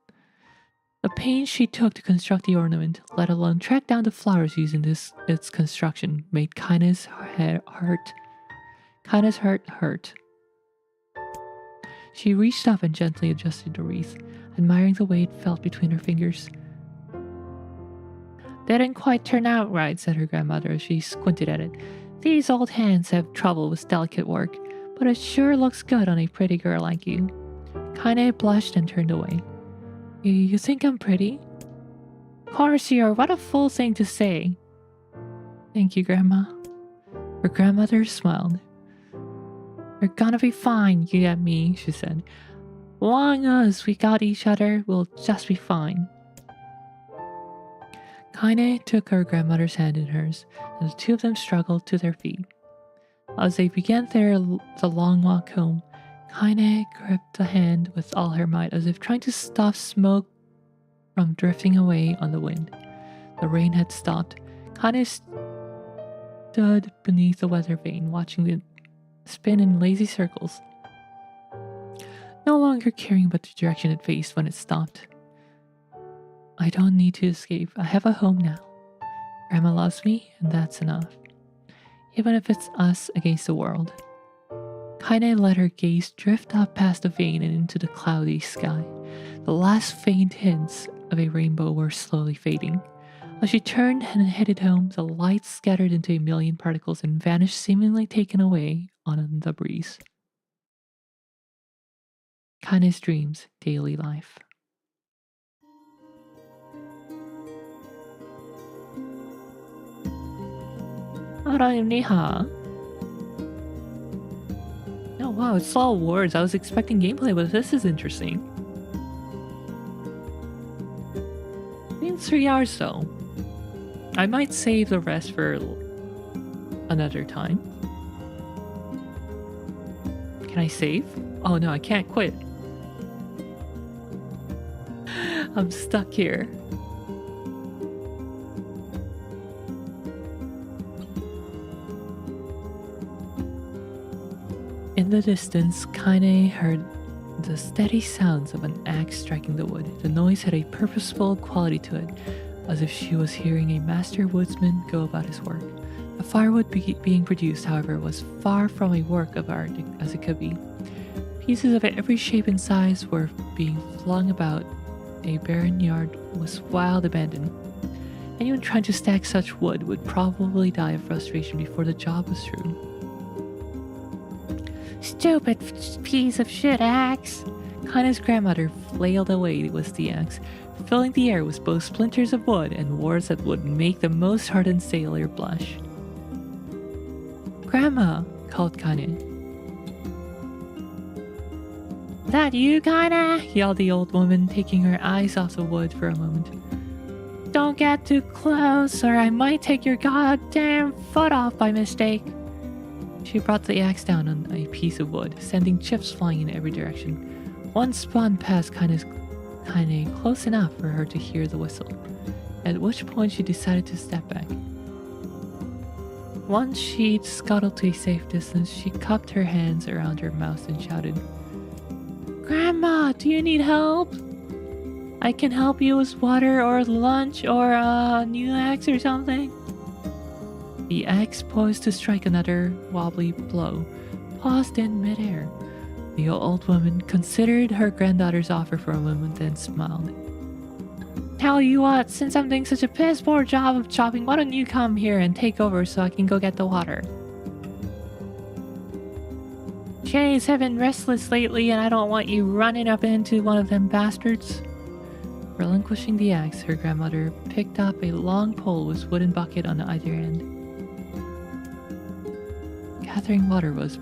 The pains she took to construct the ornament, let alone track down the flowers used in its construction, made Kaine's heart hurt. She reached up and gently adjusted the wreath, admiring the way it felt between her fingers. Didn't quite turn out right, said her grandmother as she squinted at it. These old hands have trouble with delicate work, but it sure looks good on a pretty girl like you. Kaine blushed and turned away. You think I'm pretty? Of course you are. What a fool thing to say. Thank you, Grandma. Her grandmother smiled. We're gonna be fine, you and me, she said. Long as we got each other, we'll just be fine. Kaine took her grandmother's hand in hers, and the two of them struggled to their feet. As they began the long walk home, Kaine gripped the hand with all her might, as if trying to stop smoke from drifting away on the wind. The rain had stopped. Kaine stood beneath the weather vane, watching it spin in lazy circles, no longer caring about the direction it faced when it stopped. I don't need to escape. I have a home now. Grandma loves me, and that's enough. Even if it's us against the world. Kaine let her gaze drift up past the vane and into the cloudy sky. The last faint hints of a rainbow were slowly fading. As she turned and headed home, the lights scattered into a million particles and vanished, seemingly taken away on the breeze. Kaine's dreams, daily life. Niha. Oh wow, it's all words. I was expecting gameplay, but this is interesting. It's 3 hours though. I might save the rest for another time. Can I save? Oh no, I can't quit. I'm stuck here. In the distance, Kaine heard the steady sounds of an axe striking the wood. The noise had a purposeful quality to it, as if she was hearing a master woodsman go about his work. The firewood being produced, however, was far from a work of art as it could be. Pieces of every shape and size were being flung about. A barren yard was wild abandoned. Anyone trying to stack such wood would probably die of frustration before the job was through. Stupid piece of shit axe! Kaine's grandmother flailed away with the axe, filling the air with both splinters of wood and words that would make the most hardened sailor blush. Grandma, called Kaine. That you, Kaine? Yelled the old woman, taking her eyes off the wood for a moment. Don't get too close, or I might take your goddamn foot off by mistake. She brought the axe down on a piece of wood, sending chips flying in every direction. One spun past Kaine close enough for her to hear the whistle, at which point she decided to step back. Once she'd scuttled to a safe distance, she cupped her hands around her mouth and shouted, Grandma, do you need help? I can help you with water or lunch or a new axe or something. The axe, poised to strike another wobbly blow, paused in midair. The old woman considered her granddaughter's offer for a moment, then smiled. Tell you what, since I'm doing such a piss poor job of chopping, why don't you come here and take over so I can go get the water? Jays have been restless lately and I don't want you running up into one of them bastards. Relinquishing the axe, her grandmother picked up a long pole with wooden bucket on either end. Gathering water was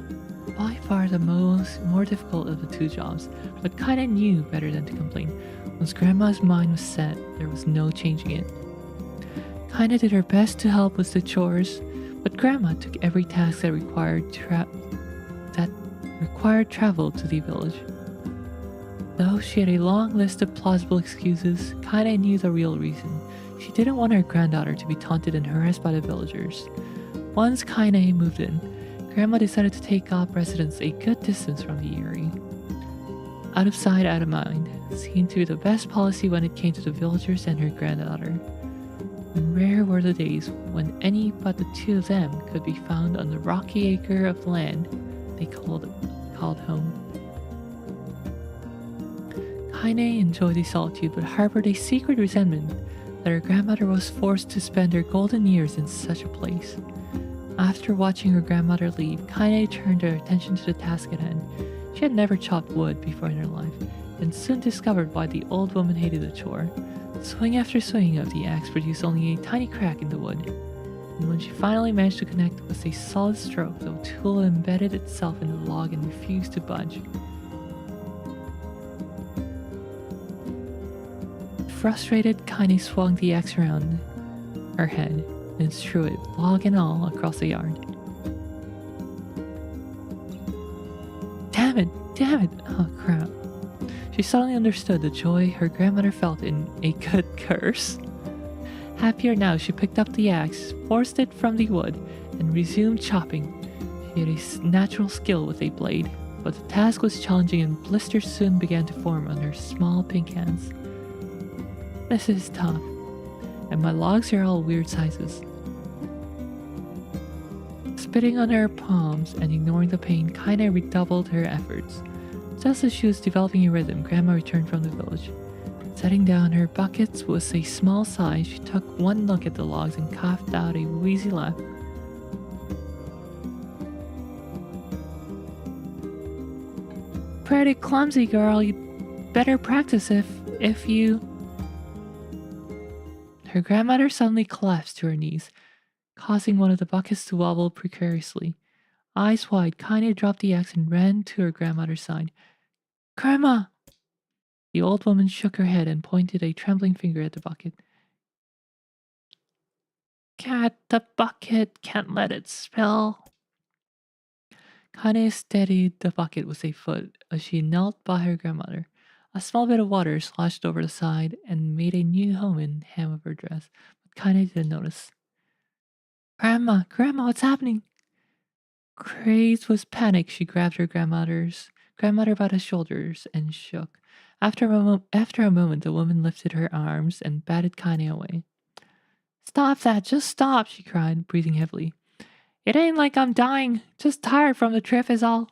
by far the more difficult of the two jobs, but Kaine knew better than to complain. Once Grandma's mind was set, there was no changing it. Kaine did her best to help with the chores, but Grandma took every task that required travel to the village. Though she had a long list of plausible excuses, Kaine knew the real reason. She didn't want her granddaughter to be taunted and harassed by the villagers. Once Kaine moved in, Grandma decided to take up residence a good distance from the eyrie. Out of sight, out of mind seemed to be the best policy when it came to the villagers and her granddaughter. And rare were the days when any but the two of them could be found on the rocky acre of land they called home. Kaine enjoyed the solitude, but harbored a secret resentment that her grandmother was forced to spend her golden years in such a place. After watching her grandmother leave, Kaine turned her attention to the task at hand. She had never chopped wood before in her life, and soon discovered why the old woman hated the chore. Swing after swing of the axe produced only a tiny crack in the wood. And when she finally managed to connect, it was a solid stroke. The tool embedded itself in the log and refused to budge. Frustrated, Kaine swung the axe around her head and threw it, log and all, across the yard. Damn it! Damn it! Oh crap. She suddenly understood the joy her grandmother felt in a good curse. Happier now, she picked up the axe, forced it from the wood, and resumed chopping. She had a natural skill with a blade, but the task was challenging and blisters soon began to form on her small pink hands. This is tough, and my logs are all weird sizes. Spitting on her palms and ignoring the pain, Kaine redoubled her efforts. Just as she was developing a rhythm, Grandma returned from the village. Setting down her buckets with a small sigh, she took one look at the logs and coughed out a wheezy laugh. Pretty clumsy, girl. You better practice if you... Her grandmother suddenly collapsed to her knees, causing one of the buckets to wobble precariously. Eyes wide, Kaine dropped the axe and ran to her grandmother's side. Grandma! The old woman shook her head and pointed a trembling finger at the bucket. Cat, the bucket, can't let it spill. Kaine steadied the bucket with a foot as she knelt by her grandmother. A small bit of water sloshed over the side and made a new home in the hem of her dress, but Kaine didn't notice. Grandma, what's happening? Crazed with panic, she grabbed her grandmother by the shoulders and shook. After a moment, the woman lifted her arms and batted Kaine away. Stop that, just stop, she cried, breathing heavily. It ain't like I'm dying, just tired from the trip is all.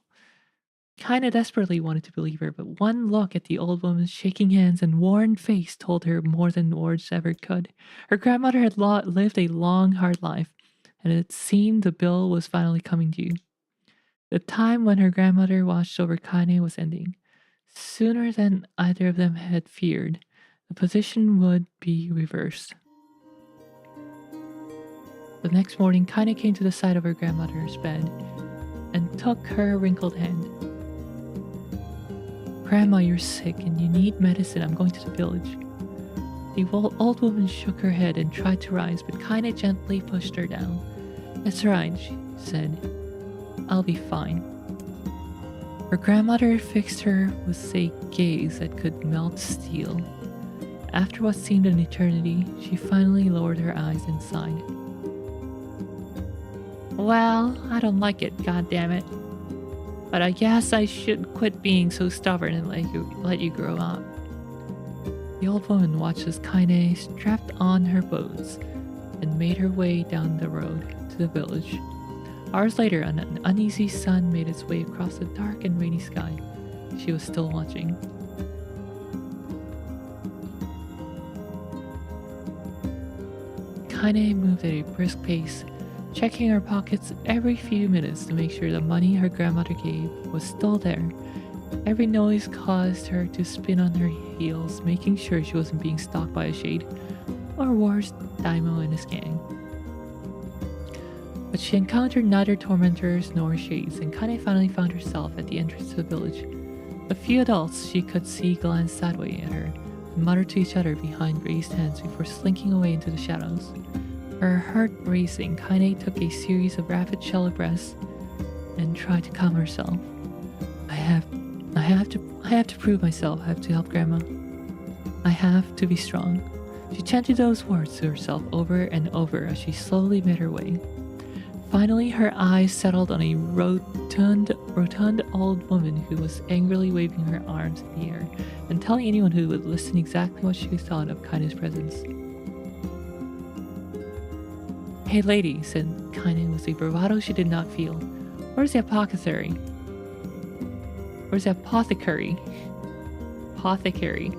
Kaine desperately wanted to believe her, but one look at the old woman's shaking hands and worn face told her more than words ever could. Her grandmother had lived a long, hard life, and it seemed the bill was finally coming due. The time when her grandmother watched over Kaine was ending. Sooner than either of them had feared, the position would be reversed. The next morning, Kaine came to the side of her grandmother's bed and took her wrinkled hand. Grandma, you're sick and you need medicine. I'm going to the village. The old woman shook her head and tried to rise, but Kaine gently pushed her down. It's right, she said. I'll be fine. Her grandmother fixed her with a gaze that could melt steel. After what seemed an eternity, she finally lowered her eyes and sighed. Well, I don't like it, goddammit. But I guess I should quit being so stubborn and let you grow up. The old woman watched as Kaine strapped on her boots and made her way down the road to the village. Hours later, an uneasy sun made its way across the dark and rainy sky. She was still watching. Kaine moved at a brisk pace, checking her pockets every few minutes to make sure the money her grandmother gave was still there. Every noise caused her to spin on her heels, making sure she wasn't being stalked by a shade, or worse, Daimo and his gang. But she encountered neither tormentors nor shades, and Kaine finally found herself at the entrance to the village. A few adults she could see glanced that way at her, and muttered to each other behind raised hands before slinking away into the shadows. Her heart racing, Kaine took a series of rapid shallow breaths and tried to calm herself. I have to prove myself. I have to help Grandma. I have to be strong. She chanted those words to herself over and over as she slowly made her way. Finally, her eyes settled on a rotund old woman who was angrily waving her arms in the air and telling anyone who would listen exactly what she thought of Kaine's presence. Hey lady, said Kaine with a bravado she did not feel. Where's the apothecary? Where's the apothecary? Apothecary.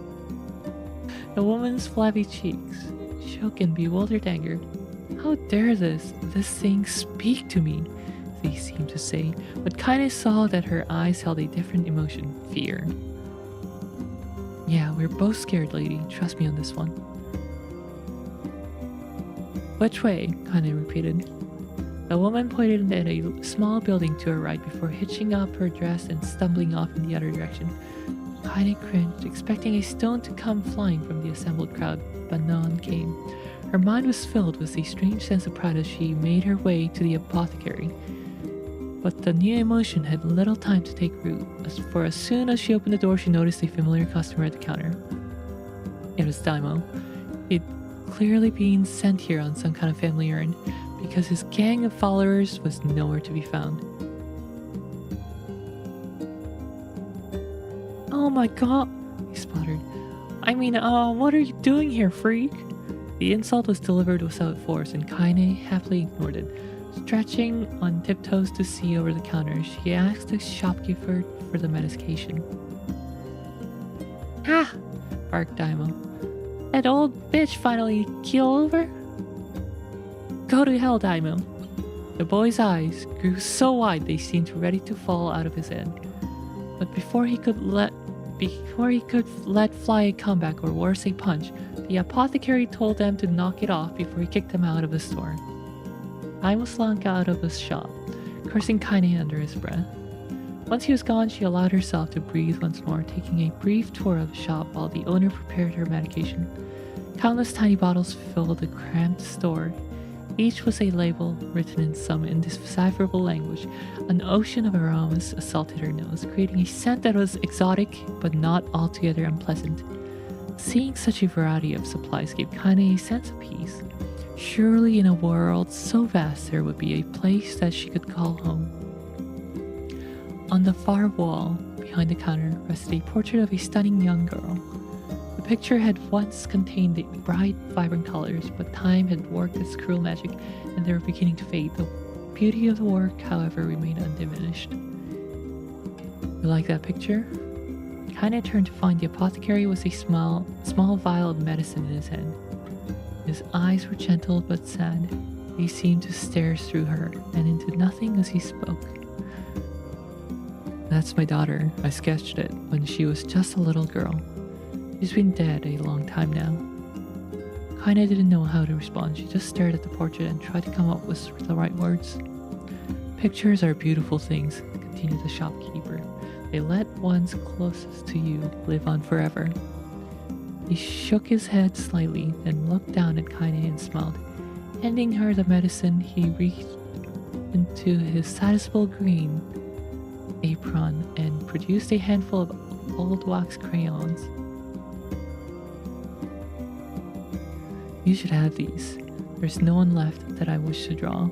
The woman's flabby cheeks shook in bewildered anger. How dare this thing speak to me? They seemed to say, but Kaine saw that her eyes held a different emotion, fear. Yeah, we're both scared, lady. Trust me on this one. Which way? Kaine repeated. The woman pointed at a small building to her right before hitching up her dress and stumbling off in the other direction. Kaine cringed, expecting a stone to come flying from the assembled crowd, but none came. Her mind was filled with a strange sense of pride as she made her way to the apothecary. But the new emotion had little time to take root, for as soon as she opened the door, she noticed a familiar customer at the counter. It was Daimo. He'd clearly been sent here on some kind of family errand, because his gang of followers was nowhere to be found. Oh my god, he sputtered. I mean, what are you doing here, freak? The insult was delivered without force, and Kaine happily ignored it. Stretching on tiptoes to see over the counter, she asked the shopkeeper for the medication. Ha! Barked Daimo. That old bitch finally keel over? Go to hell, Daimo. The boy's eyes grew so wide they seemed ready to fall out of his head. But before he could let fly a comeback or worse a punch, the apothecary told them to knock it off before he kicked them out of the store. Daimo slunk out of the shop, cursing Kaine under his breath. Once he was gone, she allowed herself to breathe once more, taking a brief tour of the shop while the owner prepared her medication. Countless tiny bottles filled the cramped store. Each was a label written in some indecipherable language. An ocean of aromas assaulted her nose, creating a scent that was exotic but not altogether unpleasant. Seeing such a variety of supplies gave Kaine a sense of peace. Surely in a world so vast there would be a place that she could call home. On the far wall, behind the counter, rested a portrait of a stunning young girl. The picture had once contained bright, vibrant colors, but time had worked its cruel magic, and they were beginning to fade. The beauty of the work, however, remained undiminished. You like that picture? Kaine turned to find the apothecary with a small vial of medicine in his hand. His eyes were gentle but sad. He seemed to stare through her and into nothing as he spoke. That's my daughter. I sketched it when she was just a little girl. She's been dead a long time now. Kaine didn't know how to respond. She just stared at the portrait and tried to come up with the right words. Pictures are beautiful things, continued the shopkeeper. They let ones closest to you live on forever. He shook his head slightly, then looked down at Kaine and smiled. Handing her the medicine, he reached into his satisful green apron and produced a handful of old wax crayons. You should have these. There's no one left that I wish to draw.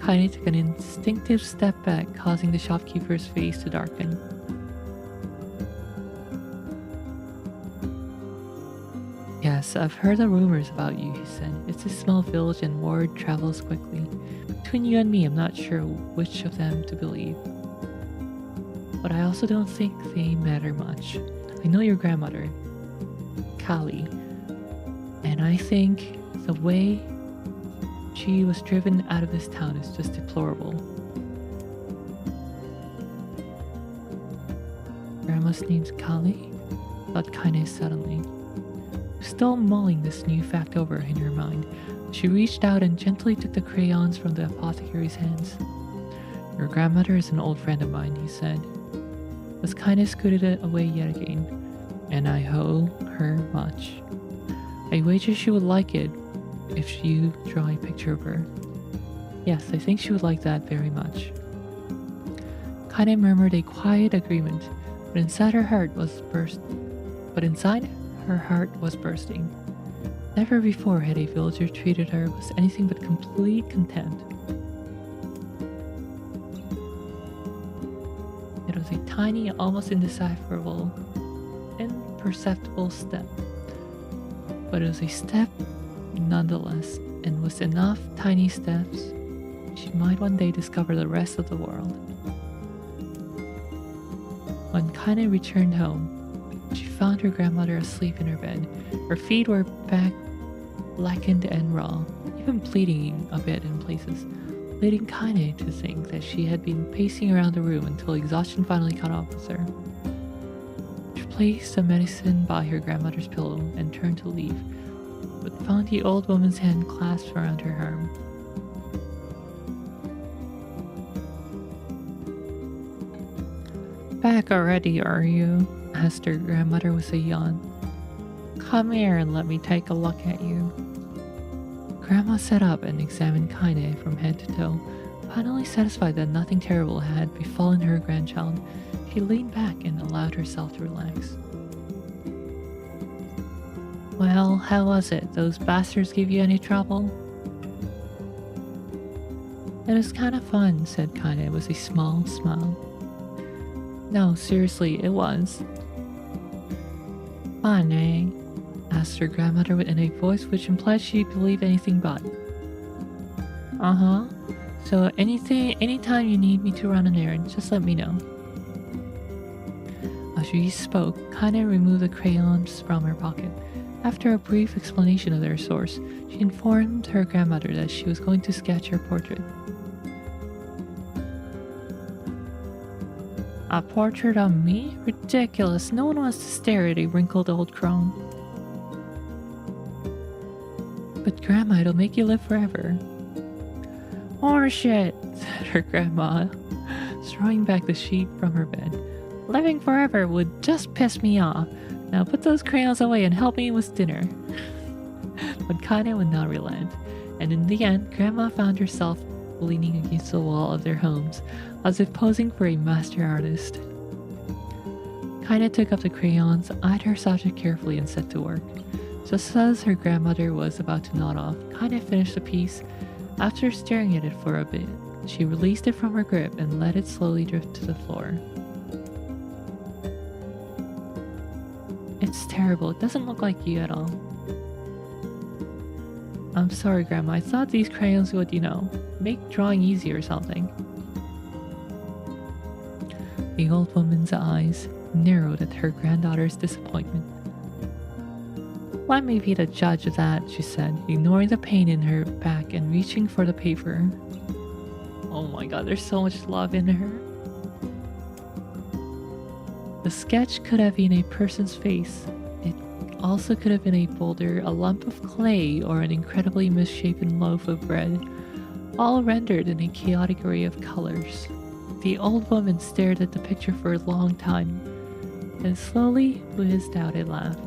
Kaine took an instinctive step back, causing the shopkeeper's face to darken. Yes, I've heard the rumors about you, he said. It's a small village and word travels quickly. Between you and me, I'm not sure which of them to believe. But I also don't think they matter much. I know your grandmother, Kali, and I think the way she was driven out of this town is just deplorable. Grandma's name's Kali? Thought Kaine suddenly. Still mulling this new fact over in her mind, she reached out and gently took the crayons from the apothecary's hands. Your grandmother is an old friend of mine, he said. As Kaine scooted it away yet again, and I owe her much. I wager she would like it if you draw a picture of her. Yes, I think she would like that very much. Kaine murmured a quiet agreement, but inside her heart was bursting. Never before had a villager treated her with anything but complete contempt. It was a tiny, almost imperceptible step. But it was a step nonetheless, and with enough tiny steps, she might one day discover the rest of the world. When Kaine returned home, she found her grandmother asleep in her bed. Her feet were back blackened and raw, even bleeding a bit in places, leading Kaine to think that she had been pacing around the room until exhaustion finally caught up with her. She placed the medicine by her grandmother's pillow and turned to leave, but found the old woman's hand clasped around her arm. "Back already, are you?" asked her grandmother with a yawn. "Come here and let me take a look at you." Grandma sat up and examined Kaine from head to toe. Finally satisfied that nothing terrible had befallen her grandchild, she leaned back and allowed herself to relax. "Well, how was it? Those bastards give you any trouble?" "It was kind of fun," said Kaine with a small smile. "No, seriously, it was." "Fun, eh?" asked her grandmother in a voice which implied she believed anything but. "Uh-huh. So anytime you need me to run an errand, just let me know." As she spoke, Kaine removed the crayons from her pocket. After a brief explanation of their source, she informed her grandmother that she was going to sketch her portrait. "A portrait of me? Ridiculous. No one wants to stare at a wrinkled old crone." "But Grandma, it'll make you live forever." "Horseshit," said her grandma, throwing back the sheet from her bed. "Living forever would just piss me off. Now put those crayons away and help me with dinner." But Kaine would not relent, and in the end, Grandma found herself leaning against the wall of their homes, as if posing for a master artist. Kaine took up the crayons, eyed her subject carefully, and set to work. Just as her grandmother was about to nod off, Kaine finished the piece. After staring at it for a bit, she released it from her grip and let it slowly drift to the floor. "It's terrible. It doesn't look like you at all." "I'm sorry, Grandma. I thought these crayons would, make drawing easy or something." The old woman's eyes narrowed at her granddaughter's disappointment. "Let me be the judge of that," she said, ignoring the pain in her back and reaching for the paper. Oh my god, there's so much love in her. The sketch could have been a person's face. It also could have been a boulder, a lump of clay, or an incredibly misshapen loaf of bread, all rendered in a chaotic array of colors. The old woman stared at the picture for a long time, then slowly whizzed out a laugh.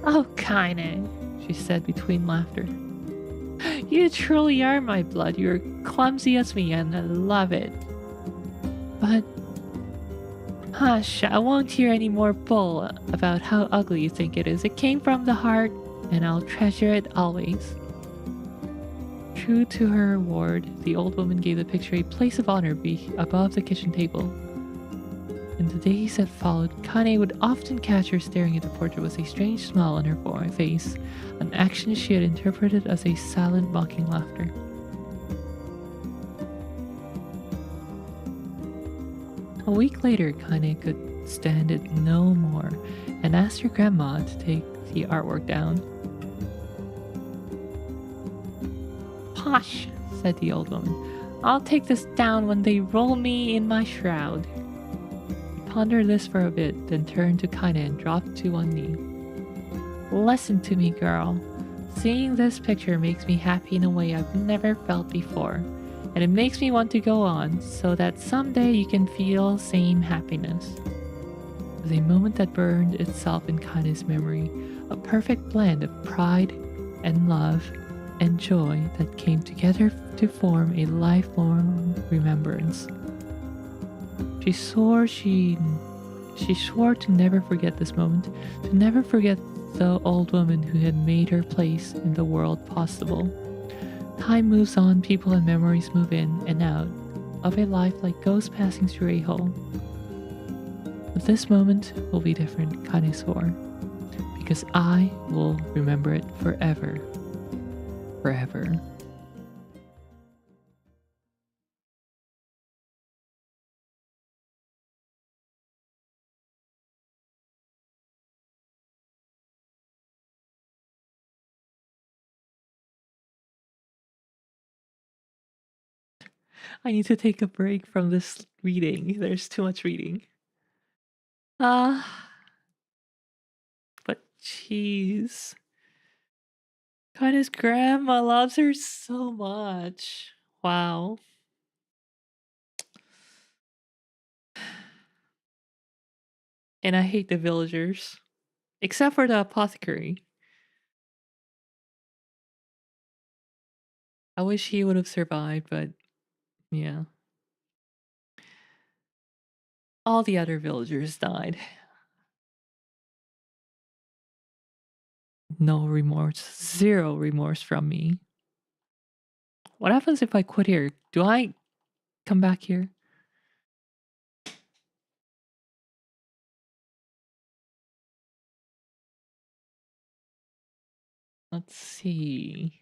"Oh, Kaine," she said between laughter. "You truly are my blood. You're clumsy as me and I love it. But hush, I won't hear any more bull about how ugly you think it is. It came from the heart and I'll treasure it always." True to her word, the old woman gave the picture a place of honor above the kitchen table. In the days that followed, Kaine would often catch her staring at the portrait with a strange smile on her face, an action she had interpreted as a silent, mocking laughter. A week later, Kaine could stand it no more and asked her grandma to take the artwork down. "Posh," said the old woman. "I'll take this down when they roll me in my shroud." He pondered this for a bit, then turned to Kaine and dropped to one knee. "Listen to me, girl. Seeing this picture makes me happy in a way I've never felt before, and it makes me want to go on so that someday you can feel same happiness." It was a moment that burned itself in Kaine's memory, a perfect blend of pride and love and joy that came together to form a lifelong remembrance. She swore to never forget this moment, to never forget the old woman who had made her place in the world possible. Time moves on, people and memories move in and out of a life like ghosts passing through a hole. But this moment will be different, Kaine swore, because I will remember it forever. Forever. I need to take a break from this reading. There's too much reading. Ah, but jeez. Kaida's grandma loves her so much. Wow. And I hate the villagers. Except for the apothecary. I wish he would have survived, but yeah. All the other villagers died. No remorse. Zero remorse from me. What happens if I quit here? Do I come back here? Let's see.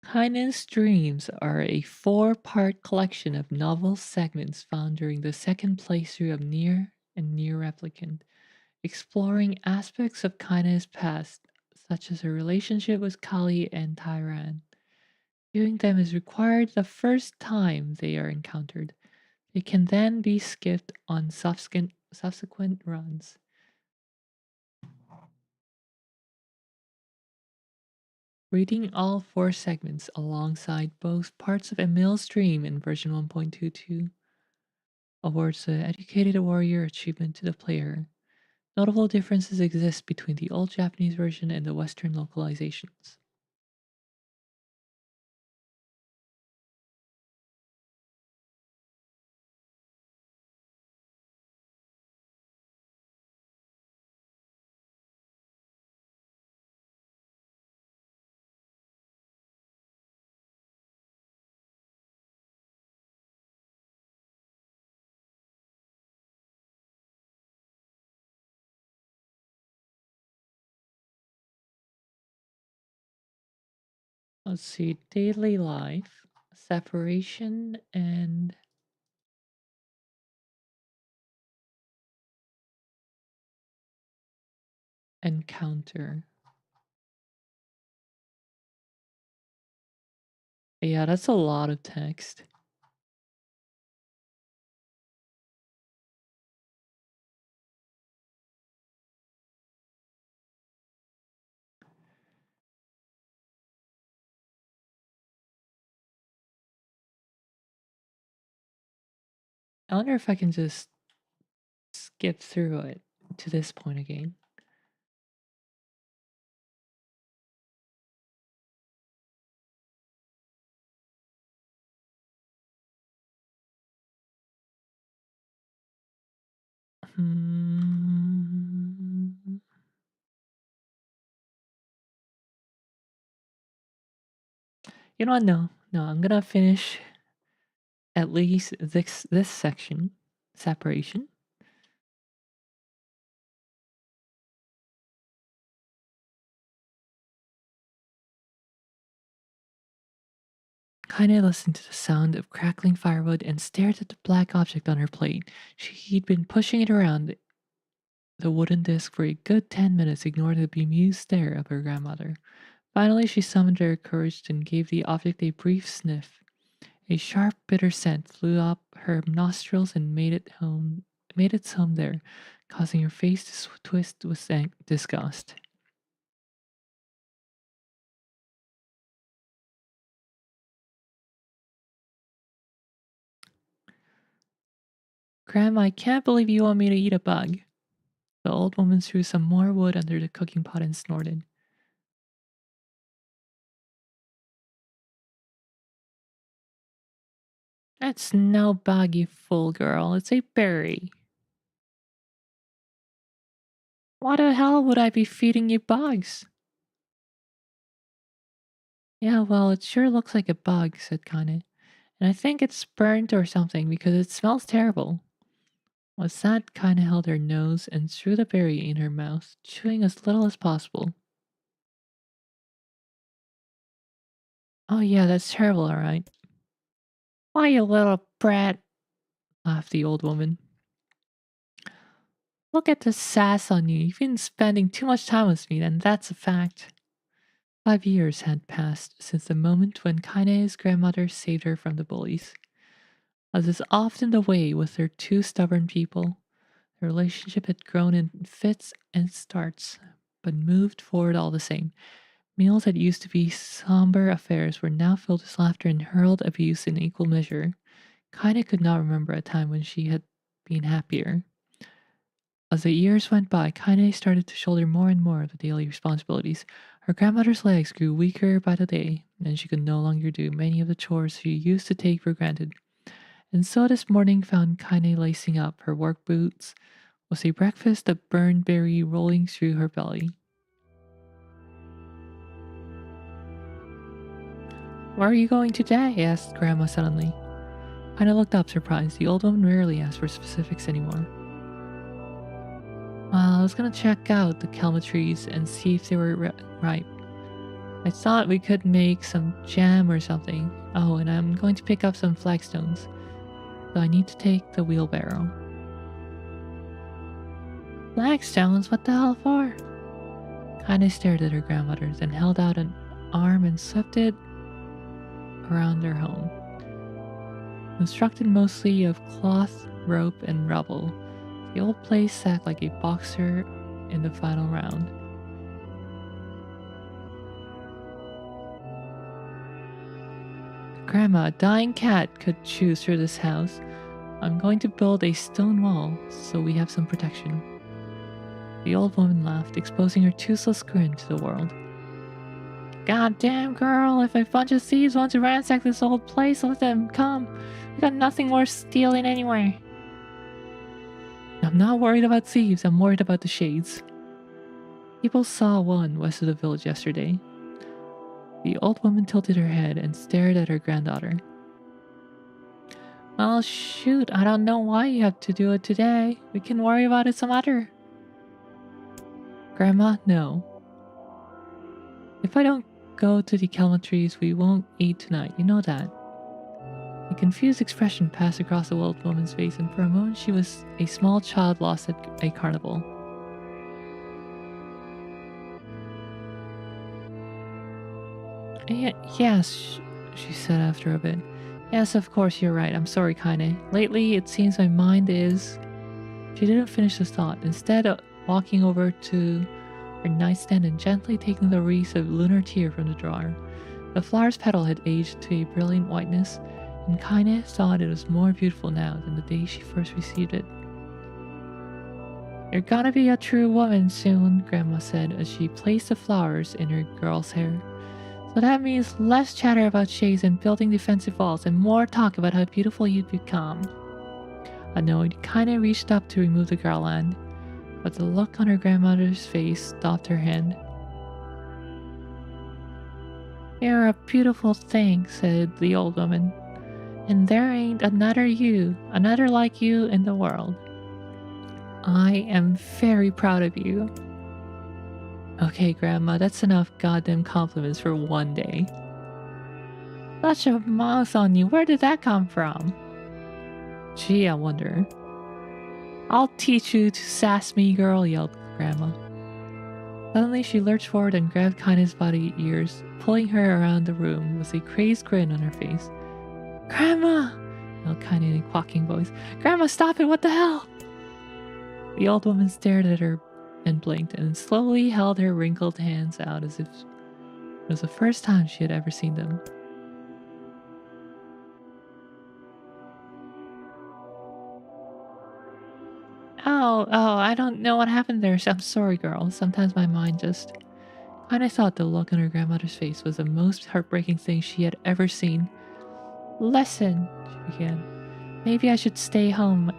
Heinen's Dreams are a 4-part collection of novel segments found during the second playthrough of NieR and NieR Replicant, exploring aspects of Kaine's past, such as her relationship with Kali and Tyran. Viewing them is required the first time they are encountered. They can then be skipped on subsequent runs. Reading all 4 segments alongside both parts of Emil's Dream in version 1.22 awards the Educated Warrior achievement to the player. Notable differences exist between the old Japanese version and the Western localizations. Let's see, daily life, separation, and encounter. Yeah, that's a lot of text. I wonder if I can just skip through it to this point again. Hmm. You know what? No, I'm gonna finish at least this section, separation. Kaine listened to the sound of crackling firewood and stared at the black object on her plate. She'd been pushing it around the wooden disc for a good 10 minutes, ignoring the bemused stare of her grandmother. Finally, she summoned her courage and gave the object a brief sniff. A sharp, bitter scent flew up her nostrils and made its home there, causing her face to twist with disgust. Grandma, I can't believe you want me to eat a bug. The old woman threw some more wood under the cooking pot and snorted. That's no bug, you fool girl. It's a berry. Why the hell would I be feeding you bugs? Yeah, well, it sure looks like a bug, said Kane. And I think it's burnt or something because it smells terrible. With that, Kane held her nose and threw the berry in her mouth, chewing as little as possible. Oh yeah, that's terrible, alright. Why, you little brat, laughed the old woman. Look at the sass on you. You've been spending too much time with me, and that's a fact. 5 years had passed since the moment when Kaine's grandmother saved her from the bullies. As is often the way with their two stubborn people, the relationship had grown in fits and starts, but moved forward all the same. Meals that used to be somber affairs were now filled with laughter and hurled abuse in equal measure. Kaine could not remember a time when she had been happier. As the years went by, Kaine started to shoulder more and more of the daily responsibilities. Her grandmother's legs grew weaker by the day, and she could no longer do many of the chores she used to take for granted. And so this morning found Kaine lacing up her work boots, with a breakfast of burned berry rolling through her belly. Where are you going today? Asked Grandma suddenly. Kaine looked up surprised. The old woman rarely asked for specifics anymore. Well, I was gonna check out the kelma trees and see if they were ripe. I thought we could make some jam or something. Oh, and I'm going to pick up some flagstones. So I need to take the wheelbarrow. Flagstones? What the hell for? Kaine stared at her grandmother, then held out an arm and swept it around their home. Constructed mostly of cloth, rope, and rubble, the old place sat like a boxer in the final round. Grandma, a dying cat could choose through this house. I'm going to build a stone wall so we have some protection. The old woman laughed, exposing her toothless grin to the world. God damn, girl, if a bunch of thieves want to ransack this old place, let them come. We got nothing worth stealing anyway. I'm not worried about thieves, I'm worried about the shades. People saw one west of the village yesterday. The old woman tilted her head and stared at her granddaughter. Well, shoot, I don't know why you have to do it today. We can worry about it some other. Grandma, no. If I don't go to the kelma trees, we won't eat tonight, you know that. A confused expression passed across the old woman's face, and for a moment she was a small child lost at a carnival. Yes, she said after a bit. Yes, of course, you're right. I'm sorry, Kaine. Lately, it seems my mind is... She didn't finish the thought. Instead of walking over to her nightstand and gently taking the wreath of lunar tear from the drawer. The flower's petal had aged to a brilliant whiteness, and Kaine thought it was more beautiful now than the day she first received it. You're gonna be a true woman soon, Grandma said as she placed the flowers in her girl's hair. So that means less chatter about shades and building defensive walls and more talk about how beautiful you'd become. Annoyed, Kaine reached up to remove the garland, but the look on her grandmother's face stopped her hand. You're a beautiful thing, said the old woman. And there ain't another like you in the world. I am very proud of you. Okay, Grandma, that's enough goddamn compliments for one day. Such a mouth on you, where did that come from? Gee, I wonder. I'll teach you to sass me, girl, yelled Grandma. Suddenly she lurched forward and grabbed Kaine's body ears, pulling her around the room with a crazed grin on her face. Grandma! yelled Kaine in a quacking voice. Grandma, stop it! What the hell? The old woman stared at her and blinked, and slowly held her wrinkled hands out as if it was the first time she had ever seen them. Oh, I don't know what happened there. I'm sorry, girl. Sometimes my mind just... Kaine thought the look on her grandmother's face was the most heartbreaking thing she had ever seen. Listen, she began. Maybe I should stay home.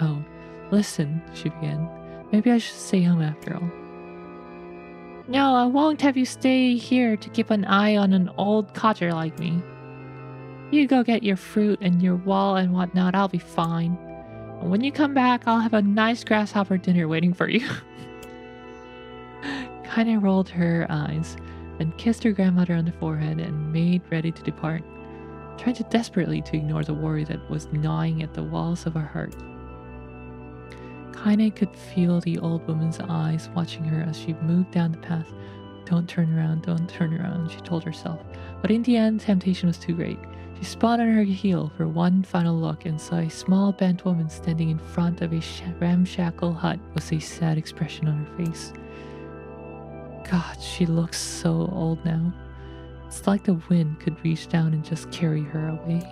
Oh, listen, she began. Maybe I should stay home after all. No, I won't have you stay here to keep an eye on an old codger like me. You go get your fruit and your wall and whatnot, I'll be fine. And when you come back, I'll have a nice grasshopper dinner waiting for you. Kinda rolled her eyes, then kissed her grandmother on the forehead and made ready to depart, trying desperately to ignore the worry that was gnawing at the walls of her heart. Kaine could feel the old woman's eyes watching her as she moved down the path. Don't turn around, she told herself. But in the end, temptation was too great. She spun on her heel for one final look and saw a small bent woman standing in front of a ramshackle hut with a sad expression on her face. God, she looks so old now. It's like the wind could reach down and just carry her away.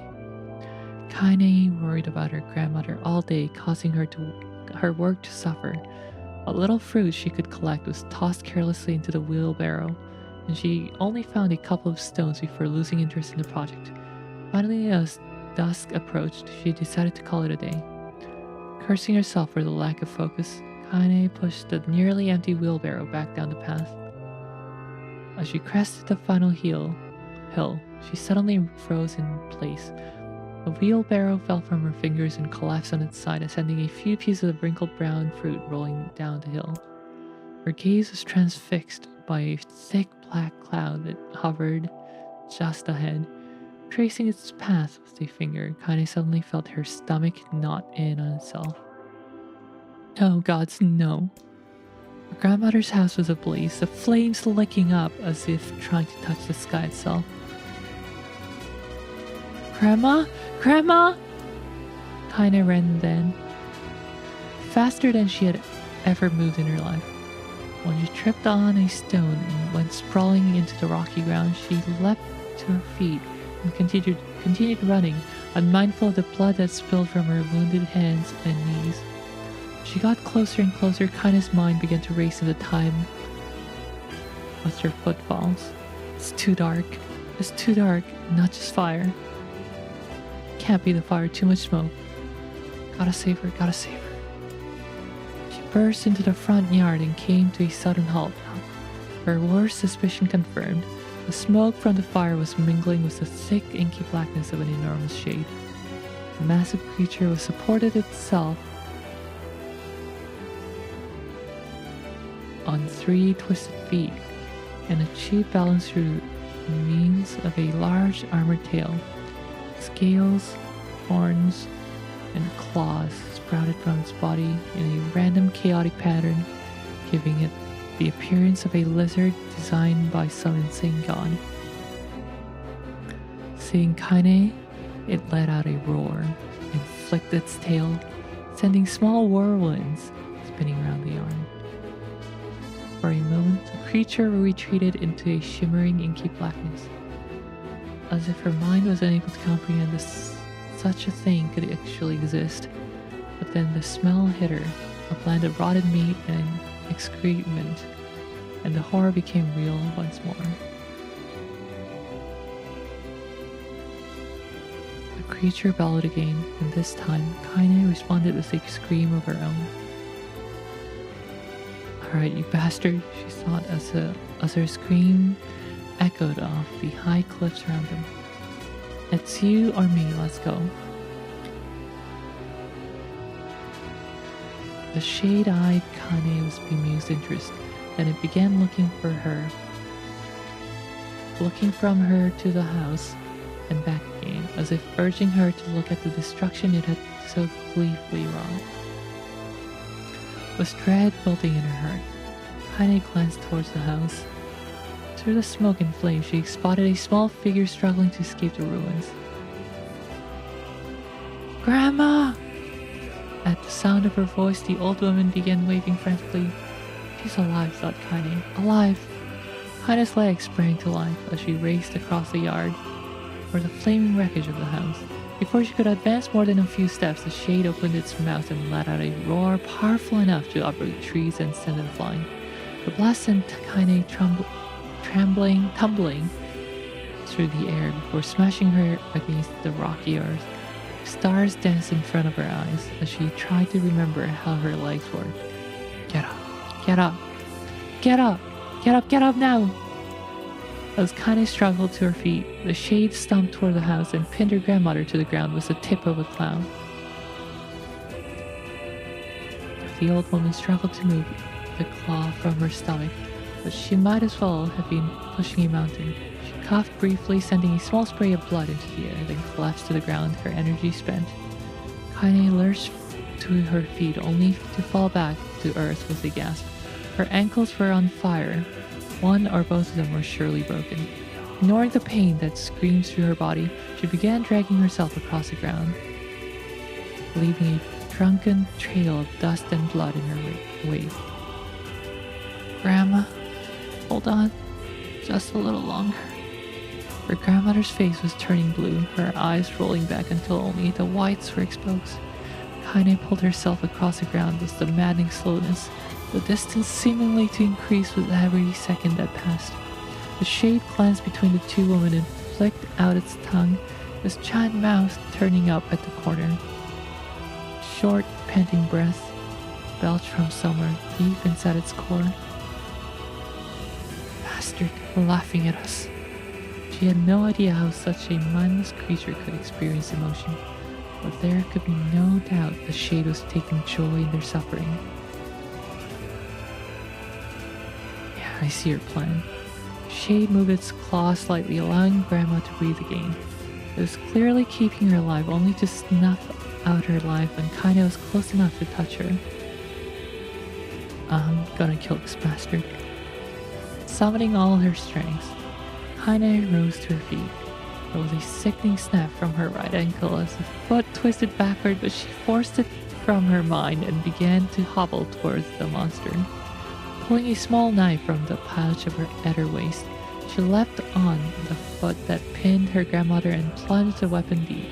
Kaine worried about her grandmother all day, causing her work to suffer. What little fruit she could collect was tossed carelessly into the wheelbarrow, and she only found a couple of stones before losing interest in the project. Finally, as dusk approached, she decided to call it a day. Cursing herself for the lack of focus, Kaine pushed the nearly empty wheelbarrow back down the path. As she crested the final hill, she suddenly froze in place. The wheelbarrow fell from her fingers and collapsed on its side, sending a few pieces of wrinkled brown fruit rolling down the hill. Her gaze was transfixed by a thick black cloud that hovered just ahead. Tracing its path with a finger, Kaine suddenly felt her stomach knot in on itself. Oh gods, no. Her grandmother's house was ablaze, the flames licking up as if trying to touch the sky itself. Grandma? Grandma? Kaine ran then, faster than she had ever moved in her life. When she tripped on a stone and went sprawling into the rocky ground, she leapt to her feet and continued running, unmindful of the blood that spilled from her wounded hands and knees. She got closer and closer. Kaine's mind began to race in the time with her footfalls. It's too dark. It's too dark. Not just fire. Can't be the fire. Too much smoke. Gotta save her. Gotta save her. She burst into the front yard and came to a sudden halt. Her worst suspicion confirmed. The smoke from the fire was mingling with the thick, inky blackness of an enormous shade. The massive creature was supported itself on 3 twisted feet and achieved balance through means of a large armored tail. Scales, horns, and claws sprouted from its body in a random chaotic pattern, giving it the appearance of a lizard designed by some insane god. Seeing Kaine, it let out a roar and flicked its tail, sending small whirlwinds spinning around the yard. For a moment, the creature retreated into a shimmering inky blackness, as if her mind was unable to comprehend such a thing could actually exist. But then the smell hit her, a blend of rotted meat and excrement, and the horror became real once more. The creature bellowed again, and this time Kaine responded with a scream of her own. Alright, you bastard, she thought as her scream echoed off the high cliffs around them. It's you or me, let's go. The shade-eyed Kaine was bemused interest, then it began looking from her to the house and back again, as if urging her to look at the destruction it had so gleefully wrought. With dread building in her heart, Kaine glanced towards the house. Through the smoke and flame, she spotted a small figure struggling to escape the ruins. Grandma! At the sound of her voice, the old woman began waving frantically. She's alive, thought Kaine. Alive! Kaine's legs sprang to life as she raced across the yard for the flaming wreckage of the house. Before she could advance more than a few steps, the shade opened its mouth and let out a roar powerful enough to uproot trees and send them flying. The blast sent Kaine tumbling through the air before smashing her against the rocky earth. Stars danced in front of her eyes as she tried to remember how her legs worked. Get up. Get up. Get up. Get up. Get up now. As Kaine struggled to her feet, the shade stumped toward the house and pinned her grandmother to the ground with the tip of a claw. The old woman struggled to move the claw from her stomach, but she might as well have been pushing a mountain. She coughed briefly, sending a small spray of blood into the air, then collapsed to the ground, her energy spent. Kaine lurched to her feet, only to fall back to earth with a gasp. Her ankles were on fire. One or both of them were surely broken. Ignoring the pain that screamed through her body, she began dragging herself across the ground, leaving a drunken trail of dust and blood in her wake. Grandma, hold on, just a little longer. Her grandmother's face was turning blue, her eyes rolling back until only the whites were exposed. Kaine pulled herself across the ground with the maddening slowness, the distance seemingly to increase with every second that passed. The shade glanced between the two women and flicked out its tongue, its giant mouth turning up at the corner. Short, panting breaths belched from somewhere deep inside its core. Bastard, laughing at us. She had no idea how such a mindless creature could experience emotion, but there could be no doubt the shade was taking joy in their suffering. Yeah, I see her plan. Shade moved its claw slightly, allowing Grandma to breathe again. It was clearly keeping her alive, only to snuff out her life when Kaine was close enough to touch her. I'm gonna kill this bastard. Summoning all her strength, Kaine rose to her feet. There was a sickening snap from her right ankle as the foot twisted backward, but she forced it from her mind and began to hobble towards the monster. Pulling a small knife from the pouch of at her waist, she leapt on the foot that pinned her grandmother and plunged the weapon deep.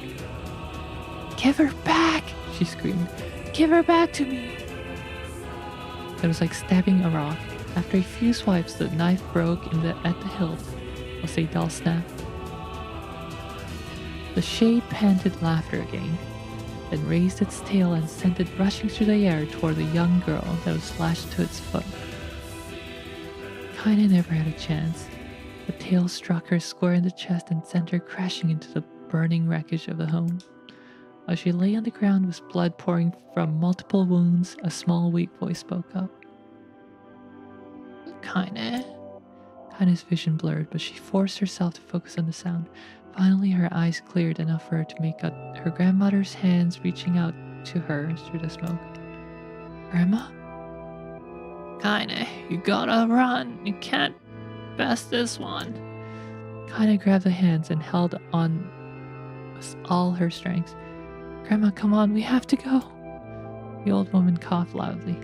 "Give her back!" she screamed. "Give her back to me!" It was like stabbing a rock. After a few swipes, the knife broke at the hilt with a dull snap. The shade panted laughter again, then raised its tail and sent it rushing through the air toward the young girl that was lashed to its foot. Kaine never had a chance. The tail struck her square in the chest and sent her crashing into the burning wreckage of the home. As she lay on the ground with blood pouring from multiple wounds, a small weak voice spoke up. "Kaine?" Kaine's vision blurred, but she forced herself to focus on the sound. Finally, her eyes cleared enough for her to make out her grandmother's hands reaching out to her through the smoke. "Grandma?" "Kaine, you gotta run. You can't pass this one." Kaine grabbed the hands and held on with all her strength. "Grandma, come on, we have to go." The old woman coughed loudly.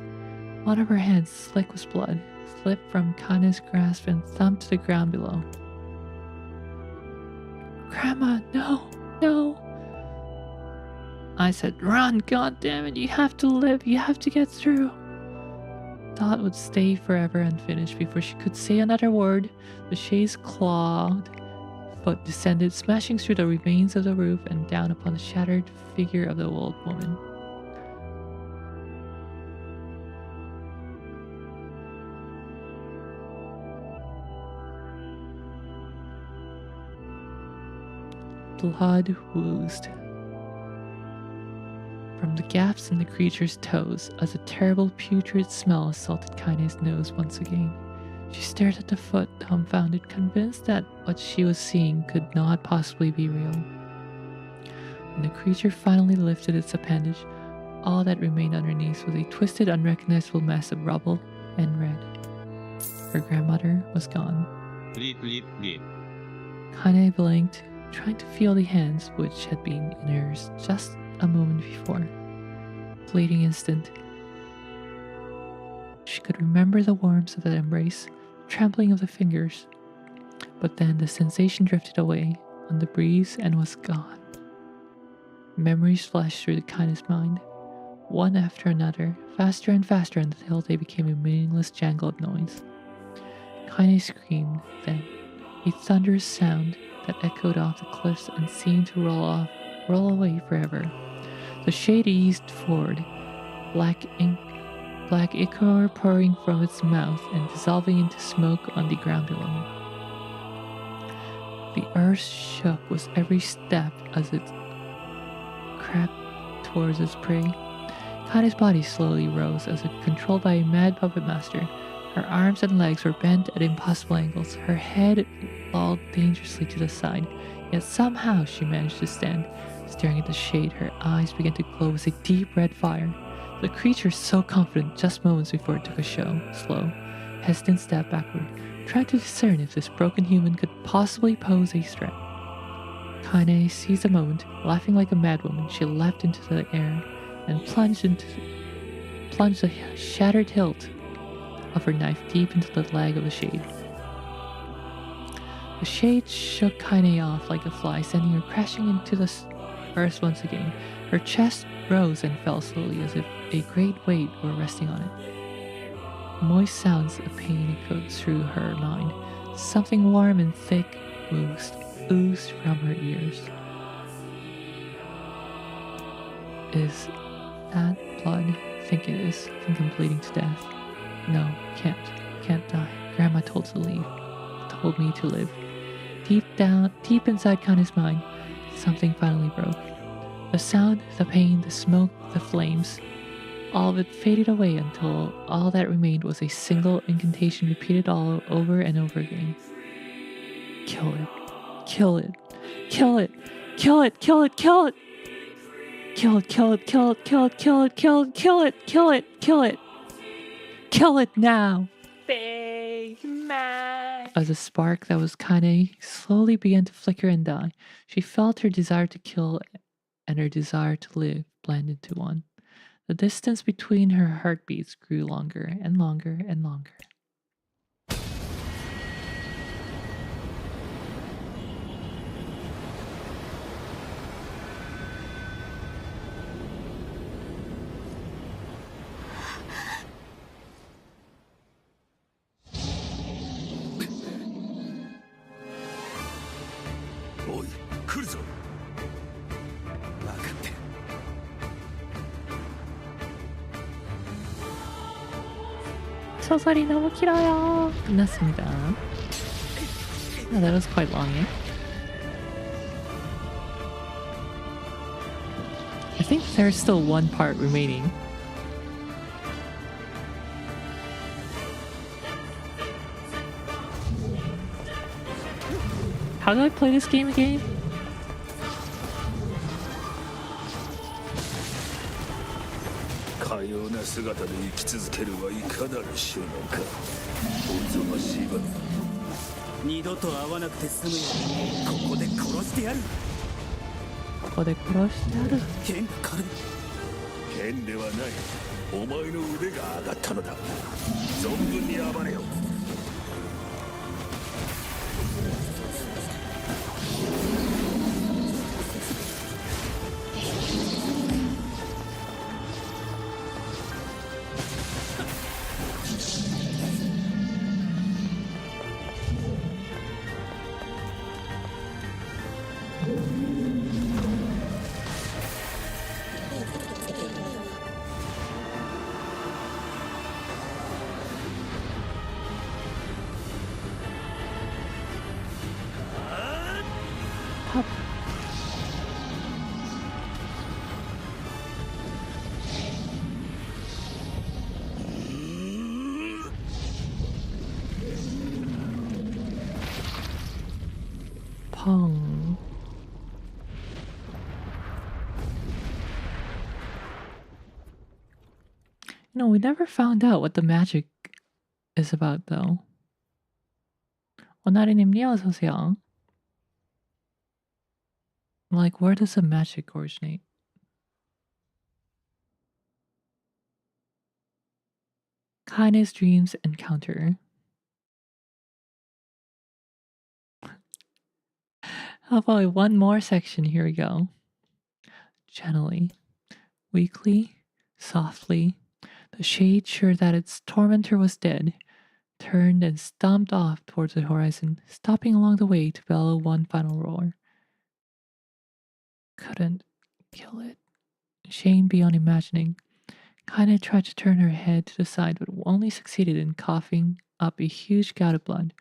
One of her hands, slick with blood, slipped from Kaine's grasp and thumped to the ground below. "Grandma, no, no." "I said run, goddammit, you have to live, you have to get through." Thought would stay forever unfinished before she could say another word. The shade's clawed foot descended, smashing through the remains of the roof and down upon the shattered figure of the old woman. Blood oozed from the gaps in the creature's toes as a terrible putrid smell assaulted Kaine's nose once again. She stared at the foot, dumbfounded, convinced that what she was seeing could not possibly be real. When the creature finally lifted its appendage, all that remained underneath was a twisted, unrecognizable mass of rubble and red. Her grandmother was gone. Kaine blinked, trying to feel the hands which had been in hers just a moment before. Fleeting instant. She could remember the warmth of that embrace, trampling of the fingers, but then the sensation drifted away on the breeze and was gone. Memories flashed through Kaine's mind, one after another, faster and faster until they became a meaningless jangle of noise. Kaine screamed, then a thunderous sound that echoed off the cliffs and seemed to roll away forever. The shade eased forward, black ink black ichor pouring from its mouth and dissolving into smoke on the ground below. The earth shook with every step as it crept towards its prey. Kaine's body slowly rose as if controlled by a mad puppet master. Her arms and legs were bent at impossible angles. Her head lolled dangerously to the side. Yet somehow she managed to stand. Staring at the shade, her eyes began to glow with a deep red fire. The creature, so confident just moments before it took a slow, hesitant step backward, tried to discern if this broken human could possibly pose a threat. Kaine seized the moment. Laughing like a madwoman, she leapt into the air and plunged the shattered hilt of her knife deep into the leg of the shade. The shade shook Kaine off like a fly, sending her crashing into the earth once again. Her chest rose and fell slowly as if a great weight were resting on it. Moist sounds of pain echoed through her mind. Something warm and thick oozed from her ears. Is that blood? I think it is. I think I'm bleeding to death. No, can't die. Grandma told me to live. Deep inside Kaine's mind, something finally broke. The sound, the pain, the smoke, the flames, all of it faded away until all that remained was a single incantation repeated all over and over again. Kill it. Kill it. Kill it. Kill it. Kill it. Kill it. Kill it. Kill it. Kill it. Kill it. Kill it. Kill it. Kill it. Kill it. Kill it. Kill it now. Big man. As a spark that was Kaine slowly began to flicker and die, she felt her desire to kill and her desire to live blend into one. The distance between her heartbeats grew longer and longer and longer.おい、来るぞ。分かってる。 소설이 너무 길어요. 끝났습니다. That was quite long, eh? I think there's still one part remaining. How do I play this game again? Pop. Pong. No, we never found out what the magic is about, though. 원나리님, 어서오세요. Like, where does the magic originate? Kaine's dreams encounter. How about one more section? Here we go. Gently, weakly, softly, the shade, sure that its tormentor was dead, turned and stomped off towards the horizon, stopping along the way to bellow one final roar. Couldn't kill it. Shame beyond imagining. Kaine tried to turn her head to the side, but only succeeded in coughing up a huge gout of blood.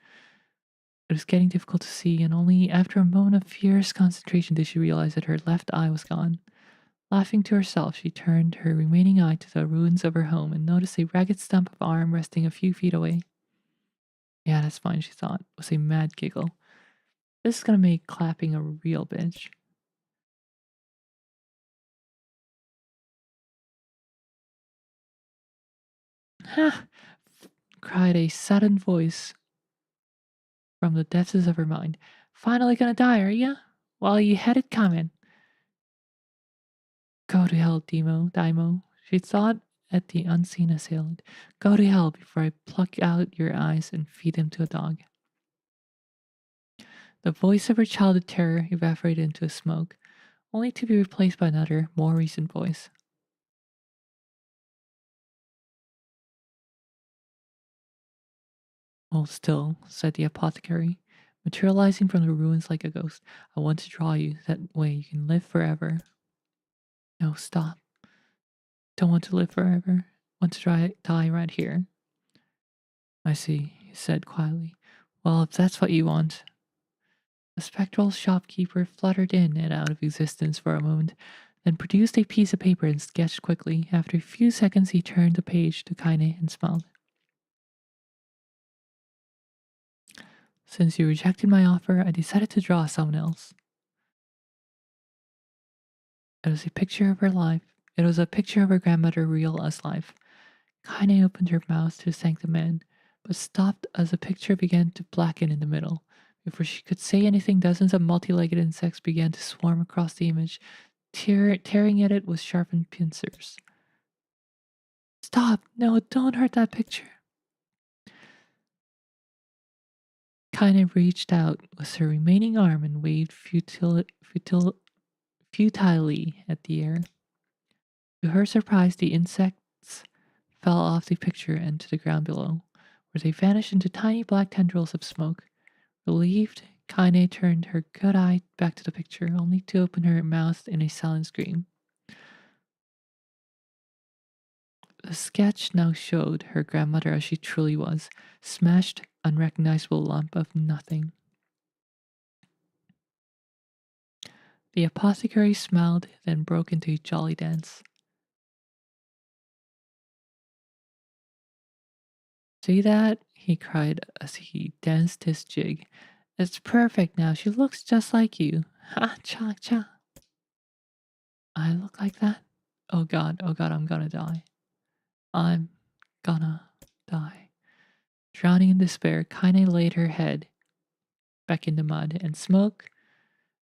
It was getting difficult to see, and only after a moment of fierce concentration did she realize that her left eye was gone. Laughing to herself, she turned her remaining eye to the ruins of her home and noticed a ragged stump of arm resting a few feet away. Yeah, that's fine, she thought, with a mad giggle. This is gonna make clapping a real bitch. Ha! Cried a sudden voice from the depths of her mind. Finally gonna die, are ya? Well, you had it coming. Go to hell, Daimo. She thought at the unseen assailant. Go to hell before I pluck out your eyes and feed them to a dog. The voice of her childhood terror evaporated into smoke, only to be replaced by another, more recent voice. Hold still, said the apothecary, materializing from the ruins like a ghost. I want to draw you, that way you can live forever. No, stop. Don't want to live forever. Want to die right here. I see, he said quietly. Well, if that's what you want. The spectral shopkeeper fluttered in and out of existence for a moment, then produced a piece of paper and sketched quickly. After a few seconds, he turned the page to Kaine and smiled. Since you rejected my offer, I decided to draw someone else. It was a picture of her life. It was a picture of her grandmother, real as life. Kaine opened her mouth to thank the man, but stopped as the picture began to blacken in the middle. Before she could say anything, dozens of multi-legged insects began to swarm across the image, tearing at it with sharpened pincers. Stop! No, don't hurt that picture. Kaine reached out with her remaining arm and waved futilely at the air. To her surprise, the insects fell off the picture and to the ground below, where they vanished into tiny black tendrils of smoke. Relieved, Kaine turned her good eye back to the picture, only to open her mouth in a silent scream. The sketch now showed her grandmother as she truly was, smashed, unrecognizable lump of nothing. The apothecary smiled, then broke into a jolly dance. See that? He cried as he danced his jig. It's perfect now. She looks just like you. Ha cha cha. I look like that? Oh god, I'm gonna die. I'm gonna die. Drowning in despair, Kaine laid her head back in the mud and smoke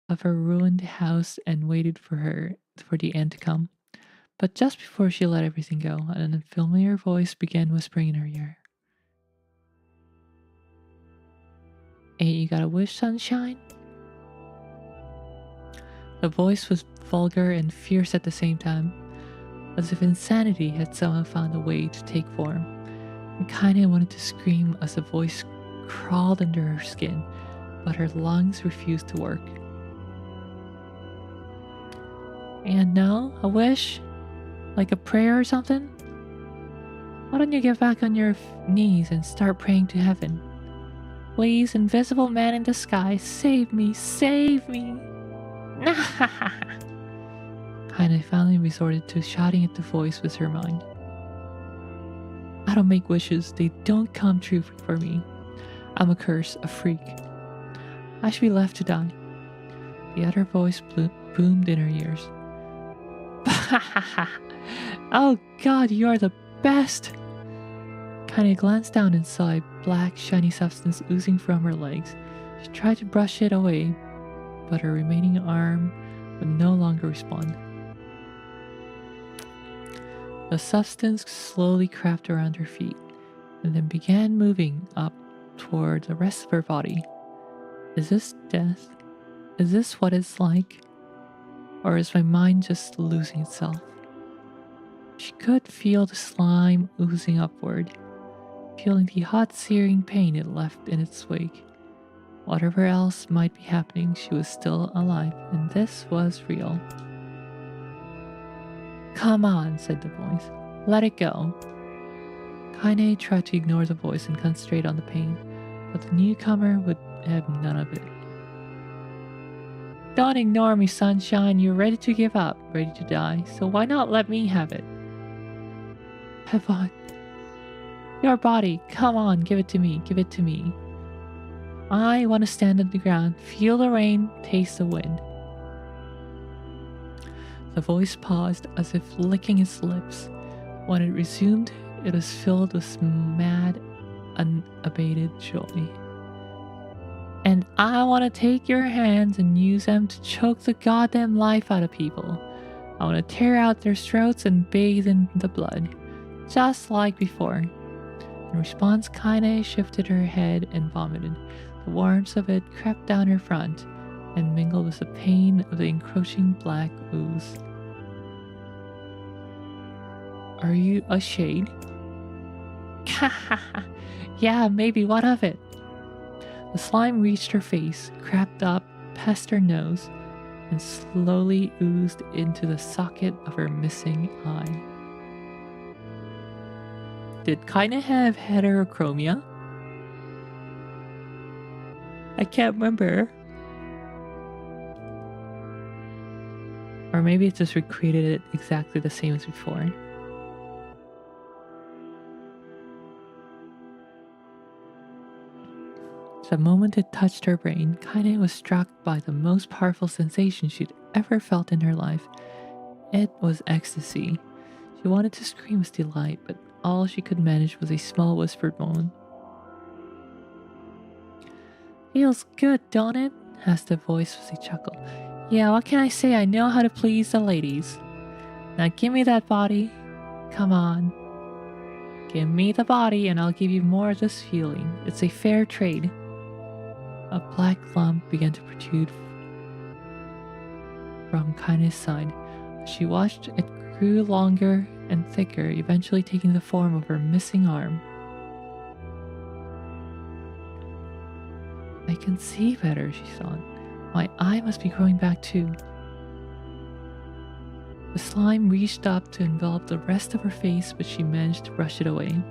of her ruined house and waited for the end to come. But just before she let everything go, an unfamiliar voice began whispering in her ear. Hey, you got a wish, sunshine? The voice was vulgar and fierce at the same time, as if insanity had somehow found a way to take form. And Kaine wanted to scream as the voice crawled under her skin, but her lungs refused to work. And now, a wish? Like a prayer or something? Why don't you get back on your knees and start praying to heaven? Please, invisible man in the sky, save me, save me! Kaine finally resorted to shouting at the voice with her mind. I don't make wishes, they don't come true for me. I'm a curse, a freak. I should be left to die. The other voice boomed in her ears. Oh god, you are the best! Kaine glanced down and saw a black, shiny substance oozing from her legs. She tried to brush it away, but her remaining arm would no longer respond. The substance slowly crept around her feet, and then began moving up toward the rest of her body. Is this death? Is this what it's like? Or is my mind just losing itself? She could feel the slime oozing upward, feeling the hot searing pain it left in its wake. Whatever else might be happening, she was still alive, and this was real. Come on, said the voice. Let it go. Kaine tried to ignore the voice and concentrate on the pain, but the newcomer would have none of it. Don't ignore me, sunshine. You're ready to give up, ready to die, so why not let me have it? Have on. Your body, come on, give it to me, give it to me. I want to stand on the ground, feel the rain, taste the wind. The voice paused as if licking its lips. When it resumed, it was filled with mad, unabated joy. And I want to take your hands and use them to choke the goddamn life out of people. I want to tear out their throats and bathe in the blood, just like before. In response, Kaine shifted her head and vomited. The warmth of it crept down her front and mingled with the pain of the encroaching black ooze. Are you a shade? Yeah, maybe, what of it? The slime reached her face, crept up past her nose, and slowly oozed into the socket of her missing eye. Did Kaine have heterochromia? I can't remember. Or maybe it just recreated it exactly the same as before. The moment it touched her brain, Kaine was struck by the most powerful sensation she'd ever felt in her life. It was ecstasy. She wanted to scream with delight, but all she could manage was a small whispered moan. Feels good, don't it? Asked the voice with a chuckle. Yeah, what can I say? I know how to please the ladies. Now give me that body. Come on. Give me the body and I'll give you more of this feeling. It's a fair trade. A black lump began to protrude from Kaine's side. She watched it grew longer and thicker, eventually taking the form of her missing arm. I can see better, she thought. My eye must be growing back too. The slime reached up to envelop the rest of her face, but she managed to brush it away.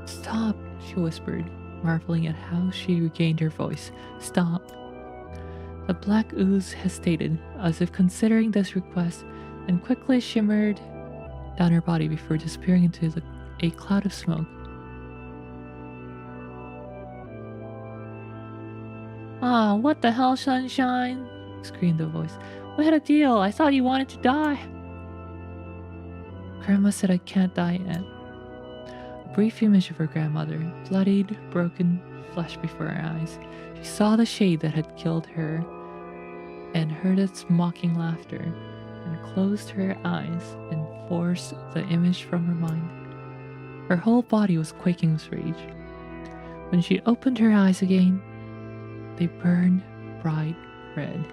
Stop, she whispered, marveling at how she regained her voice. Stop. The black ooze hesitated, as if considering this request, and quickly shimmered down her body before disappearing into a cloud of smoke. Ah, what the hell, sunshine? Screamed the voice. We had a deal. I thought you wanted to die. Grandma said I can't die yet. A brief image of her grandmother, bloodied, broken, flashed before her eyes. She saw the shade that had killed her and heard its mocking laughter, and closed her eyes and forced the image from her mind. Her whole body was quaking with rage. When she opened her eyes again, they burned bright red.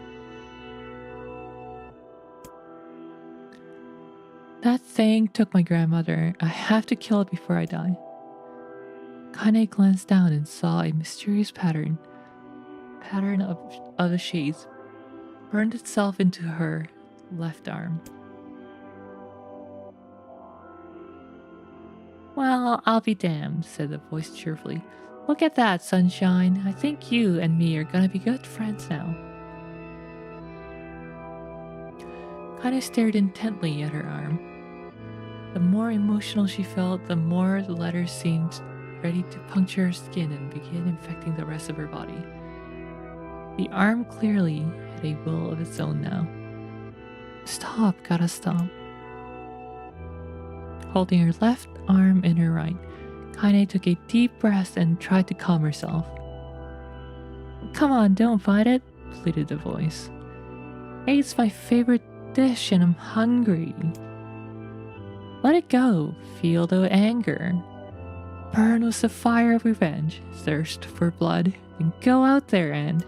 That thing took my grandmother. I have to kill it before I die. Kaine glanced down and saw a mysterious pattern of the shades burned itself into her left arm. Well, I'll be damned, said the voice cheerfully. Look at that, sunshine. I think you and me are gonna be good friends now. Kaine stared intently at her arm. The more emotional she felt, the more the letters seemed ready to puncture her skin and begin infecting the rest of her body. The arm clearly had a will of its own now. Stop, gotta stop. Holding her left arm in her right, Kaine took a deep breath and tried to calm herself. Come on, don't fight it, pleaded the voice. Hey, it's my favorite dish and I'm hungry. Let it go, feel the anger. Burn with the fire of revenge, thirst for blood, and go out there and...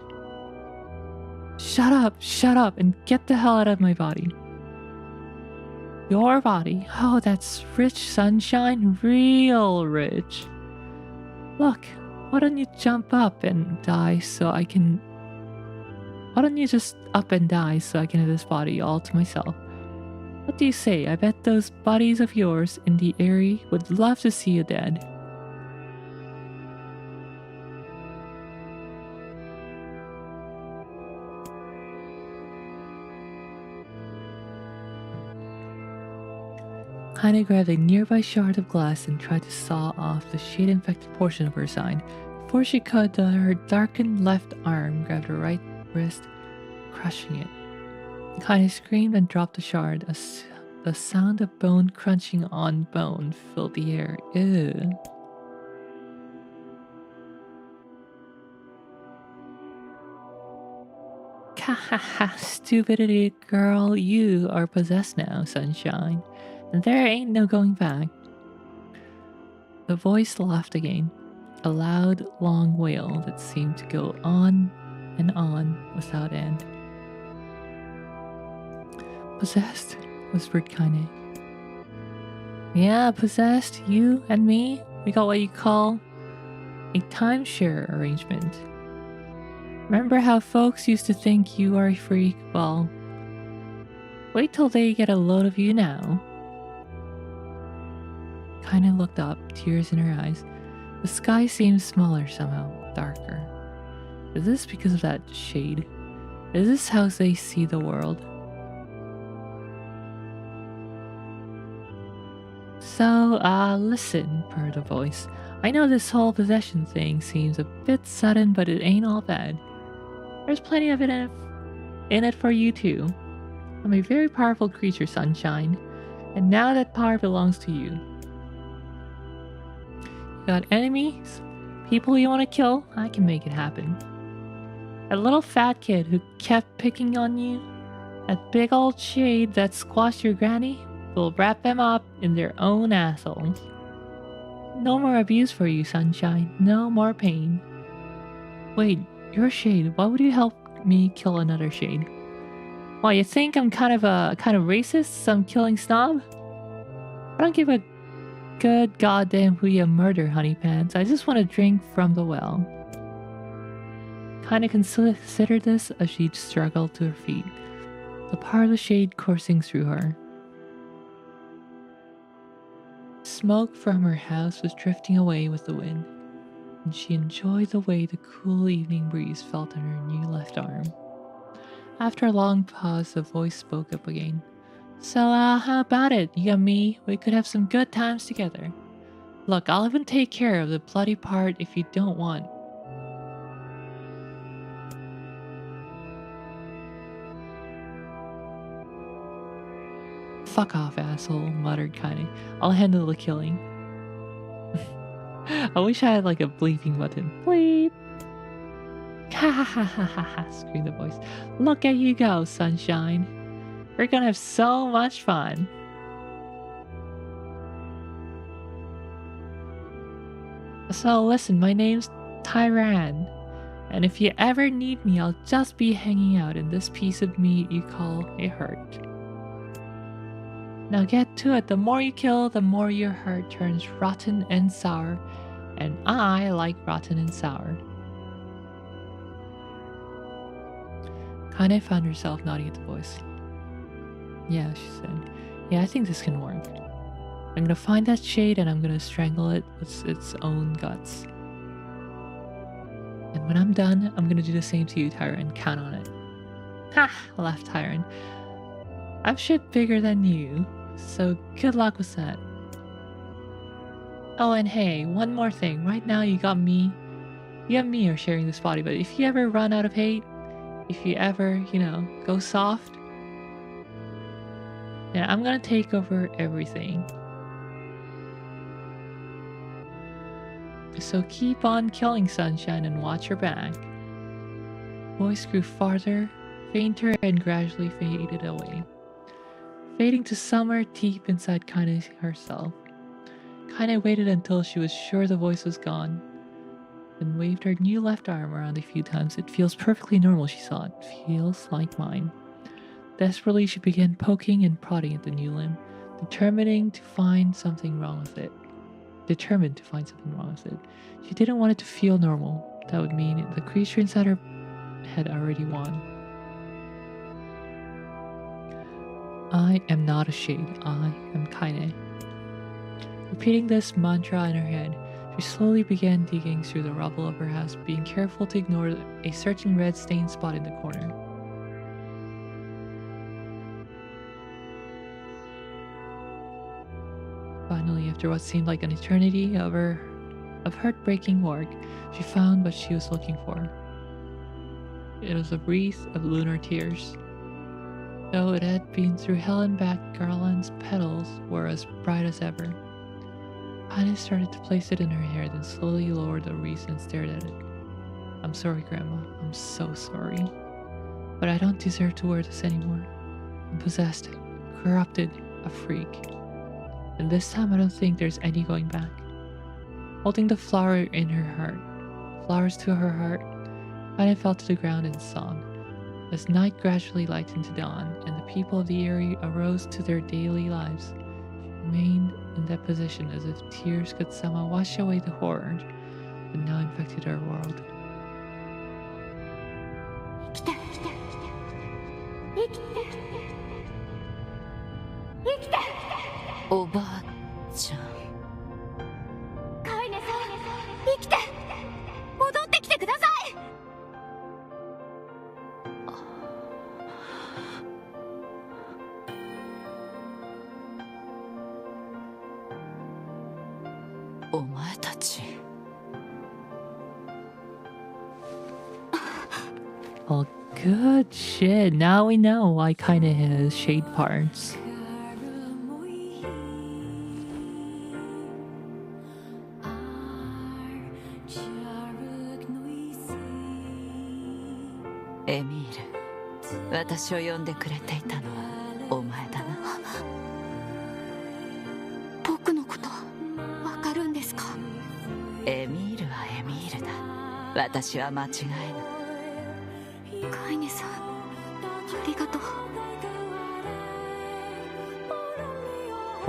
Shut up, and get the hell out of my body. Your body? Oh, that's rich, sunshine, real rich. Look, why don't you jump up and die so I can... Why don't you just up and die so I can have this body all to myself? What do you say? I bet those bodies of yours in the area would love to see you dead. Kinda grabbed a nearby shard of glass and tried to saw off the shade-infected portion of her side. Before she could, her darkened left arm grabbed her right wrist, crushing it. Kinda screamed and dropped the shard. The sound of bone crunching on bone filled the air. Ew. Kahaha, stupid idiot girl, you are possessed now, Sunshine. And there ain't no going back. The voice laughed again, a loud, long wail that seemed to go on and on without end. Possessed, whispered Kaine. Yeah, possessed, you and me, we got what you call a timeshare arrangement. Remember how folks used to think you are a freak? Well, wait till they get a load of you now. Kinda looked up, tears in her eyes. The sky seemed smaller somehow, darker. Is this because of that shade? Is this how they see the world? So, listen, purred the voice. I know this whole possession thing seems a bit sudden, but it ain't all bad. There's plenty of it in it for you too. I'm a very powerful creature, Sunshine, and now that power belongs to you. Got enemies? People you want to kill? I can make it happen. That little fat kid who kept picking on you? That big old shade that squashed your granny? We'll wrap them up in their own assholes. No more abuse for you, Sunshine. No more pain. Wait, you're a shade. Why would you help me kill another shade? Well, you think I'm kind of racist? Some killing snob? I don't give a good goddamn who you murder, honey pants. I just want to drink from the well. Kinda considered this as she struggled to her feet, the part of the shade coursing through her. Smoke from her house was drifting away with the wind, and she enjoyed the way the cool evening breeze felt on her new left arm. After a long pause, the voice spoke up again. So, how about it? You and me, we could have some good times together. Look, I'll even take care of the bloody part if you don't want. Fuck off, asshole, muttered Kaine. I'll handle the killing. I wish I had like a bleeping button. Bleep! Ha ha ha ha ha ha, screamed the voice. Look at you go, Sunshine. We're gonna have so much fun. So listen, my name's Tyran, and if you ever need me, I'll just be hanging out in this piece of meat you call a heart. Now get to it. The more you kill, the more your heart turns rotten and sour, and I like rotten and sour. Kaine found herself nodding at the voice. Yeah, she said. Yeah, I think this can work. I'm gonna find that shade and I'm gonna strangle it with its own guts. And when I'm done, I'm gonna do the same to you, Tyran. Count on it. Ha! Laughed Tyran. I've shit bigger than you, so good luck with that. Oh, and hey, one more thing. Right now you got me. You and me are sharing this body, but if you ever run out of hate, if you ever, go soft, then I'm gonna take over everything. So keep on killing, Sunshine, and watch your back. Voice grew farther, fainter, and gradually faded away, fading to somewhere deep inside Kaine herself. Kaine waited until she was sure the voice was gone, then waved her new left arm around a few times. It feels perfectly normal, she thought. Feels like mine. Desperately, she began poking and prodding at the new limb, determined to find something wrong with it. She didn't want it to feel normal. That would mean the creature inside her had already won. I am not a shade. I am Kaine. Repeating this mantra in her head, she slowly began digging through the rubble of her house, being careful to ignore a certain red stained spot in the corner. Finally, after what seemed like an eternity of heartbreaking work, she found what she was looking for. It was a wreath of lunar tears. Though it had been through hell and back, garland's petals were as bright as ever. Kaine started to place it in her hair, then slowly lowered the wreath and stared at it. I'm sorry, Grandma. I'm so sorry. But I don't deserve to wear this anymore. I'm possessed, corrupted, a freak. And this time I don't think there's any going back. Holding the flower in her heart, flowers to her heart, Kaine fell to the ground and sobbed. As night gradually lightened to dawn, and the people of the area arose to their daily lives, she remained in that position as if tears could somehow wash away the horror that now infected her world. 生きて生きて生きて生きておばあちゃん。カイネさん生きて戻ってきてください。お前たち。Well, good shit. Now we know why Kaine has shade parts. Emil, 私を呼んでくれていたのはお前だな。僕のことわかるんですか？エミールはエミールだ。私は間違いない。カイネさん、ありがとう。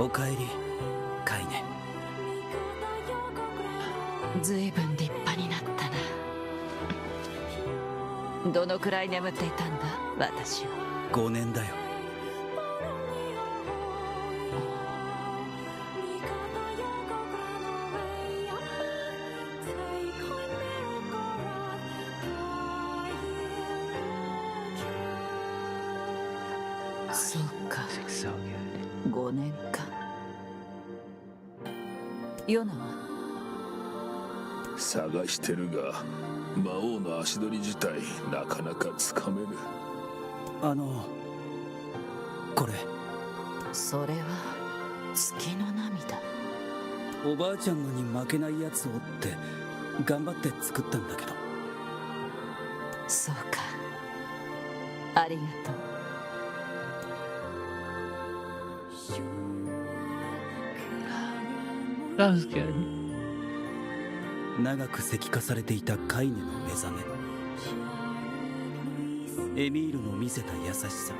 おかえり、カイネ。ずいぶん立派になったな。どのくらい眠っていたんだ、私は。5年だよ。そうか、5年か。ヨナは探してるが魔王の足取り自体なかなかつかめぬ。これそれは月の涙。おばあちゃんのに負けないやつをって頑張って作ったんだけど。そうか、ありがとう。That was good. 長く石化されていたカイネの目覚め、エミールの見せた優しさ、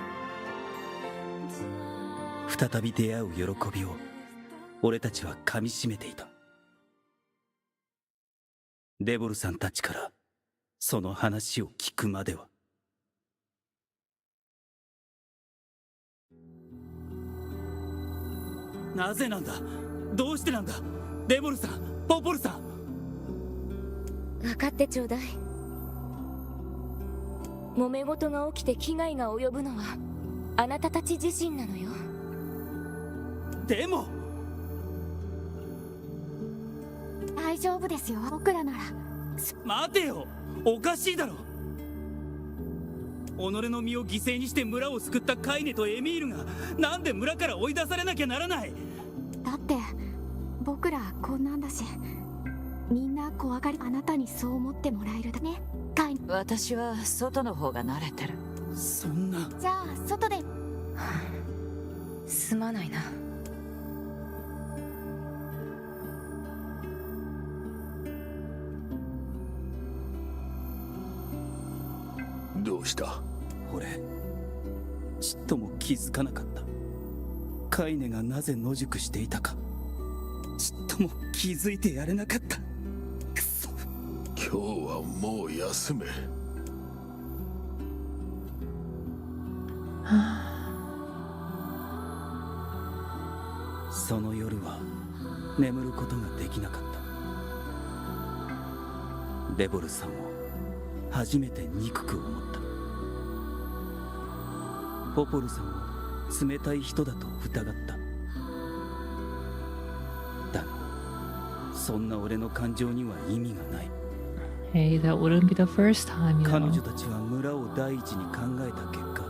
再び出会う喜びを俺たちは噛みしめていた。デボルさんたちからその話を聞くまでは。なぜなんだ、どうしてなんだ、デボルさん、ポポルさん。分かってちょうだい。揉め事が起きて危害が及ぶのはあなたたち自身なのよ。でも大丈夫ですよ、僕らなら。待てよ、おかしいだろ。己の身を犠牲にして村を救ったカイネとエミールがなんで村から追い出されなきゃならない。だって僕らこんなんだし、みんな怖がり。あなたにそう思ってもらえるだね、カイネ。私は外の方が慣れてる。そんな。じゃあ外で。すまないな。どうした？俺ちっとも気づかなかった。カイネがなぜ野宿していたかちっとも気づいてやれなかった。くそ。今日はもう休め。その夜は眠ることができなかった。デボルさんを初めて憎く思った。ポポルさんを冷たい人だと疑った。だがそんな俺の感情には意味がない。Hey, that wouldn't be the first time, you 彼 know. 女たちは村を第一に考えた結果、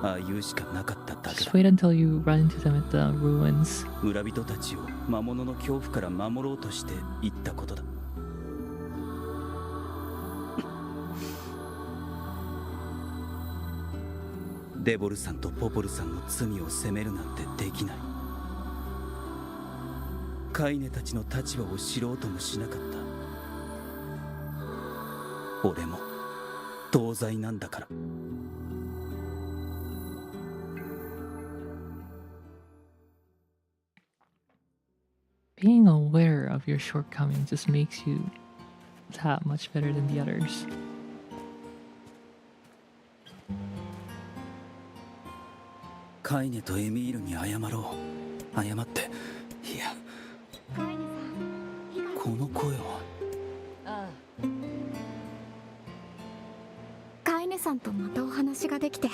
ああいうしかなかっただけ Just だ。 wait until you run into them at the ruins. 村人たちを魔物の恐怖から守ろうとして言ったことだ。デボルさんとポポルさんの罪を責めるなんてできない。カイネたちの立場を知ろうともしなかった。俺も同罪なんだから。Being aware of your shortcomings just makes you that much better than the others. カイネとエミールに謝ろう。謝って、いや、カイネさん、被害この声は。あカイネさんとまたお話ができて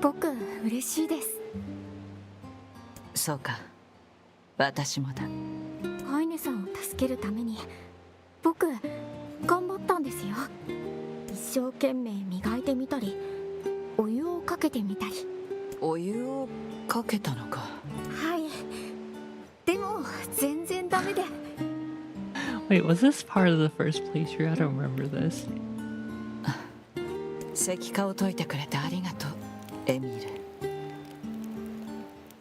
僕嬉しいです。あ、そうか。私もだ。カイネさんを助けるために僕頑張ったんですよ。一生懸命磨いてみたりお湯をかけてみたり。お湯をかけたのか。はい。でも全然ダメで。Wait, was this part of the first playthrough? I don't remember this. 石化を解いてくれてありがとう、エミール。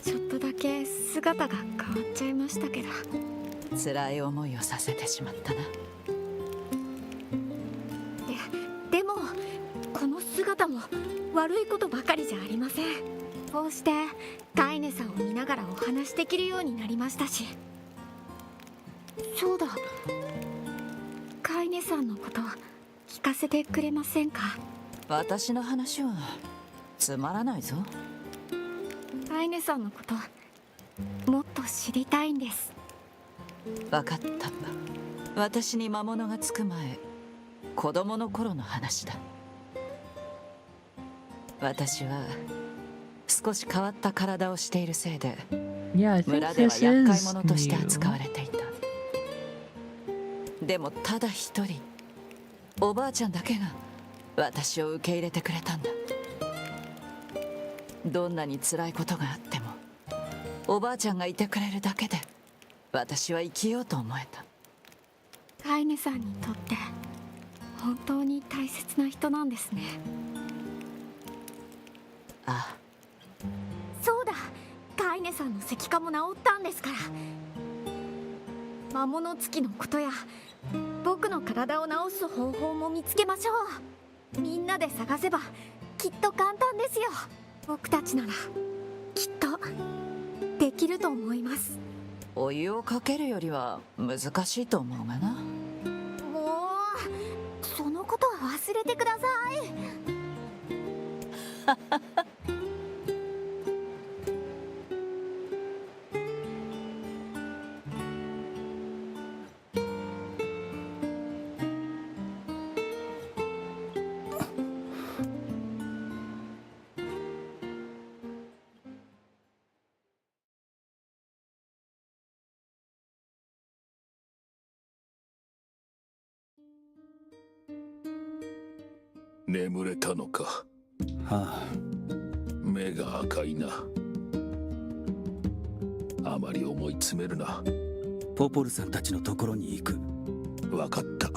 ちょっとだけ姿が変わっちゃいましたけど。辛い思いをさせてしまったな。でもこの姿も悪いことばかりじゃありません。こうしてカイネさんを見ながらお話できるようになりましたし。そうだ、カイネさんのこと聞かせてくれませんか？私の話はつまらないぞ。カイネさんのこともっと知りたいんです。分かった。私に魔物がつく前、子供の頃の話だ。私は少し変わった体をしているせいで Yeah, I think 村では this 厄介 is 者として new. 扱われていた。でもただ一人、おばあちゃんだけが私を受け入れてくれたんだ。どんなに辛いことがあってもおばあちゃんがいてくれるだけで私は生きようと思えた。カイネさんにとって本当に大切な人なんですね。ああ、そうだ、カイネさんの石化も治ったんですから。魔物つきのことや僕の体を治す方法も見つけましょう。みんなで探せばきっと簡単ですよ。僕たちならきっとできると思います。お湯をかけるよりは難しいと思うがな。もうそのことは忘れてください。眠れたのか。はあ、目が赤いな。あまり思い詰めるな。ポポルさんたちのところに行く。わかった。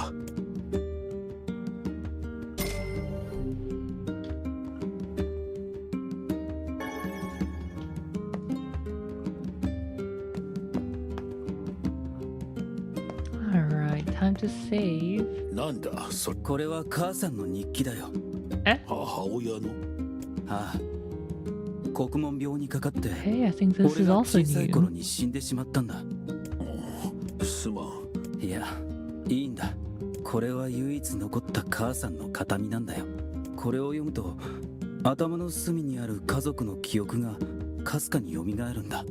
Alright, time to save. なんだそれ。これは母さんの日記だよ。母親の。はあ、国門病にかかって Hey, I think this 俺 is が also 小さい頃 new. に死んでしまったんだ。すまん。いや、いいんだ。これは唯一残った母さんの形見なんだよ。これを読むと頭の隅にある家族の記憶がかすかに蘇るんだ。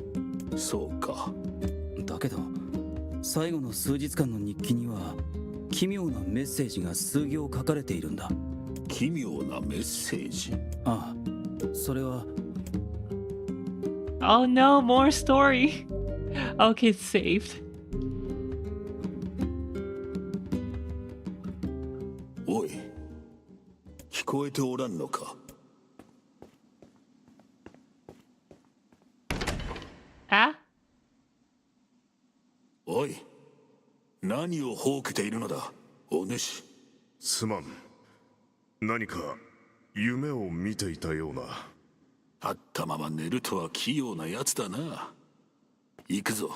そうか。だけど最後の数日間の日記には奇妙なメッセージが数行書かれているんだ。奇妙なメッセージ。ああ、それは Oh no, more story. Okay, it's saved. おい、聞こえておらんのか。Ah? おい、何をほうけているのだ、お主。すまん。何か夢を見ていたような。あったまま寝るとは器用なやつだな。行くぞ、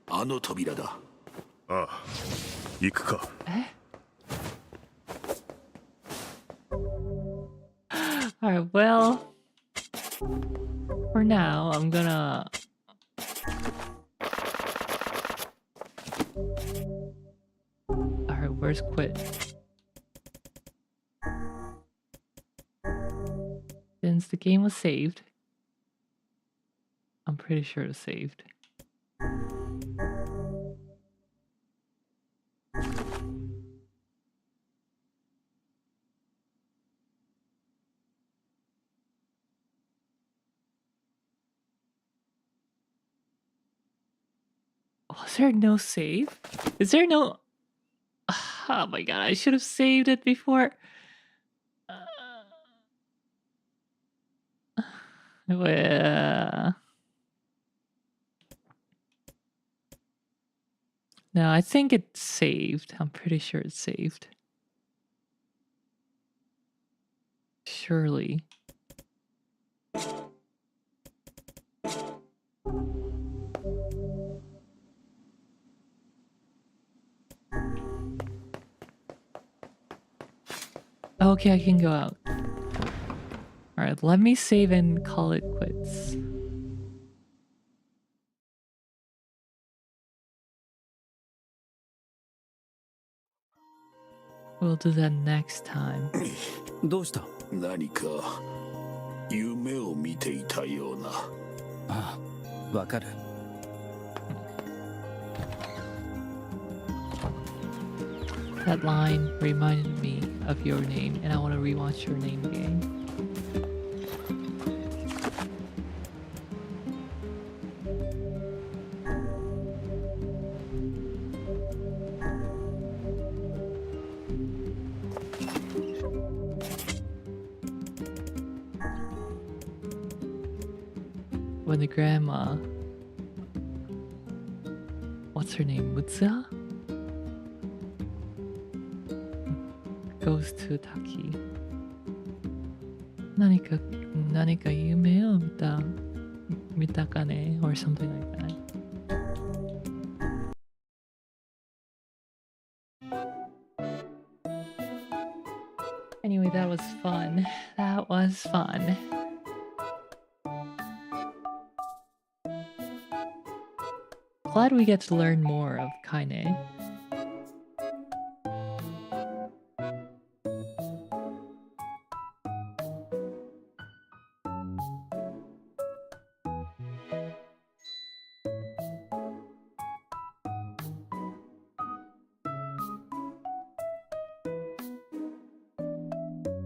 あの扉だ。ああ、行くか。Alright, well, for now, I'm gonna... Alright, where's quit? Since the game was saved, I'm pretty sure it's saved. Was there no save? Is there no... Oh my god, I should have saved it before. Well... No, I think it's saved. I'm pretty sure it's saved. Surely. Okay, I can go out. Alright, let me save and call it quits. We'll do that next time. どうした？何か夢を見ていたような。ああ、わかる。That line reminded me of your name, and I want to rewatch your name again. When the grandma... What's her name? Mutsuha? Goes to Taki. 何か夢を見たかね? Or something like that. Anyway, that was fun. That was fun. Glad we get to learn more of Kaine.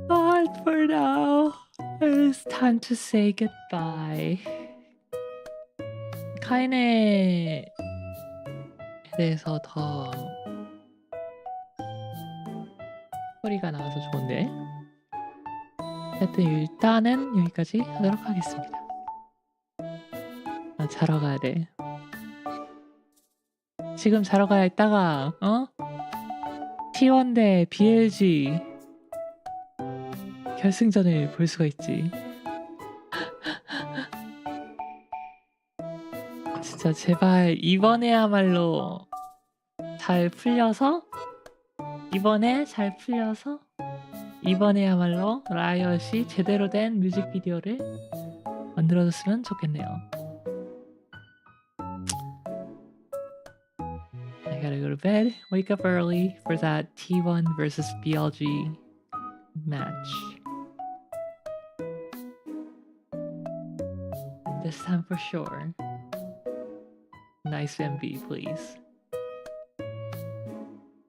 But for now, it is time to say goodbye. 카이네에 대해서 더 소리가 나와서 좋은데, 하여튼 일단은 여기까지 하도록 하겠습니다. 나 자러 가야 돼. 지금 자러 가야 있다가 T1 대 BLG 결승전을 볼 수가 있지. 진짜 제발 이번에야말로 잘 풀려서 이번에야말로 라이엇이 제대로 된 뮤직비디오를 만들어줬으면 좋겠네요. I gotta go to bed, wake up early for that T1 versus BLG match. This time for sure. nice MV, please.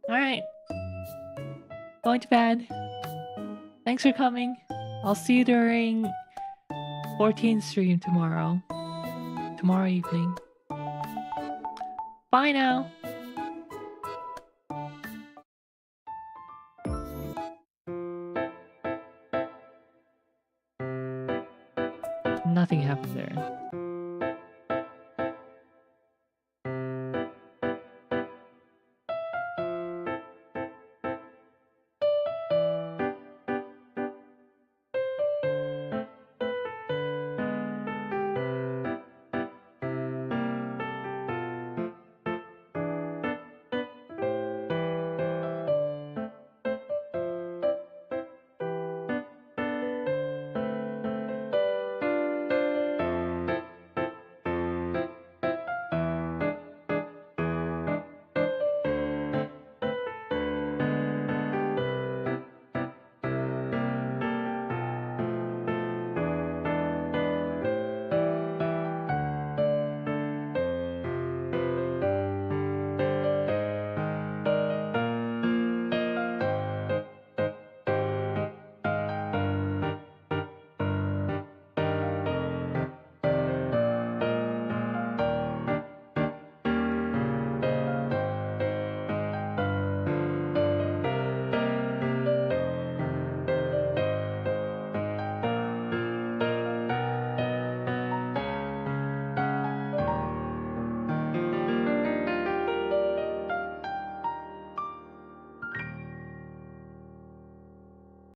Alright. Going to bed. Thanks for coming. I'll see you during 14 stream tomorrow. Tomorrow evening. Bye now. Nothing happened there.